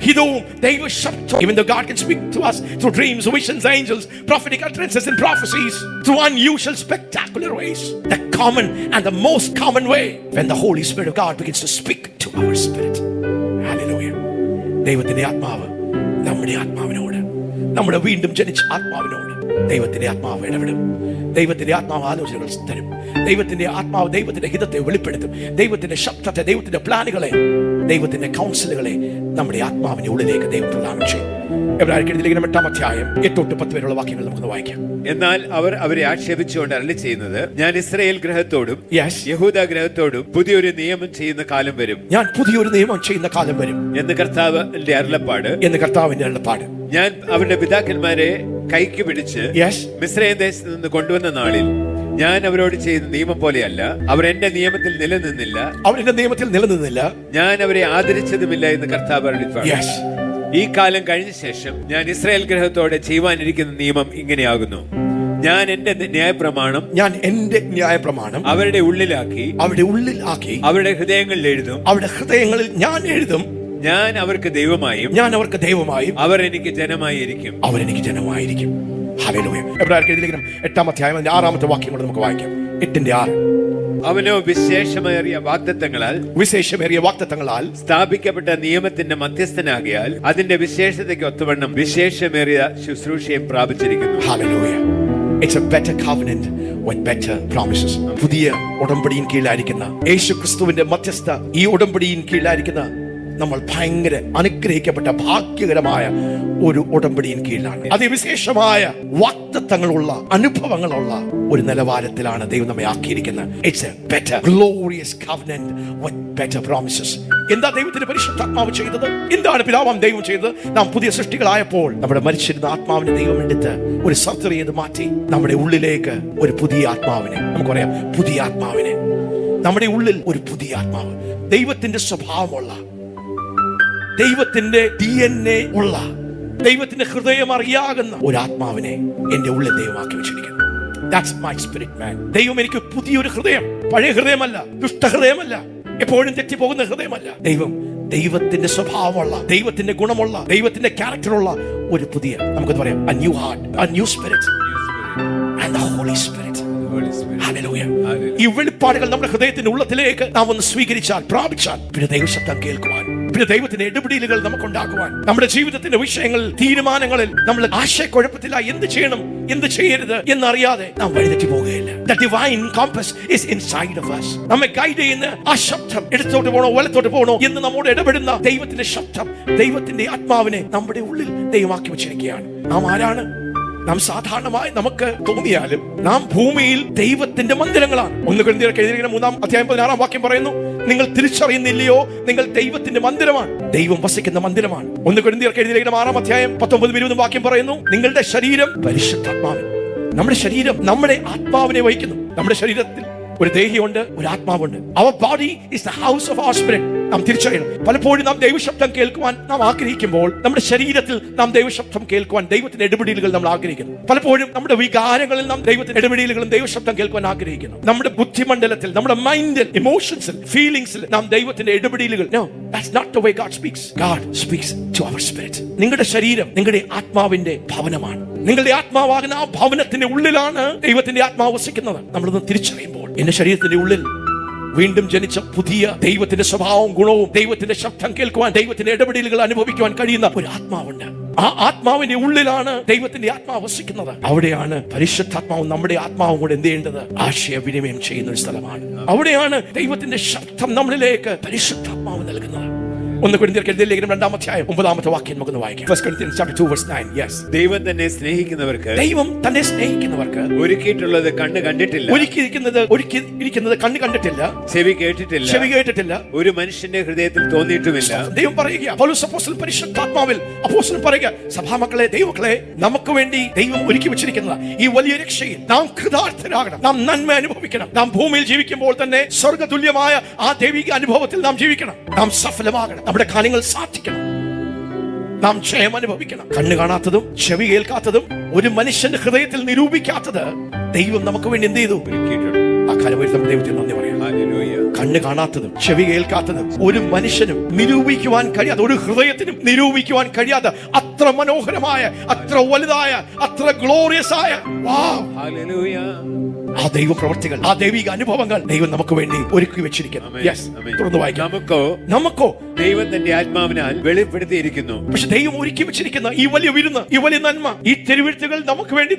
ഹിതവും ദൈവശബ്ദവും. Even though God can speak to us through dreams, visions, angels, prophetic utterances and prophecies, through unusual, spectacular ways, the common and the most common way, when the Holy Spirit of God begins to speak to our spirit. Hallelujah. ദൈവത്തിന്റെ ആത്മാവ് നമ്മുടെ ആത്മാവിനോട്, നമ്മുടെ വീണ്ടും ജനിച്ച ആത്മാവിനോട് ദൈവത്തിന്റെ ആത്മാവ് ഇടപെടും. ദൈവത്തിന്റെ ആത്മാവ് ആലോചനകൾ തരും. ദൈവത്തിന്റെ ആത്മാവ് ദൈവത്തിന്റെ ഹിതത്തെ വെളിപ്പെടുത്തും. ദൈവത്തിന്റെ ശബ്ദത്തെ, ദൈവത്തിന്റെ പ്ലാനുകളെ, ദൈവത്തിന്റെ കൗൺസിലുകളെ നമ്മുടെ ആത്മാവിന്റെ ഉള്ളിലേക്ക് ദൈവം പ്രദാനം ചെയ്യും. എബ്രായർക്ക് എഴുതിയ ലേഖനം 8-ാം അധ്യായം 8-10 വരെയുള്ള വാക്യങ്ങൾ നമുക്ക് വായിക്കാം. എന്നാൽ അവർ അവരെ ആക്ഷേപിച്ചുകൊണ്ട് അരുളി ചെയ്യുന്നത്, ഞാൻ ഇസ്രായേൽ ഗൃഹത്തോടും യഹൂദ ഗൃഹത്തോടും പുതിയൊരു നിയമം ചെയ്യുന്ന കാലം വരും, ഞാൻ പുതിയൊരു നിയമം ചെയ്യുന്ന കാലം വരും എന്ന് കർത്താവിന്റെ അരുളപ്പാട്. ഞാൻ അവരുടെ പിതാക്കന്മാരെ കൈക്ക് പിടിച്ച് മിസ്രയീം ദേശത്ത് നിന്ന് കൊണ്ടുവന്ന നാളിൽ ഞാൻ അവരോട് ചെയ്യുന്ന നിയമം പോലെയല്ല. അവർ എന്റെ നിയമത്തിൽ നിലനിന്നില്ല, ഞാൻ അവരെ ആദരിച്ചതുമില്ല എന്ന് കർത്താവ് അരുളിപ്പാട്. ഈ കാലം കഴിഞ്ഞ ശേഷം ഞാൻ ഇസ്രായേൽ ഗൃഹത്തോടെ ചെയ്യുവാനിരിക്കുന്ന നിയമം ഇങ്ങനെയാകുന്നു, ഞാൻ എന്റെ ന്യായപ്രമാണം അവരുടെ ഉള്ളിലാക്കി അവരുടെ ഹൃദയങ്ങളിൽ എഴുതും. ഞാൻ അവർക്ക് ദൈവമായും അവർ എനിക്ക് ജനമായിരിക്കും. ഹല്ലേലൂയ. എബ്രായർക്ക് എഴുതിയ ലേഖനം 8-ാം അധ്യായം 6-ാമത്തെ വാക്യം കൂടെ നമുക്ക് വായിക്കാം. 8:6. അവനോ വിശേഷമേറിയ വാഗ്ദത്തങ്ങളാൽ സ്ഥാപിക്കപ്പെട്ട നിയമത്തിന്റെ മധ്യസ്ഥനാകിയാൽ അതിന്റെ വിശേഷതയ്ക്ക് ഒത്തവണ്ണം വിശേഷമേറിയ ശുശ്രൂഷയും പ്രാപിച്ചിരിക്കുന്നു. Hallelujah. It's a better covenant with better promises. പുതിയ ഉടമ്പടിயின் കീഴിലായിരിക്കുന്ന യേശു ക്രിസ്തുവിന്റെ മധ്യസ്ഥ ഈ ഉടമ്പടിயின் കീഴിലായിരിക്കുന്ന നമ്മൾ ഭയങ്കര അനുഗ്രഹിക്കപ്പെട്ട ഭാഗ്യകരമായ ഒരു ഉടമ്പടിயின் കീഴിലാണ്. അതിവിശേഷമായ വാഗ്ദത്തങ്ങളുള്ള അനുഭവങ്ങളുള്ള ഒരു നിലവാരത്തിലാണ് ദൈവം നമ്മെ ആക്കിയിരിക്കുന്നത്. It's a better glorious covenant with better promises. എന്താ ദൈവത്തിന്റെ പരിശുദ്ധാത്മാവ് ചെയ്തത്? എന്താണ് പിതാവാം ദൈവം ചെയ്തത്? നാം പുതിയ സൃഷ്ടികളായപ്പോൾ നമ്മുടെ മരിച്ചിരുന്ന ആത്മാവിനെ ദൈവം എടുത്ത് ഒരു സർജറി ചെയ്ത് മാറ്റി നമ്മുടെ ഉള്ളിലേക്ക് ഒരു പുതിയ ആത്മാവിനെ, നമുക്ക് പറയാം പുതിയ ആത്മാവിനെ, നമ്മുടെ ഉള്ളിൽ ഒരു പുതിയ ആത്മാവ്, ദൈവത്തിന്റെ സ്വഭാവമുള്ള, ദൈവത്തിന്റെ DNA ഉള്ള, ദൈവത്തിന്റെ ഹൃദയം അറിയാകുന്ന ഒരു ആത്മാവിനെ എന്റെ ഉള്ളിൽ ദൈവമാക്കി വെച്ചിരിക്കുന്നു. That's my spirit man. ദൈവം എനിക്ക് പുതിയൊരു ഹൃദയം, പഴയ ഹൃദയമല്ല, ദുഷ്ടഹൃദയമല്ല, എപ്പോഴും തെറ്റിപ്പോകുന്ന ഹൃദയമല്ല. ദൈവത്തിന്റെ സ്വഭാവമുള്ള, ദൈവത്തിന്റെ ഗുണമുള്ള, ദൈവത്തിന്റെ ക്യാരക്ടറുള്ള ഒരു പുതിയ, നമുക്ക് പറയാം a new heart, a new spirit and the Holy Spirit. Hallelujah. ഈ വെളിപ്പാടുകൾ നമ്മുടെ ഹൃദയത്തിന്റെ ഉള്ളത്തിലേക്ക് നാം ഒന്ന് സ്വീകരിച്ചാൽ, പ്രാപിച്ചാൽ, പിന്നെ ദൈവശബ്ദം കേൾക്കുവാൻ, പിന്നെ ദൈവത്തിന്റെ ഇടപെടലുകൾ നമുക്കുണ്ടാക്കുവാൻ, നമ്മുടെ ജീവിതത്തിന്റെ വിഷയങ്ങളിൽ, തീരുമാനങ്ങളിൽ നമ്മൾ ആശയക്കുഴപ്പത്തില്ല, എന്ത് ചെയ്യണം എന്ത് ചെയ്യരുത് എന്നറിയാതെ നാം വഴിതെറ്റി പോകുകയില്ല. The divine compass is inside of us. നമ്മെ ഗൈഡ് ചെയ്യുന്ന ആ ശബ്ദം, ഇടത്തോട്ട് പോകണോ വലത്തോട്ട് പോകണോ എന്ന് നമ്മോട് ഇടപെടുന്ന ദൈവത്തിന്റെ ശബ്ദം, ദൈവത്തിന്റെ ആത്മാവിനെ നമ്മുടെ ഉള്ളിൽ ദൈവമാക്കി വെച്ചിരിക്കുകയാണ്. നാം ആരാണ്? നാം സാധാരണമായി നമുക്ക് തോന്നിയാലും നാം ഭൂമിയിൽ ദൈവത്തിന്റെ മന്ദിരങ്ങളാണ്. 1 കൊരിന്ത്യർക്ക് എഴുതിയ 3-ാം അധ്യായം 16-ാം വാക്യം പറയുന്നു, നിങ്ങൾ തിരിച്ചറിയുന്നില്ലയോ നിങ്ങൾ ദൈവത്തിന്റെ മന്ദിരമാണ്, ദൈവം വസിക്കുന്ന മന്ദിരമാണ്. 1 കൊരിന്ത്യർക്ക് എഴുതിയ 6-ാം അധ്യായം 19-20 വാക്യം പറയുന്നു, നിങ്ങളുടെ ശരീരം പരിശുദ്ധാത്മാവിൻ. നമ്മുടെ ശരീരം നമ്മുടെ ആത്മാവിനെ വഹിക്കുന്നു. നമ്മുടെ ശരീരത്തിൽ ഒരു ദേഹിയുണ്ട്, ഒരു ആത്മാവുണ്ട്. Our body is the house of our spirit. നാം തിരിച്ചറിയണം. പലപ്പോഴും നാം ദൈവശബ്ദം കേൾക്കുവാൻ നാം ആഗ്രഹിക്കുമ്പോൾ നമ്മുടെ ശരീരത്തിൽ നാം ദൈവശബ്ദം കേൾക്കുവാൻ, ദൈവത്തിന്റെ ഇടപെടലുകൾ നമ്മൾ ആഗ്രഹിക്കുന്നു. പലപ്പോഴും നമ്മുടെ വികാരങ്ങളിൽ നാം ദൈവത്തിന്റെ ഇടപെടലുകളും ദൈവശബ്ദം കേൾക്കുവാൻ ആഗ്രഹിക്കുന്നു. നമ്മുടെ ബുദ്ധിമണ്ഡലത്തിൽ, നമ്മുടെ മൈൻഡിൽ, ഇമോഷൻസിൽ, ഫീലിംഗ്സിൽ നാം ദൈവത്തിന്റെ ഇടപെടലുകൾ, no, that's not the way God speaks. God speaks to our spirit. നിങ്ങളുടെ ശരീരം നിങ്ങളുടെ ആത്മാവിന്റെ ഭവനമാണ്. നിങ്ങളുടെ ആത്മാവാകുന്ന ആ ഭവനത്തിന്റെ ഉള്ളിലാണ് ദൈവത്തിന്റെ ആത്മാവ് വസിക്കുന്നത്. നമ്മളൊന്ന് തിരിച്ചറിയുമ്പോൾ എന്റെ ശരീരത്തിന്റെ ഉള്ളിൽ വീണ്ടും ജനിച്ച പുതിയ ദൈവത്തിന്റെ സ്വഭാവവും ഗുണവും ദൈവത്തിന്റെ ശബ്ദം കേൾക്കുവാൻ, ദൈവത്തിന്റെ ഇടപെടലുകൾ അനുഭവിക്കുവാൻ കഴിയുന്ന ഒരു ആത്മാവുണ്ട്. ആ ആത്മാവിന്റെ ഉള്ളിലാണ് ദൈവത്തിന്റെ ആത്മാവ് വസിക്കുന്നത്. അവിടെയാണ് പരിശുദ്ധാത്മാവും നമ്മുടെ ആത്മാവും കൂടെ എന്ത് ചെയ്യേണ്ടത്? ആശയവിനിമയം ചെയ്യുന്ന ഒരു സ്ഥലമാണ്. അവിടെയാണ് ദൈവത്തിന്റെ ശബ്ദം നമ്മളിലേക്ക് പരിശുദ്ധാത്മാവ് നൽകുന്നത്. 1 കൊരിന്ത്യർക്ക് എഴുതിയ ലേഖനം 2-ാം അധ്യായം 9-ാമത്തെ വാക്യം നമുക്ക് വായിക്കാം. 1 Corinthians chapter 2 verse 9. Yes. ദൈവം തന്നെ സ്നേഹിക്കുന്നവർക്ക്, ദൈവം തന്നെ സ്നേഹിക്കുന്നവർക്ക് ഒരുക്കിയിട്ടുള്ളത് കണ്ണ് കണ്ടിട്ടില്ല, ഒരുക്കിയിരിക്കുന്നത് കണ്ണ് കണ്ടിട്ടില്ല, ചെവി കേട്ടിട്ടില്ല, ഒരു മനുഷ്യന്റെ ഹൃദയത്തിൽ തോന്നിയിട്ടുമില്ല. ദൈവം പറയുക, പൗലോസ് അപ്പോസ്തലൻ പരിശുദ്ധാത്മാവിൽ അപ്പോസ്തലൻ പറയുക, സഭാമക്കളെ, ദൈവമക്കളെ, നമുക്ക് വേണ്ടി ദൈവം ഒരുക്കി വെച്ചിരിക്കുന്ന ഈ വലിയ രക്ഷയിൽ നാം കൃതാർത്ഥരാകണം, നാം നന്മ അനുഭവിക്കണം. നാം ഭൂമിയിൽ ജീവിക്കുമ്പോൾ തന്നെ സ്വർഗ്ഗതുല്യമായ ആ ദൈവിക അനുഭവത്തിൽ നാം ജീവിക്കണം. നാം സഫലമാകണം, നമ്മുടെ കാര്യങ്ങൾ സാധിക്കണം, നാം ക്ഷയം അനുഭവിക്കണം. കണ്ണ് കാണാത്തതും ചെവി കേൾക്കാത്തതും ഒരു മനുഷ്യന്റെ ഹൃദയത്തിൽ നിരൂപിക്കാത്തത് ദൈവം നമുക്ക് വേണ്ടി എന്ത് ചെയ്തു? ആ കാര്യം നമ്മൾ ദൈവത്തിന് നന്ദി പറയാം. കണ്ണ് കാണാത്തതും ചെവി കേൾക്കാത്തതും ഒരു മനുഷ്യനും നിരൂപിക്കുവാൻ കഴിയാതെ, ഒരു ഹൃദയത്തിനും നിരൂപിക്കുവാൻ കഴിയാതെ അത്ര മനോഹരമായ, അത്ര വലുതായ, അത്ര ഗ്ലോറിയസ് ആയ ആ ദൈവ പ്രവർത്തികൾ, ആ ദൈവിക അനുഭവങ്ങൾ ദൈവം നമുക്ക് വേണ്ടി ഒരുക്കി വെച്ചിരിക്കുന്നു. തുറന്നു വായിക്കാം. നമുക്കോ ദൈവം തന്റെ ആത്മാവിനാൽ വെളിപ്പെടുത്തിയിരിക്കുന്നു. പക്ഷെ ദൈവം ഒരുക്കി വെച്ചിരിക്കുന്ന ഈ വലിയ വിരുന്ന്, ഈ വലിയ നന്മ, ഈ തിരുവെഴുത്തുകൾ നമുക്ക് വേണ്ടി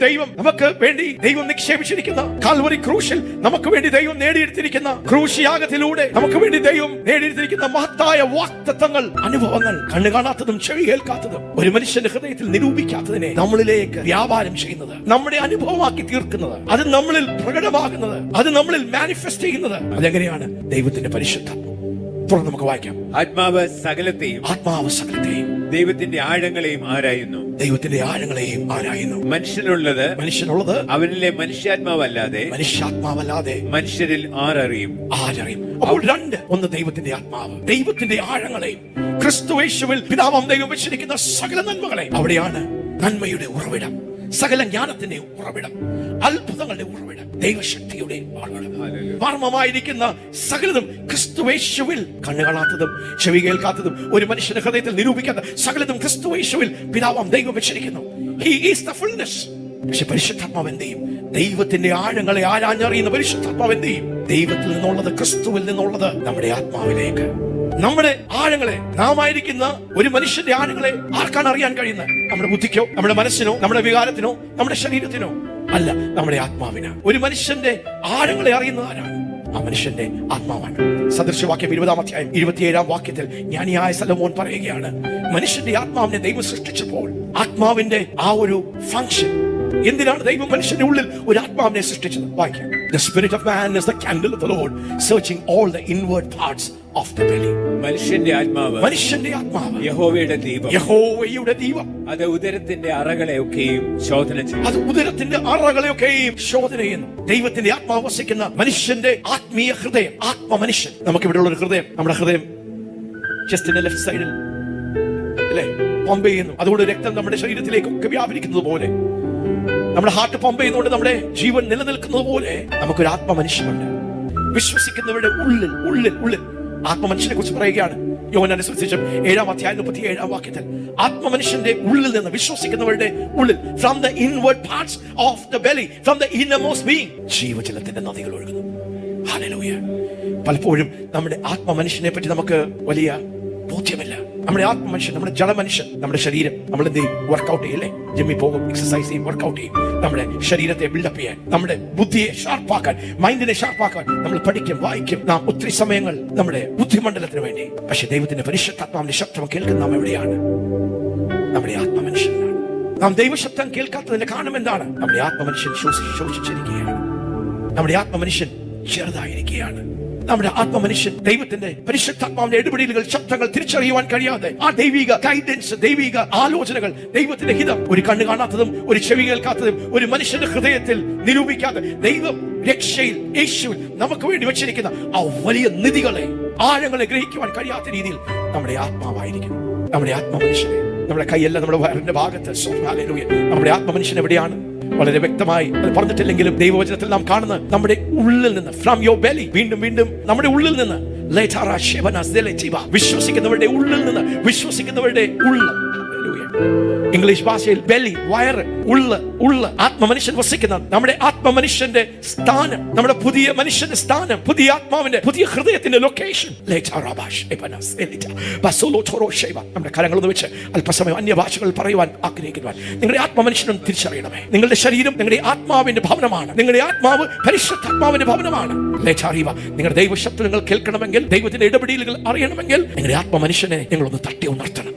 ദൈവം നിക്ഷേപിച്ചിരിക്കുന്ന കാൽവറി ക്രൂശിൽ നമുക്ക് വേണ്ടി ദൈവം നേടിയെടുത്തിരിക്കുന്ന ക്രൂശിയാഗത്തിലൂടെ നമുക്ക് വേണ്ടി ദൈവം നേടിയെടുത്തിരിക്കുന്ന മഹത്തായ വാഗ്ദത്തങ്ങൾ, അനുഭവങ്ങൾ, കണ്ണു കാണാത്തതും ചെവി കേൾക്കാത്തതും ഒരു മനുഷ്യന്റെ ഹൃദയത്തിൽ നിരൂപിക്കാത്തതിനെ നമ്മളിലേക്ക് വ്യാപാരം ചെയ്യുന്നത്, നമ്മുടെ അനുഭവമാക്കി തീർക്കുന്നത്, അത് നമ്മളിൽ പ്രകടമാകുന്നത്, അത് നമ്മളിൽ മാനിഫെസ്റ്റ് ചെയ്യുന്നത്, അതെങ്ങനെയാണ്? ദൈവത്തിന്റെ പരിശുദ്ധം. തുടർന്ന് നമുക്ക് വായിക്കാം. ആത്മാവ് സകലത്തെയും ദൈവത്തിന്റെ ആഴങ്ങളെയും ആരായുന്നു. മനുഷ്യനുള്ളത് അവനിലെ മനുഷ്യാത്മാവല്ലാതെ മനുഷ്യരിൽ ആരറിയും. അപ്പോൾ ഒന്ന് ദൈവത്തിന്റെ ആത്മാവ്, ദൈവത്തിന്റെ ആഴങ്ങളെയും ക്രിസ്തുയേശുവിൽ പിതാവാം ദൈവം വെച്ചിരിക്കുന്ന സകല നന്മകളെയും. അവിടെയാണ് നന്മയുടെ ഉറവിടം, സകല ജ്ഞാനത്തിന്റെ ഉറവിടം, അത്ഭുതങ്ങളുടെ ഉറവിടം, ദൈവശക്തിയുടെ മർമ്മമായിരിക്കുന്ന സകലതും ക്രിസ്തുയേശുവിൽ. കണ്ണു കാണാത്തതും ചെവി കേൾക്കാത്തതും ഒരു മനുഷ്യന്റെ ഹൃദയത്തിൽ നിരൂപിക്കാത്ത സകലതും ക്രിസ്തുയേശുവിൽ പിതാവാം ദൈവം വെച്ചിരിക്കുന്നു. He is the fullness. പക്ഷെ പരിശുദ്ധാത്മാവ് എന്ത് ചെയ്യും? ദൈവത്തിന്റെ ആഴങ്ങളെ ആരാഞ്ഞറിയുന്ന പരിശുദ്ധാത്മാവ് എന്ത് ചെയ്യും? ദൈവത്തിൽ നിന്നുള്ളത്, ക്രിസ്തുവിൽ നിന്നുള്ളത് നമ്മുടെ ആത്മാവിലേക്ക്, നമ്മുടെ ആഴങ്ങളെ, നാം ആയിരിക്കുന്ന ഒരു മനുഷ്യന്റെ ആഴങ്ങളെ ആർക്കാണ് അറിയാൻ കഴിയുന്നത്? നമ്മുടെ ബുദ്ധിക്കോ, നമ്മുടെ മനസ്സിനോ, നമ്മുടെ വികാരത്തിനോ, നമ്മുടെ ശരീരത്തിനോ അല്ല, നമ്മുടെ ആത്മാവിന്. ഒരു മനുഷ്യന്റെ ആഴങ്ങളെ അറിയുന്നത് ആരാണ്? ആ മനുഷ്യന്റെ ആത്മാവാണ്. സദൃശവാക്യം 20-ാം അധ്യായം 27-ാം വാക്യത്തിൽ ജ്ഞാനിയായ സലോമോൻ പറയുകയാണ്, മനുഷ്യന്റെ ആത്മാവിനെ ദൈവം സൃഷ്ടിച്ചപ്പോൾ ആത്മാവിന്റെ ആ ഒരു ഫംഗ്ഷൻ, എന്തിനാണ് ദൈവം മനുഷ്യന്റെ ഉള്ളിൽ ഒരു ആത്മാവിനെ സൃഷ്ടിച്ചത്? വായിക്കാം. The spirit of man is the candle of the Lord, searching all the inward parts of the belly. മനുഷ്യന്റെ ആത്മാവ് യഹോവയുടെ ദീപം. അത് ഉദരത്തിന്റെ അറകളെയൊക്കെയും ശോധന ചെയ്യുന്നു. ദൈവത്തിന്റെ ആത്മാവ് വസിക്കുന്ന മനുഷ്യന്റെ ആത്മീയ ഹൃദയം, ആത്മമനുഷ്യൻ. നമുക്ക് ഇവിടെ ഉള്ള ഒരു ഹൃദയം, നമ്മുടെ ഹൃദയം ചെസ്റ്റിന്റെ ലെഫ്റ്റ് സൈഡിൽ അല്ലേ പമ്പ് ചെയ്യുന്നു. അതുകൊണ്ട് രക്തം നമ്മുടെ ശരീരത്തിലേക്കൊക്കെ വ്യാപരിക്കുന്നത് പോലെ, നമ്മുടെ ഹാർട്ട് പമ്പ് ചെയ്യുന്നതുകൊണ്ട് നമ്മുടെ ജീവൻ നിലനിൽക്കുന്നത് പോലെ നമുക്കൊരു ആത്മമനുഷ്യനുണ്ട്. വിശ്വസിക്കുന്നവരുടെ ഉള്ളിൽ ആത്മമനുഷ്യനെ കുറിച്ച് പറയുകയാണ്. യോഹന്നാന്റെ സുവിശേഷം 7-ാം അധ്യായം 37-ാം വാക്യത്തിൽ ആത്മമനുഷ്യന്റെ ഉള്ളിൽ നിന്ന്, വിശ്വസിക്കുന്നവരുടെ ഉള്ളിൽ, from the inward parts of the belly, from the innermost being, ജീവജലത്തിന്റെ നദികൾ ഒഴുകുന്നു. ഹല്ലേലൂയ. പലപ്പോഴും നമ്മുടെ ആത്മമനുഷ്യനെ പറ്റി നമുക്ക് വലിയ ബോധ്യമില്ല. നമ്മുടെ ആത്മമനുഷ്യൻ, നമ്മുടെ ജഡമനുഷ്യൻ, നമ്മുടെ ശരീരം, നമ്മൾ എന്ത് ചെയ്യും? വർക്കൗട്ട് ചെയ്യല്ലേ? ജിമ്മിൽ പോകും, എക്സസൈസ് ചെയ്യും, വർക്കൗട്ട് ചെയ്യും. നമ്മുടെ ശരീരത്തെ ബിൽഡപ്പ് ചെയ്യാൻ, നമ്മുടെ ബുദ്ധിയെ ഷാർപ്പാക്കാൻ, മൈൻഡിനെ ഷാർപ്പാക്കാൻ നമ്മൾ പഠിക്കും, വായിക്കും. നാം ഒത്തിരി സമയങ്ങൾ നമ്മുടെ ബുദ്ധിമണ്ഡലത്തിന് വേണ്ടി. പക്ഷെ ദൈവത്തിന്റെ പരിശുദ്ധാത്മാവിന്റെ ശബ്ദം കേൾക്കുന്ന നാം എവിടെയാണ്? നമ്മുടെ ആത്മമനുഷ്യനാണ്. നാം ദൈവശബ്ദം കേൾക്കാത്തതിന്റെ കാരണം എന്താണ്? നമ്മുടെ ആത്മമനുഷ്യൻ ശോഷിച്ചിരിക്കുകയാണ്. നമ്മുടെ ആത്മമനുഷ്യൻ ചെറുതായിരിക്കുകയാണ്. നമ്മുടെ ആത്മമനുഷ്യൻ ദൈവത്തിന്റെ പരിശുദ്ധാത്മാവിന്റെ ഇടപെടലുകൾ, ശബ്ദങ്ങൾ തിരിച്ചറിയുവാൻ കഴിയാതെ, ആ ദൈവിക ഗൈഡൻസ്, ദൈവിക ആലോചനകൾ, ദൈവത്തിന്റെ ഹിതം ഒരു കണ്ണു കാണാത്തതും ഒരു ചെവി കേൾക്കാത്തതും ഒരു മനുഷ്യന്റെ ഹൃദയത്തിൽ നിരൂപിക്കാതെ ദൈവം രക്ഷയിൽ, യേശുവിൽ നമുക്ക് വേണ്ടി വെച്ചിരിക്കുന്ന ആ വലിയ നിധികളെ, ആഴങ്ങളെ ഗ്രഹിക്കുവാൻ കഴിയാത്ത രീതിയിൽ നമ്മുടെ ആത്മാവായിരിക്കും. നമ്മുടെ ആത്മമനുഷ്യനെ, നമ്മുടെ കൈയല്ല, നമ്മുടെ വയറിന്റെ ഭാഗത്ത്, നമ്മുടെ ആത്മമനുഷ്യൻ എവിടെയാണ്? വളരെ വ്യക്തമായി അത് പറഞ്ഞിട്ടില്ലെങ്കിലും ദൈവവചനത്തിൽ നാം കാണുന്നത് നമ്മുടെ ഉള്ളിൽ നിന്ന്, ഫ്രം യുവർ ബെലി, വീണ്ടും നമ്മുടെ ഉള്ളിൽ നിന്ന്, വിശ്വസിക്കുന്നവരുടെ ഉള്ളിൽ നിന്ന്, വിശ്വസിക്കുന്നവരുടെ ഉള്ളം, ഇംഗ്ലീഷ് ഭാഷയിൽ ബെല്ലി, വയറ്, ഉള്ള് ആത്മമനുഷ്യൻ വസിക്കുന്ന നമ്മുടെ ആത്മമനുഷ്യന്റെ സ്ഥാനം, നമ്മുടെ പുതിയ മനുഷ്യന്റെ സ്ഥാനം, പുതിയ ആത്മാവിന്റെ പുതിയ ഹൃദയത്തിന്റെ ലൊക്കേഷൻ. നമ്മുടെ കരങ്ങളൊന്ന് വെച്ച് അല്പസമയം അന്യഭാഷകൾ പറയുവാൻ ആഗ്രഹിക്കുവാൻ നിങ്ങളുടെ ആത്മമനുഷ്യനും തിരിച്ചറിയണമേ. നിങ്ങളുടെ ശരീരം നിങ്ങളുടെ ആത്മാവിന്റെ ഭവനമാണ്. നിങ്ങളുടെ ആത്മാവ് പരിശുദ്ധാത്മാവിന്റെ ഭവനമാണ്. നിങ്ങളുടെ ദൈവശബ്ദം നിങ്ങൾ കേൾക്കണമെങ്കിൽ, ദൈവത്തിന്റെ ഇടപെടലുകൾ അറിയണമെങ്കിൽ നിങ്ങളുടെ ആത്മമനുഷ്യനെ നിങ്ങളൊന്ന് തട്ടി ഉണർത്തണം.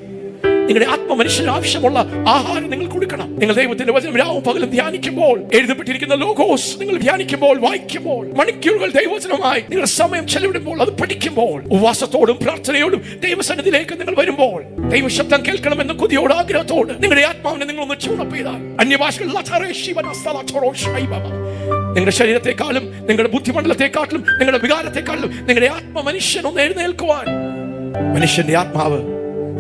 നിങ്ങളുടെ ആത്മമനുഷ്യന് ആവശ്യമുള്ള ആഹാരം നിങ്ങൾ കൊടുക്കണം. നിങ്ങൾ ദൈവത്തിന്റെ വചനം രാവും പകലും ധ്യാനിക്കുമ്പോൾ, എഴുതപ്പെട്ടിരിക്കുന്ന ലോഗോസ് നിങ്ങൾ ധ്യാനിക്കുമ്പോൾ, വായിക്കുമ്പോൾ, മണിക്കൂറുകൾ ദൈവവചനമായി നിങ്ങൾ സമയം ചെലവിടുമ്പോൾ, അത് പഠിക്കുമ്പോൾ, ഉപവാസത്തോടും പ്രാർത്ഥനയോടും ദൈവസന്നിധിയിലേക്ക് നിങ്ങൾ വരുമ്പോൾ, ദൈവശബ്ദം കേൾക്കണമെന്ന കൊതിയോട് ആഗ്രഹത്തോട് നിങ്ങളുടെ ആത്മാവിനെ നിങ്ങളൊന്ന് ട്യൂണപ്പ് ചെയ്താൽ അന്യഭാഷകൾ നിങ്ങളുടെ ശരീരത്തെക്കാളും നിങ്ങളുടെ ബുദ്ധിമണ്ഡലത്തെക്കാട്ടിലും നിങ്ങളുടെ വികാരത്തെക്കാളും നിങ്ങളുടെ ആത്മമനുഷ്യനൊന്ന് എഴുന്നേൽക്കുവാൻ. മനുഷ്യന്റെ ആത്മാവ്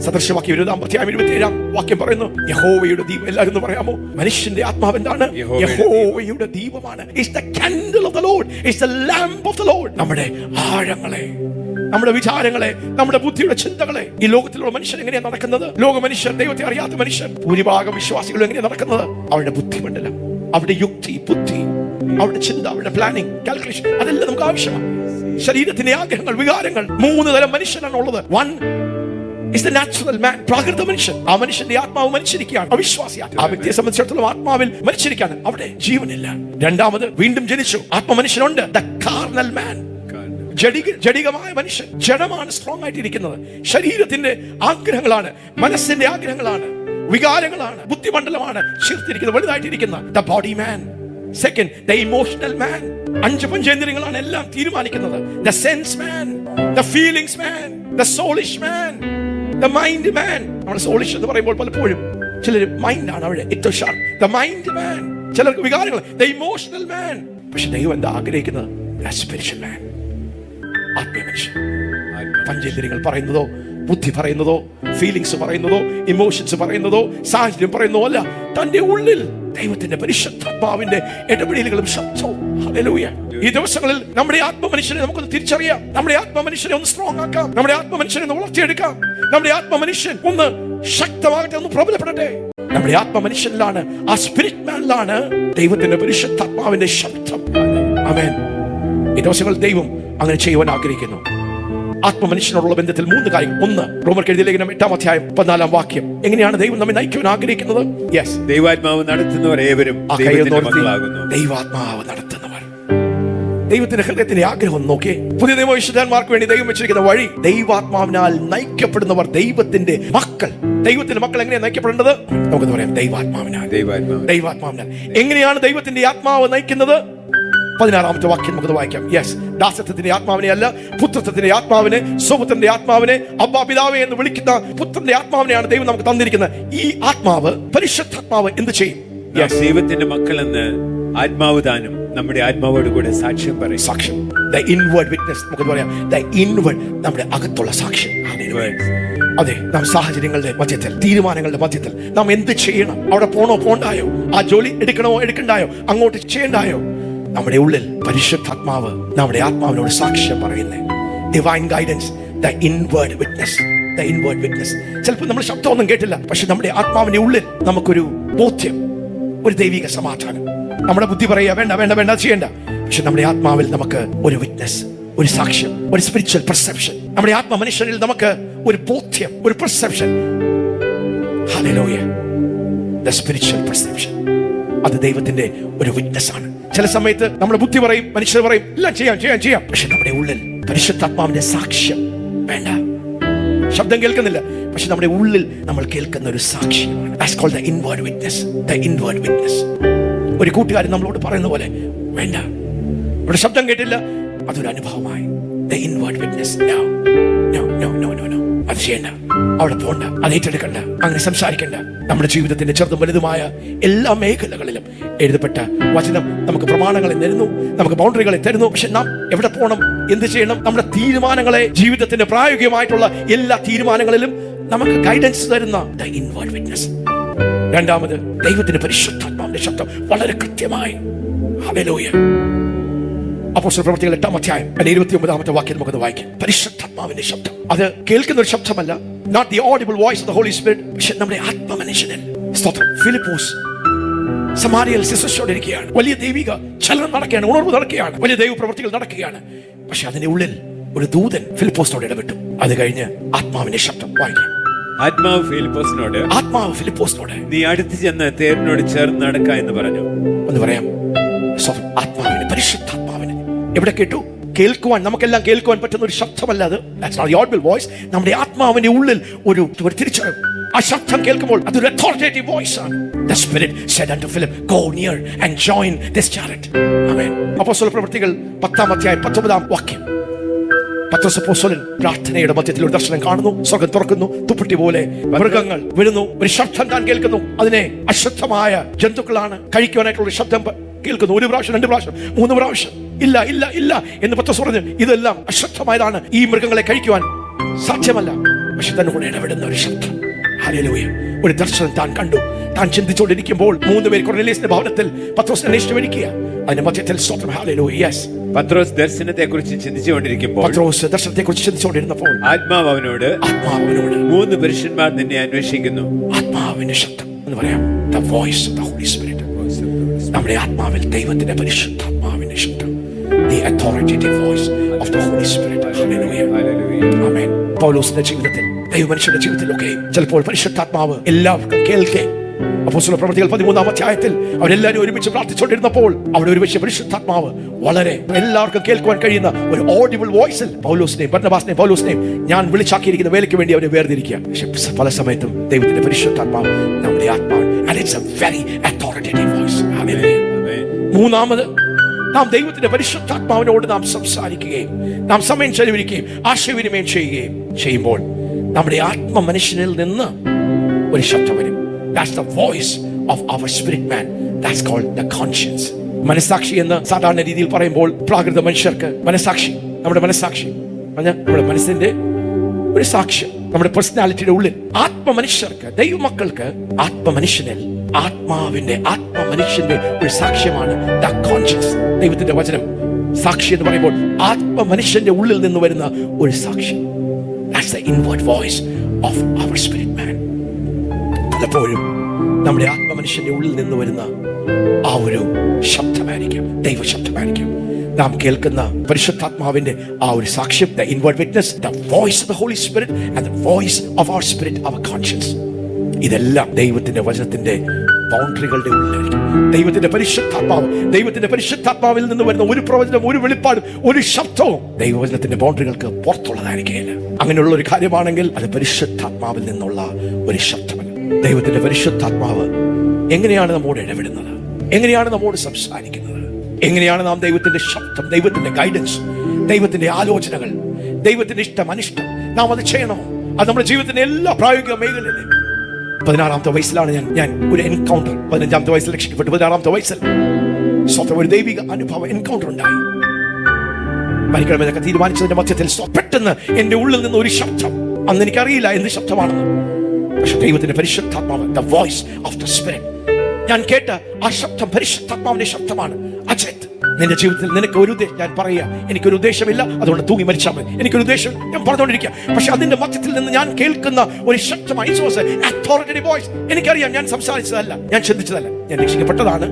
സദൃശവാക്യം 20-27 വാക്യം പറയുന്നു, യഹോവയുടെ ദീപം. എല്ലാവരും ഒന്ന് പറയാമോ? മനുഷ്യന്റെ ആത്മാവ് എന്താണ്? യഹോവയുടെ ദീപമാണ്. It's the candle of the Lord. It's the lamp of the Lord. നമ്മുടെ ആഴങ്ങളെ, നമ്മുടെ വിചാരങ്ങളെ, നമ്മുടെ ബുദ്ധിയുടെ ചിന്തകളെ, ഈ ലോകത്തിലുള്ള മനുഷ്യൻ എങ്ങനെയാണ് നടക്കുന്നത്? ലോക മനുഷ്യൻ, ദൈവത്തെ അറിയാത്ത മനുഷ്യൻ, ഭൂരിഭാഗം വിശ്വാസികൾ എങ്ങനെയാണ് നടക്കുന്നത്? അവരുടെ ബുദ്ധിമണ്ഡലം, അവരുടെ യുക്തി, ബുദ്ധി, അവരുടെ ചിന്ത, അവരുടെ പ്ലാനിങ്, കാൽക്കുലേഷൻ, അതെല്ലാം നമുക്ക് ആവശ്യമാണ്. ശരീരത്തിന്റെ ആഗ്രഹങ്ങൾ, വികാരങ്ങൾ. 3 തരം മനുഷ്യനാണ് ഉള്ളത്. One is the natural man, പ്രാകൃത മനുഷ്യൻ. ആ മനുഷ്യന്റെ ആത്മാവ് മരിച്ചിരിക്കുകയാണ്, അവിശ്വാസിയാണ്. ആ വ്യക്തിയെ സംബന്ധിച്ചിടത്തോളം ആത്മാവിൽ മരിച്ചിരിക്കുകയാണ്, അവിടെ ജീവനില്ല. രണ്ടാമത് വീണ്ടും ജനിച്ചു, ആത്മമനുഷ്യനുണ്ട്. The carnal man, ജഡികമായ മനുഷ്യൻ, ജഡമാണ് സ്ട്രോങ് ആയിട്ടിരിക്കുന്നത്. ശരീരത്തിന്റെ ആഗ്രഹങ്ങളാണ്, മനസ്സിന്റെ ആഗ്രഹങ്ങളാണ്, വികാരങ്ങളാണ്, ബുദ്ധിമണ്ഡലമാണ് ചേർത്തിരിക്കുന്നത്, വലുതായിട്ടിരിക്കുന്ന the body man. Second, the emotional man. 5 പഞ്ചേന്ദ്രിയങ്ങളാണ് എല്ലാം തീരുമാനിക്കുന്നത്. The sense man, the feelings man, the soulish man, the mind man. നമ്മൾ soulish എന്ന് പറയുമ്പോൾ പലപ്പോഴും ചിലർ മൈൻഡ് ആണ് അവിടെ ഏറ്റവും ഷാർപ്പ്. The mind man, ചിലർക്ക് വികാരങ്ങൾ. The emotional man. പക്ഷെ ദൈവം എന്താ ആഗ്രഹിക്കുന്നത്? The spiritual man, ആത്മീയ മനുഷ്യൻ. പഞ്ചേന്ദ്രിയങ്ങൾ പറയുന്നതോ, ബുദ്ധി പറയുന്നതോ, ഫീലിങ്സ് പറയുന്നതോ, ഇമോഷൻസ് പറയുന്നതോ, സാഹചര്യം പറയുന്നതോ അല്ല, തന്റെ ഉള്ളിൽ ദൈവത്തിന്റെ പരിശുദ്ധാത്മാവിന്റെ ഇടപെടലുകളും ശബ്ദവും. ഹല്ലേലൂയ. ഈ ദിവസങ്ങളിൽ നമ്മുടെ ആത്മമനുഷ്യനെ നമുക്കൊന്ന് തിരിച്ചറിയാം. നമ്മുടെ ആത്മമനുഷ്യനെ ഒന്ന് സ്ട്രോങ് ആക്കാം. നമ്മുടെ ആത്മമനുഷ്യനെ ഒന്ന് വളർത്തിയെടുക്കാം. നമ്മുടെ ആത്മമനുഷ്യൻ ഒന്ന് ശക്തമാകട്ടെ, ഒന്ന് പ്രബലപ്പെടട്ടെ. നമ്മുടെ ആത്മമനുഷ്യനിലാണ്, ആ സ്പിരിറ്റ് മാനിലാണ് ദൈവത്തിന്റെ പരിശുദ്ധാത്മാവിന്റെ ശബ്ദം. ആമേൻ. ഈ ദിവസങ്ങളിൽ ദൈവം അങ്ങനെ ചെയ്യുവാൻ ആഗ്രഹിക്കുന്നു. ആത്മമനുഷ്യനോടുള്ള ബന്ധത്തിൽ 3 കാര്യം. 1, റോമർക്ക് എഴുതിയ ലേഖനം 8-14 വാക്യം. എങ്ങനെയാണ് ദൈവം നമ്മെ നയിക്കുവാൻ ആഗ്രഹിക്കുന്നത്? യെസ്, ദൈവാത്മാവ് നടത്തുന്നവർ ഏവരും ദൈവാത്മാവ് നടത്തുന്നവർ. ദൈവത്തിന്റെ ഹൃദയത്തിന്റെ ആഗ്രഹം നോക്കിയേ. പുതിയ നിയമവിശുദ്ധന്മാർക്ക് വേണ്ടി ദൈവം വെച്ചിരിക്കുന്ന വഴി, ദൈവാത്മാവിനാൽ നയിക്കപ്പെടുന്നവർ ദൈവത്തിന്റെ മക്കൾ. ദൈവത്തിന്റെ മക്കൾ എങ്ങനെയാണ് നയിക്കപ്പെടേണ്ടത്? നമുക്കെന്ന് പറയാം, ദൈവാത്മാവിനാൽ. ദൈവാത്മാവിനാൽ. എങ്ങനെയാണ് ദൈവത്തിന്റെ ആത്മാവ് നയിക്കുന്നത്? 16 വാക്യം നമുക്ക് വായിക്കാം. യെസ്, ദാസത്വത്തിന്റെ ആത്മാവിനെ അല്ല, പുത്രത്വത്തിന്റെ ആത്മാവിനെ, സ്വപുത്രന്റെ ആത്മാവിനെ, അബ്ബാ പിതാവേ എന്ന് വിളിക്കുന്ന പുത്രന്റെ ആത്മാവിനെയാണ് ദൈവം നമുക്ക് തന്നിരിക്കുന്നത്. ഈ ആത്മാവ്, പരിശുദ്ധാത്മാവ് എന്ത് ചെയ്യും? ദൈവത്തിന്റെ മക്കളെന്ന് ആത്മാവ് താനും നമ്മുടെ ആത്മാവോട് കൂടെ സാക്ഷ്യം പറയും. സാക്ഷ്യം, ദ ഇൻവേർഡ് വിറ്റ്നസ്. നമുക്ക് പറയാം, ദ ഇൻവേർഡ്, നമ്മുടെ അകത്തുള്ള സാക്ഷ്യം. അതെ, നാം സാഹചര്യങ്ങളുടെ മധ്യത്തിൽ, തീരുമാനങ്ങളുടെ മധ്യത്തിൽ നാം എന്ത് ചെയ്യണം? അവിടെ പോണോ പോണ്ടായോ? ആ ജോലി എടുക്കണമോ എടുക്കണ്ടായോ? അങ്ങോട്ട് ചെയ്യണ്ടായോ? നമ്മുടെ ഉള്ളിൽ പരിശുദ്ധാത്മാവ് നമ്മുടെ ആത്മാവിനോട് സാക്ഷ്യം പറയുന്നേ. Divine guidance, the inward witness, the inward witness. ചിലപ്പോൾ നമ്മൾ ശബ്ദമൊന്നും കേട്ടില്ല, പക്ഷെ നമ്മുടെ ആത്മാവിന്റെ ഉള്ളിൽ നമുക്കൊരു ബോധ്യം, ഒരു ദൈവിക സമാധാനം. നമ്മുടെ ബുദ്ധി പറയുക വേണ്ട വേണ്ട വേണ്ട ചെയ്യണ്ട, പക്ഷെ നമ്മുടെ ആത്മാവിൽ നമുക്ക് ഒരു വിറ്റ്നസ്, ഒരു സാക്ഷ്യം, ഒരു സ്പിരിച്വൽ പെർസെപ്ഷൻ. നമ്മുടെ ആത്മമനുഷ്യനിൽ നമുക്ക് ഒരു ബോധ്യം, ഒരു perception. Hallelujah. The spiritual perception, അത് ദൈവത്തിന്റെ ഒരു വിറ്റ്നസ് ആണ്. ചില സമയത്ത് നമ്മുടെ ബുദ്ധി പറയും, മനുഷ്യർ പറയും എല്ലാം ചെയ്യാം, പക്ഷെ നമ്മുടെ ഉള്ളിൽ പരിശുദ്ധാത്മാവിന്റെ സാക്ഷ്യം വേണ്ട. ശബ്ദം കേൾക്കുന്നില്ല, പക്ഷെ നമ്മുടെ ഉള്ളിൽ നമ്മൾ കേൾക്കുന്ന ഒരു സാക്ഷ്യമാണ്. That's called the inward witness, the inward witness. ഒരു കൂട്ടുകാരൻ നമ്മളോട് പറയുന്ന പോലെ വേണ്ട, ഇവിടെ ശബ്ദം കേട്ടില്ല, അതൊരു അനുഭവമായി. The inward witness. No. അത് ചെയ്യണ്ട, അവിടെ പോണ്ട, അത് ഏറ്റെടുക്കണ്ട, അങ്ങനെ സംസാരിക്കണ്ട. നമ്മുടെ ജീവിതത്തിന്റെ ചെറുതും വലുതുമായ എല്ലാ മേഖലകളിലും എഴുതപ്പെട്ട വചനം നമുക്ക് പ്രമാണങ്ങളെ തരുന്നു, നമുക്ക് ബൗണ്ടറികളെ തരുന്നു. പക്ഷെ നാം എവിടെ പോകണം, എന്ത് ചെയ്യണം? നമ്മുടെ തീരുമാനങ്ങളെ, ജീവിതത്തിന്റെ പ്രായോഗികമായിട്ടുള്ള എല്ലാ തീരുമാനങ്ങളിലും നമുക്ക് ഗൈഡൻസ് തരുന്ന ദ ഇൻവേർഡ് വിറ്റ്നസ്. രണ്ടാമത്, ദൈവത്തിന്റെ പരിശുദ്ധാത്മാവിന്റെ ശബ്ദം വളരെ കൃത്യമായി. ഹല്ലേലൂയ. അപ്പോസ്തല പ്രവൃത്തികൾ 8-ാം അധ്യായം 29-ാമത്തെ വാക്യം നമുക്കത് വായിക്കാം. പരിശുദ്ധാത്മാവിന്റെ ശബ്ദം, അത് കേൾക്കുന്ന ഒരു ശബ്ദമല്ല, Not the audible voice of the Holy Spirit. പക്ഷെ നമ്മുടെ ആത്മമനുഷ്യനിൽ. സ്തോത്രം. ഫിലിപ്പോസ് സമാരിയയിൽ ശുശ്രൂഷിച്ചുകൊണ്ടിരിക്കുകയാണ്. വലിയ ദൈവിക ചലനം നടക്കുകയാണ്, ഉണർവ് നടക്കുകയാണ്, വലിയ ദൈവ പ്രവൃത്തികൾ നടക്കുകയാണ്. പക്ഷെ അതിന്റെ ഉള്ളിൽ ഒരു ദൂതൻ ഫിലിപ്പോസിനോട് ഇടപെട്ടു. അത് കഴിഞ്ഞ് ആത്മാവിന്റെ ശബ്ദം വായിക്കാം. ആത്മാവ് ഫിലിപ്പോസിനോട് നീ അടുത്ത് ചെന്ന് തേരിനോട് ചേർന്ന് നടക്ക എന്ന് പറഞ്ഞു. എന്ന് പറയാം. ആത്മാവിന്, പരിശുദ്ധാത്മാവിന് എവിടെ കേട്ടു? കേൾക്കുവാൻ, നമുക്കെല്ലാം കേൾക്കുവാൻ പറ്റുന്ന ഒരു ശബ്ദമല്ല അത്. That's not the audible voice. നമ്മുടെ ആത്മാവിന്റെ ഉള്ളിൽ ഒരു തിരിച്ചറിവ്. ആ ശബ്ദം കേൾക്കുമ്പോൾ അതൊരു authoritative voice ആണ്. The Spirit said unto Philip, go near and join this chariot. Amen. അപ്പോസ്തല പ്രവൃത്തികൾ 10-ാം അധ്യായം 19-ാം വാക്യം. പത്രോസ് അപ്പോസ്തലൻ പ്രാർത്ഥനയുടെ മധ്യത്തിൽ ഒരു ദർശനം കാണുന്നു. സ്വർഗ്ഗം തുറക്കുന്നു, തുപ്പട്ടി പോലെ മൃഗങ്ങൾ വീഴുന്നു. ഒരു ശബ്ദം താൻ കേൾക്കുന്നു. അതിനെ അശുദ്ധമായ ജന്തുക്കളാണ്. കഴിക്കുവാനായിട്ടുള്ള ശബ്ദം കേൾക്കുന്നു. 1 പ്രാവശ്യം, 2 പ്രാവശ്യം, 3 പ്രാവശ്യം. ഇല്ല ഇല്ല ഇല്ല എന്ന് പത്രോസ് പറഞ്ഞു. ഇതെല്ലാം അശുദ്ധമായതാണ്, ഈ മൃഗങ്ങളെ കഴിക്കുവാൻ സാധ്യമല്ല. പക്ഷെ തന്നോട് ഇടപെടുന്ന ഒരു ശബ്ദം. ഹല്ലേലൂയ. ഒരു ദർശനം താൻ കണ്ടു. താൻ ചിന്തിച്ചുകൊണ്ടിരിക്കുമ്പോൾ 3 പേർ കൊർന്നേലിയസിന്റെ ഭവനത്തിൽ പത്രോസിനെ അന്വേഷിച്ചു വരികയാണ്. അതിന്റെ മധ്യത്തിൽ സ്തോത്രം. ഹല്ലേലൂയ. യെസ്. പത്രോസ് ദർശനത്തെക്കുറിച്ച് ചിന്തിച്ചുകൊണ്ടിരുന്നപ്പോൾ ആത്മാവ് അവനോട് 3 പുരുഷന്മാർ നിന്നെ അന്വേഷിക്കുന്നു. ആത്മാവിന്റെ ശബ്ദം എന്ന് പറയാം. The voice of the Holy Spirit. നമ്മുടെ ആത്മാവിൽ ദൈവത്തിന്റെ പരിശുദ്ധാത്മാവിന്റെ ശബ്ദം. The authoritative voice of the Holy Spirit. Hallelujah. Amen. പൗലോസിന്റെ ജീവിതത്തിൽ, ദൈവമനുഷ്യന്റെ ജീവിതത്തിലൊക്കെ ചിലപ്പോൾ പരിശുദ്ധാത്മാവ് എല്ലാവർക്കും കേൾക്കേ. അപ്പോസ്തല പ്രവൃത്തികൾ 13-ാം അധ്യായത്തിൽ അവരെല്ലാവരും ഒരുമിച്ച് പ്രാർത്ഥിച്ചുകൊണ്ടിരുന്നപ്പോൾ അവിടെ ഒരുമിച്ച് പരിശുദ്ധാത്മാവ് വളരെ എല്ലാവർക്കും കേൾക്കുവാൻ കഴിയുന്ന ഒരു ഓഡിബിൾ വോയിസിൽ പൗലോസിനെയും ബർന്നബാസിനെയും പൗലോസിനെയും ഞാൻ വിളിച്ചാക്കിയിരിക്കുന്ന വേലയ്ക്ക് വേണ്ടി അവരെ വേർതിരിക്കുക. പക്ഷെ പല സമയത്തും ദൈവത്തിന്റെ പരിശുദ്ധാത്മാവ് നമ്മുടെ ആത്മാവ്. And it's a very authoritative voice. മൂന്നാമത്, നാം ദൈവത്തിന്റെ പരിശുദ്ധാത്മാവിനോട് നാം സംസാരിക്കുകയും നാം സമയം ചെലവഴിക്കുകയും ആശയവിനിമയം ചെയ്യുമ്പോൾ നമ്മുടെ ആത്മ മനുഷ്യനിൽ നിന്ന് ഒരു ശബ്ദം വരും. That's the voice of our spirit man. That's called the conscience. മനസാക്ഷി എന്ന് സാധാരണ രീതിയിൽ പറയുമ്പോൾ പ്രാകൃത മനുഷ്യർക്ക് മനസാക്ഷി, നമ്മുടെ മനസാക്ഷി നമ്മുടെ മനസ്സിന്റെ ഒരു സാക്ഷ്യം, നമ്മുടെ പേഴ്സണാലിറ്റിയുടെ ഉള്ളിൽ. ആത്മ മനുഷ്യർക്ക്, ദൈവമക്കൾക്ക് ആത്മമനുഷ്യനിൽ ആത്മമനുഷ്യന്റെ ഒരു സാക്ഷ്യമാണ് the conscience. ദൈവത്തിന്റെ വചനം സാക്ഷി എന്ന് പറയുമ്പോൾ ആത്മമനുഷ്യന്റെ ഉള്ളിൽ നിന്ന് വരുന്ന ഒരു സാക്ഷ്യം. That's the inward voice of our spirit man. പലപ്പോഴും നമ്മുടെ ആത്മമനുഷ്യന്റെ ഉള്ളിൽ നിന്ന് വരുന്ന ആ ഒരു ശബ്ദമായിരിക്കും, ദൈവശബ്ദമായിരിക്കും നാം കേൾക്കുന്ന പരിശുദ്ധാത്മാവിന്റെ ആ ഒരു സാക്ഷ്യം. The inward witness, the voice of the Holy Spirit and the voice of our spirit, our conscience. ഇതെല്ലാം ദൈവത്തിന്റെ വചനത്തിന്റെ ബൗണ്ടറികളുടെ ഉള്ളിലായിരിക്കും. ദൈവത്തിന്റെ പരിശുദ്ധാത്മാവിൽ നിന്ന് വരുന്ന ഒരു പ്രവചനം, ഒരു വെളിപ്പാടും, ഒരു ശബ്ദവും ദൈവവചനത്തിന്റെ ബൗണ്ടറികൾക്ക് പുറത്തുള്ളതായിരിക്കില്ല. അങ്ങനെയുള്ള ഒരു കാര്യമാണെങ്കിൽ അത് പരിശുദ്ധാത്മാവിൽ നിന്നുള്ള ഒരു ശബ്ദമല്ല. ദൈവത്തിന്റെ പരിശുദ്ധാത്മാവ് എങ്ങനെയാണ് നമ്മോട് ഇടപെടുന്നത്? എങ്ങനെയാണ് നമ്മോട് സംസാരിക്കുന്നത്? എങ്ങനെയാണ് നാം ദൈവത്തിന്റെ ശബ്ദം, ദൈവത്തിന്റെ ഗൈഡൻസ്, ദൈവത്തിന്റെ ആലോചനകൾ, ദൈവത്തിന്റെ ഇഷ്ടം അനിഷ്ടം നാം അത് ചെയ്യണമോ? അത് നമ്മുടെ ജീവിതത്തിന്റെ എല്ലാ പ്രായോഗിക മേഖലയിലും. 16-ാമത്തെ വയസ്സിലാണ് ഞാൻ ഒരു എൻകൗണ്ടർ, 15-ാമത്തെ വയസ്സിൽ രക്ഷിക്കപ്പെട്ടു. 16-ാമത്തെ വയസ്സിൽ സ്വന്തം ഒരു ദൈവിക അനുഭവ എൻകൗണ്ടർ ഉണ്ടായി. മരിക്കണമെന്നൊക്കെ തീരുമാനിച്ചതിന്റെ മധ്യത്തിൽ പെട്ടെന്ന് എന്റെ ഉള്ളിൽ നിന്ന് ഒരു ശബ്ദം. അന്ന് എനിക്കറിയില്ല എന്ത് ശബ്ദമാണെന്ന്. പക്ഷെ ദൈവത്തിന്റെ പരിശുദ്ധാത്മാവ്, the voice of the spirit. ഞാൻ കേട്ട ആ ശബ്ദം പരിശുദ്ധാത്മാവിന്റെ ശബ്ദമാണ്. അജയ്, നിന്റെ ജീവിതത്തിൽ നിനക്ക് ഒരു ഞാൻ പറയാ, എനിക്കൊരു ഉദ്ദേശമില്ല, അതുകൊണ്ട് തൂങ്ങി മരിച്ചാൽ മതി. എനിക്കൊരു ഉദ്ദേശം ഞാൻ പറഞ്ഞുകൊണ്ടിരിക്കുക. പക്ഷെ അതിന്റെ മധ്യത്തിൽ നിന്ന് ഞാൻ കേൾക്കുന്ന ഒരു ശബ്ദമായി authoritative voice. എനിക്കറിയാം ഞാൻ സംസാരിച്ചതല്ല, ഞാൻ ചിന്തിച്ചതല്ല, ഞാൻ രക്ഷിക്കപ്പെട്ടതാണ്.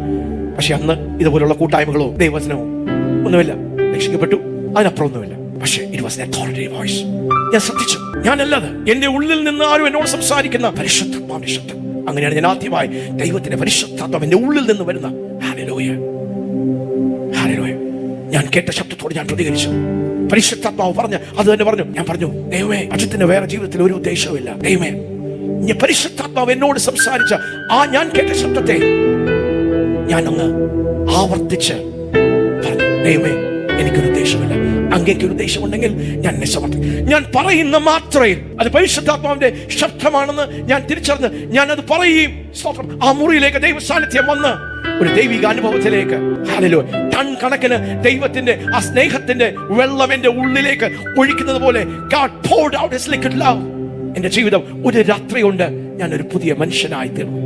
പക്ഷെ അന്ന് ഇതുപോലുള്ള കൂട്ടായ്മകളോ ദൈവവചനമോ ഒന്നുമില്ല. രക്ഷിക്കപ്പെട്ടു, അതിനപ്പുറം ഒന്നുമില്ല. പക്ഷേ it was an authoritative voice. ഞാൻ ശ്രദ്ധിച്ചു, ഞാനല്ലാതെ എന്റെ ഉള്ളിൽ നിന്ന് ആരും എന്നോട് സംസാരിക്കുന്ന പരിശുദ്ധാത്മാവിന്റെ ശബ്ദം. അങ്ങനെയാണ് ഞാൻ ആദ്യമായി ദൈവത്തിന്റെ പരിശുദ്ധാത്മാവ് എന്റെ ഉള്ളിൽ നിന്ന് വരുന്ന. Hallelujah, hallelujah. ഞാൻ കേട്ട ശബ്ദത്തോട് ഞാൻ പ്രതികരിച്ചു. പരിശുദ്ധാത്മാവ് പറഞ്ഞു, അത് തന്നെ പറഞ്ഞു. ഞാൻ പറഞ്ഞു, ദൈവമേ, അജിത്തിന് വേറെ ജീവിതത്തിൽ ഒരു ഉദ്ദേശവുമില്ല. ദൈവമേ, പരിശുദ്ധാത്മാവ് എന്നോട് സംസാരിച്ച ആ ഞാൻ കേട്ട ശബ്ദത്തെ ഞാൻ അങ്ങ് ആവർത്തിച്ച് പറഞ്ഞു, ദൈവമേ, എനിക്കൊരു ഉദ്ദേശമില്ല. അങ്ങേക്കൊരു ഉദ്ദേശമുണ്ടെങ്കിൽ ഞാൻ എന്നെ സമർപ്പിക്കും. ഞാൻ പറയുന്ന മാത്രയിൽ അത് പരിശുദ്ധാത്മാവിന്റെ ശബ്ദമാണെന്ന് ഞാൻ തിരിച്ചറിഞ്ഞ് ഞാൻ അത് പറയുകയും ആ മുറിയിലേക്ക് ദൈവ സാന്നിധ്യം വന്ന് ഒരു ദൈവിക അനുഭവത്തിലേക്ക്, ഹല്ലേലൂയ, ടൺ കണക്കിന് ദൈവത്തിന്റെ ആ സ്നേഹത്തിന്റെ വെള്ളം എന്റെ ഉള്ളിലേക്ക് ഒഴിക്കുന്നത് പോലെ God poured out his liquid love. എന്റെ ജീവിതം ഒരു രാത്രി കൊണ്ട് ഞാൻ ഒരു പുതിയ മനുഷ്യനായി തീർന്നു.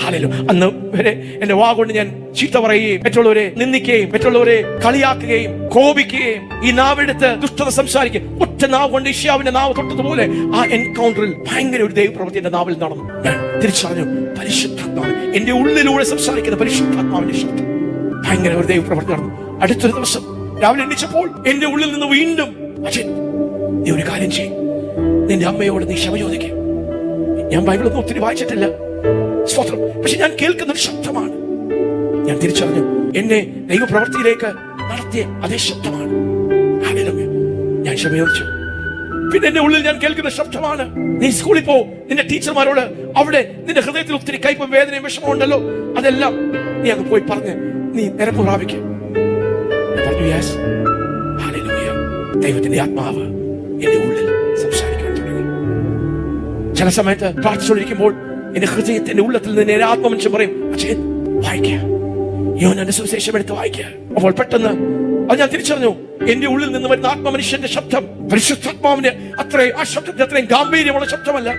ഹല്ലേലൂയ. അന്ന് വരെ എന്റെ വാ കൊണ്ട് ഞാൻ ചീത്ത പറയുകയും മറ്റുള്ളവരെ നിന്ദിക്കുകയും മറ്റുള്ളവരെ കളിയാക്കുകയും കോപിക്കുകയും ഈ നാവെടുത്ത് ദുഷ്ടത സംസാരിക്കുകയും ഒറ്റ നാവ് കൊണ്ട് ഇഷ്യാവിന്റെ നാവ് തൊട്ടതുപോലെ ആ എൻകൗണ്ടറിൽ ഭയങ്കര ഒരു ദൈവപ്രവൃത്തി എന്റെ നാവിൽ നടന്നു. ഞാൻ തിരിച്ചറിഞ്ഞു, പരിശുദ്ധാത്മാവ് എന്റെ ഉള്ളിലൂടെ സംസാരിക്കുന്ന പരിശുദ്ധാത്മാവിന്റെ ശബ്ദം. ഭയങ്കര ഒരു ദൈവപ്രവൃത്തി നടന്നു. അടുത്തൊരു ദിവസം രാവിലെ എണ്ണിച്ചപ്പോൾ എന്റെ ഉള്ളിൽ നിന്ന് വീണ്ടും, അച്ഛൻ നീ ഒരു കാര്യം ചെയ്യും, നിന്റെ അമ്മയോട് നീ ക്ഷമ ചോദിക്കും. ഞാൻ ബൈബിളൊന്നും ഒത്തിരി വായിച്ചിട്ടില്ല, സ്തോത്രം, പക്ഷെ ഞാൻ കേൾക്കുന്ന ഒരു ശബ്ദമാണ്. ഞാൻ തിരിച്ചറിഞ്ഞു, എന്നെ ദൈവപ്രവൃത്തിയിലേക്ക് നടത്തിയ അതേ ശബ്ദമാണ്. ഹല്ലേലൂയ. ഞാൻ ക്ഷമ ചോദിച്ചു. പിന്നെ എന്റെ ഉള്ളിൽ ഞാൻ കേൾക്കുന്ന ശബ്ദമാണ്, നീ സ്കൂളിൽ പോ, നിന്റെ ടീച്ചർമാരോട് അവിടെ നിന്റെ ഹൃദയത്തിൽ ഒത്തിരി കയ്പും വേദനയും വിഷമവും ഉണ്ടല്ലോ, അതെല്ലാം നീ അങ്ങ് പോയി പറഞ്ഞ് നീ നിരപ്പ് പ്രാപിക്കും. പറഞ്ഞു, യെസ്. ഹല്ലേലൂയ. ദൈവത്തിന്റെ ആത്മാവ് എന്റെ ഉള്ളിൽ സംസാരിക്കാൻ തുടങ്ങി. ചില സമയത്ത് പ്രാർത്ഥിച്ചുകൊണ്ടിരിക്കുമ്പോൾ എന്റെ ഹൃദയത്തിന്റെ ഉള്ളത്തിൽ നിന്ന് എന്റെ ആത്മമനുഷ്യൻ പറയും, അച്ഛൻ വായിക്കുക, യോഹന്നാന്റെ സുവിശേഷം എടുത്ത് വായിക്കുക. അപ്പോൾ പെട്ടെന്ന് അത് ഞാൻ തിരിച്ചറിഞ്ഞു, എന്റെ ഉള്ളിൽ നിന്ന് വരുന്ന ആത്മമനുഷ്യന്റെ ശബ്ദം പരിശുദ്ധാത്മാവിന്റെ ആ ശബ്ദത്തിന് അത്രയും ഗാംഭീര്യമുള്ള ശബ്ദമല്ല,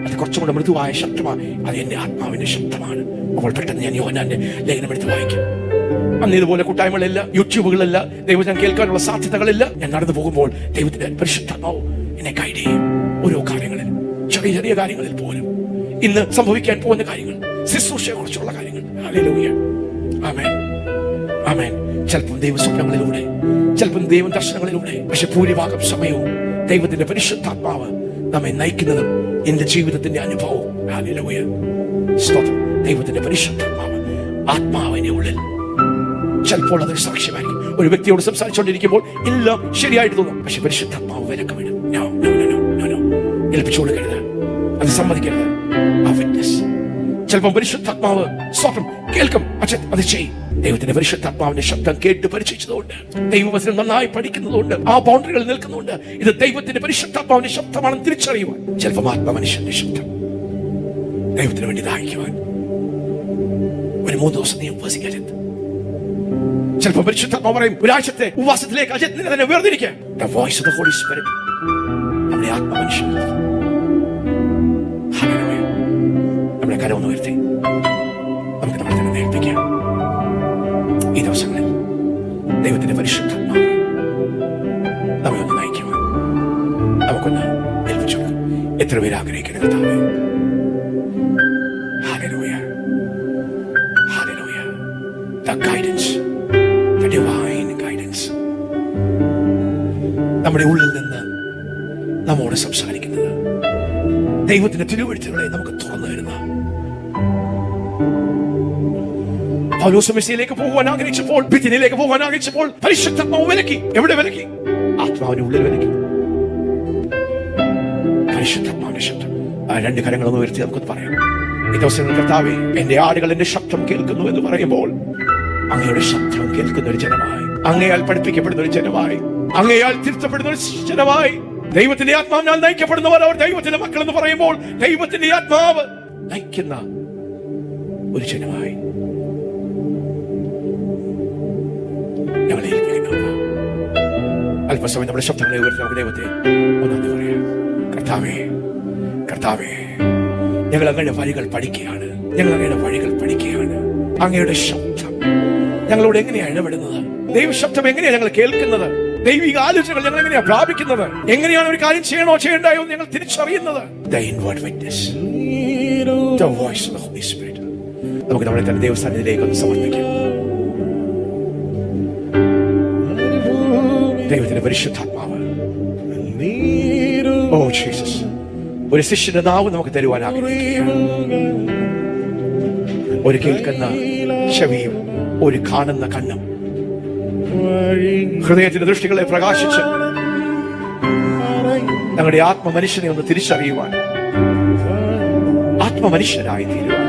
അത് കുറച്ചും കൂടെ മൃദുവായ ശബ്ദമാണ്. അത് എന്റെ ആത്മാവിന്റെ ശബ്ദമാണ്. അപ്പോൾ പെട്ടെന്ന് ഞാൻ യോഹന്നാന്റെ ലേഖനം എടുത്ത് വായിക്കും. അന്ന് ഇതുപോലെ കൂട്ടായ്മകളില്ല, യൂട്യൂബുകളില്ല, ദൈവം കേൾക്കാനുള്ള സാധ്യതകളില്ല. ഞാൻ നടന്നു പോകുമ്പോൾ ദൈവത്തിന്റെ പരിശുദ്ധാത്മാവ് എന്നെ ഗൈഡ് ചെയ്യും. ഓരോ കാര്യങ്ങളിൽ, ചെറിയ ചെറിയ കാര്യങ്ങളിൽ പോലും, ഇന്ന് സംഭവിക്കാൻ പോകുന്ന കാര്യങ്ങൾ, ശുശ്രൂഷയെ കുറിച്ചുള്ള കാര്യങ്ങൾ. ഹല്ലേലൂയ. ആമേൻ, ആമേൻ. ചിലപ്പോൾ ദൈവ സ്വപ്നങ്ങളിലൂടെ, ചിലപ്പോൾ ദൈവ ദർശനങ്ങളിലൂടെ, പക്ഷെ ഭൂരിഭാഗം സമയവും ദൈവത്തിന്റെ പരിശുദ്ധാത്മാവ് നമ്മെ നയിക്കുന്നതും എന്റെ ജീവിതത്തിന്റെ അനുഭവവും. ഹല്ലേലൂയ. സ്തോത്രം. ദൈവത്തിന്റെ പരിശുദ്ധാത്മാവ്, ആത്മാവിന്റെ ഉള്ളിൽ ചിലപ്പോൾ അതൊരു സാക്ഷ്യമായിരിക്കും. ഒരു വ്യക്തിയോട് സംസാരിച്ചുകൊണ്ടിരിക്കുമ്പോൾ എല്ലാം ശരിയായിട്ട് തോന്നും, പക്ഷെ പരിശുദ്ധാത്മാവ് വിലക്ക് വിടും. ഏൽപ്പിച്ചു കൊടുക്കരുത്, അത് സമ്മതിക്കരുത്. ആ വിറ്റ്നസ് ചിലപ്പോൾ പരിശുദ്ധാത്മാവ് സ്വപ്നം കേൾക്കും, പക്ഷെ അത് ചെയ്യും. ദൈവത്തിന്റെ പരിശുദ്ധാത്മാവിന്റെ ശബ്ദം കേട്ട് പരിചയിച്ചതുകൊണ്ട്, ദൈവവചനം നന്നായി പഠിക്കുന്നതുകൊണ്ട്, ആ ബൗണ്ടറികളിൽ നിൽക്കുന്നുണ്ട്, ഇത് ദൈവത്തിന്റെ പരിശുദ്ധാത്മാവിന്റെ ശബ്ദമാണെന്ന് തിരിച്ചറിയുവാൻ. ചിലപ്പോൾ ആത്മമനുഷ്യന്റെ ശബ്ദം ദൈവത്തിന് വേണ്ടി ദാഹിക്കുവാൻ ഒരു 3 ദിവസം നീ ഉപവസിക്കരുത്. ചിലപ്പോൾ പരിശുദ്ധാത്മാവ് പറയും, ഒരാഴ്ചത്തെ ഉപവാസത്തിലേക്ക് അജയത്തിനെ തന്നെ വേർതിരിക്കുക. The voice of the Holy Spirit നമ്മുടെ ആത്മമനുഷ്യൻ. ഹല്ലേലൂയ. നമ്മുടെ കരമൊന്ന് ഉയർത്തി നമുക്ക് നമ്മളെ തന്നെ ഏൽപ്പിക്കാം. ഈ ദിവസങ്ങളിൽ ദൈവത്തിന്റെ പരിശുദ്ധാത്മാവ് നമ്മെ ഒന്ന് നയിക്കുവാൻ നമുക്കൊന്ന് ഏൽപ്പിച്ചു കൊടുക്കാം. എത്ര പേര് ആഗ്രഹിക്കുന്ന കർത്താവേ, hallelujah, hallelujah. The guidance, the divine guidance, നമ്മുടെ ഉള്ളിൽ നിന്ന് നമ്മോട് സംസാരിക്കുന്നത്, ദൈവത്തിന്റെ തിരുവെഴുത്തുകളെ നമുക്ക് തുറന്നു തരുന്ന. പൗലോസ് മെസ്സിയിലേക്ക് പോകുവാൻ ആഗ്രഹിച്ചപ്പോൾ, ബിഥിനിയിലേക്ക് പോകാൻ ആഗ്രഹിച്ചപ്പോൾ പരിശുദ്ധാത്മാവ് വിലക്കി. എവിടെ വിലക്കി? ആത്മാവിന്റെ ഉള്ളിൽ വിലക്കി. പരിശുദ്ധാത്മാവിന്റെ ശബ്ദം. ആ 2 കരങ്ങളൊന്ന് ഉയർത്തി നമുക്കൊന്ന് പറയാം. ഈ ദിവസം കർത്താവേ, എന്റെ ആടുകൾ എന്റെ ശബ്ദം കേൾക്കുന്നു എന്ന് പറയുമ്പോൾ, അങ്ങയുടെ ശബ്ദം കേൾക്കുന്ന ഒരു ജനമായി, അങ്ങയാൽ പഠിപ്പിക്കപ്പെടുന്ന ഒരു ജനമായി, അങ്ങയാൽ തിരുത്തപ്പെടുന്ന ഒരു ജനമായി, ദൈവത്തിന്റെ ആത്മാവിനാൽ നയിക്കപ്പെടുന്നവർ അവർ ദൈവത്തിന്റെ മക്കൾ എന്ന് പറയുമ്പോൾ, ദൈവത്തിന്റെ ആത്മാവ് നയിക്കുന്ന ഒരു ജനമായി ഞങ്ങളെ ഏൽപ്പിക്കുന്നു. അല്പസമയം നമ്മുടെ ശബ്ദങ്ങളെ ഉയർത്തി നമുക്ക് ദൈവത്തെ ഒന്നാമത് പറയാം. കർത്താവേ, കർത്താവേ, ഞങ്ങൾ അങ്ങയുടെ വഴികൾ പഠിക്കുകയാണ്, ഞങ്ങൾ അങ്ങയുടെ വഴികൾ പഠിക്കുകയാണ്. അങ്ങയുടെ ശബ്ദം ഞങ്ങളോട് എങ്ങനെയാണ് ഇടപെടുന്നത്? ദൈവശബ്ദം എങ്ങനെയാണ് ഞങ്ങൾ കേൾക്കുന്നത്? ദൈവിക ആലോചനകൾ ഞങ്ങൾ എങ്ങനെയാണ് പ്രാപിക്കുന്നത്? എങ്ങനെയാണ് ഒരു കാര്യം ചെയ്യണോ ചെയ്യണ്ടായോ ഞങ്ങൾ തിരിച്ചറിയുന്നത്? The inward witness, the voice of the Holy Spirit. നമുക്ക് നമ്മളെ തന്നെ ദൈവസന്നിധിയിലേക്ക് ഒന്ന് സമർപ്പിക്കാം. ദൈവത്തിന്റെ പരിശുദ്ധാത്മാവ്, ഓ ജീസസ്, ഒരു ശിഷ്യന്റെ നാവ് നമുക്ക് തരുവാൻ ആഗ്രഹിക്കുകയാണ്. ഒരു കേൾക്കുന്ന ചെവിയും ഒരു കാണുന്ന കണ്ണും, ഹൃദയത്തിന്റെ ദൃഷ്ടികളെ പ്രകാശിച്ച് ഞങ്ങളുടെ ആത്മമനുഷ്യനെ ഒന്ന് തിരിച്ചറിയുവാൻ, ആത്മമനുഷ്യനായി തീരുവാൻ,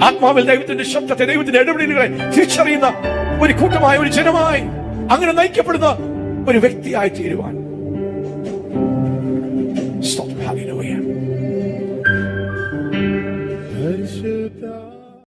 ആത്മാവിൽ ദൈവത്തിന്റെ ശബ്ദത്തെ, ദൈവത്തിന്റെ ഇടപെടലുകളെ തിരിച്ചറിയുന്ന ഒരു കൂട്ടമായ, ഒരു ജനമായി, അങ്ങനെ നയിക്കപ്പെടുന്ന ഒരു വ്യക്തിയായി തീരുവാൻ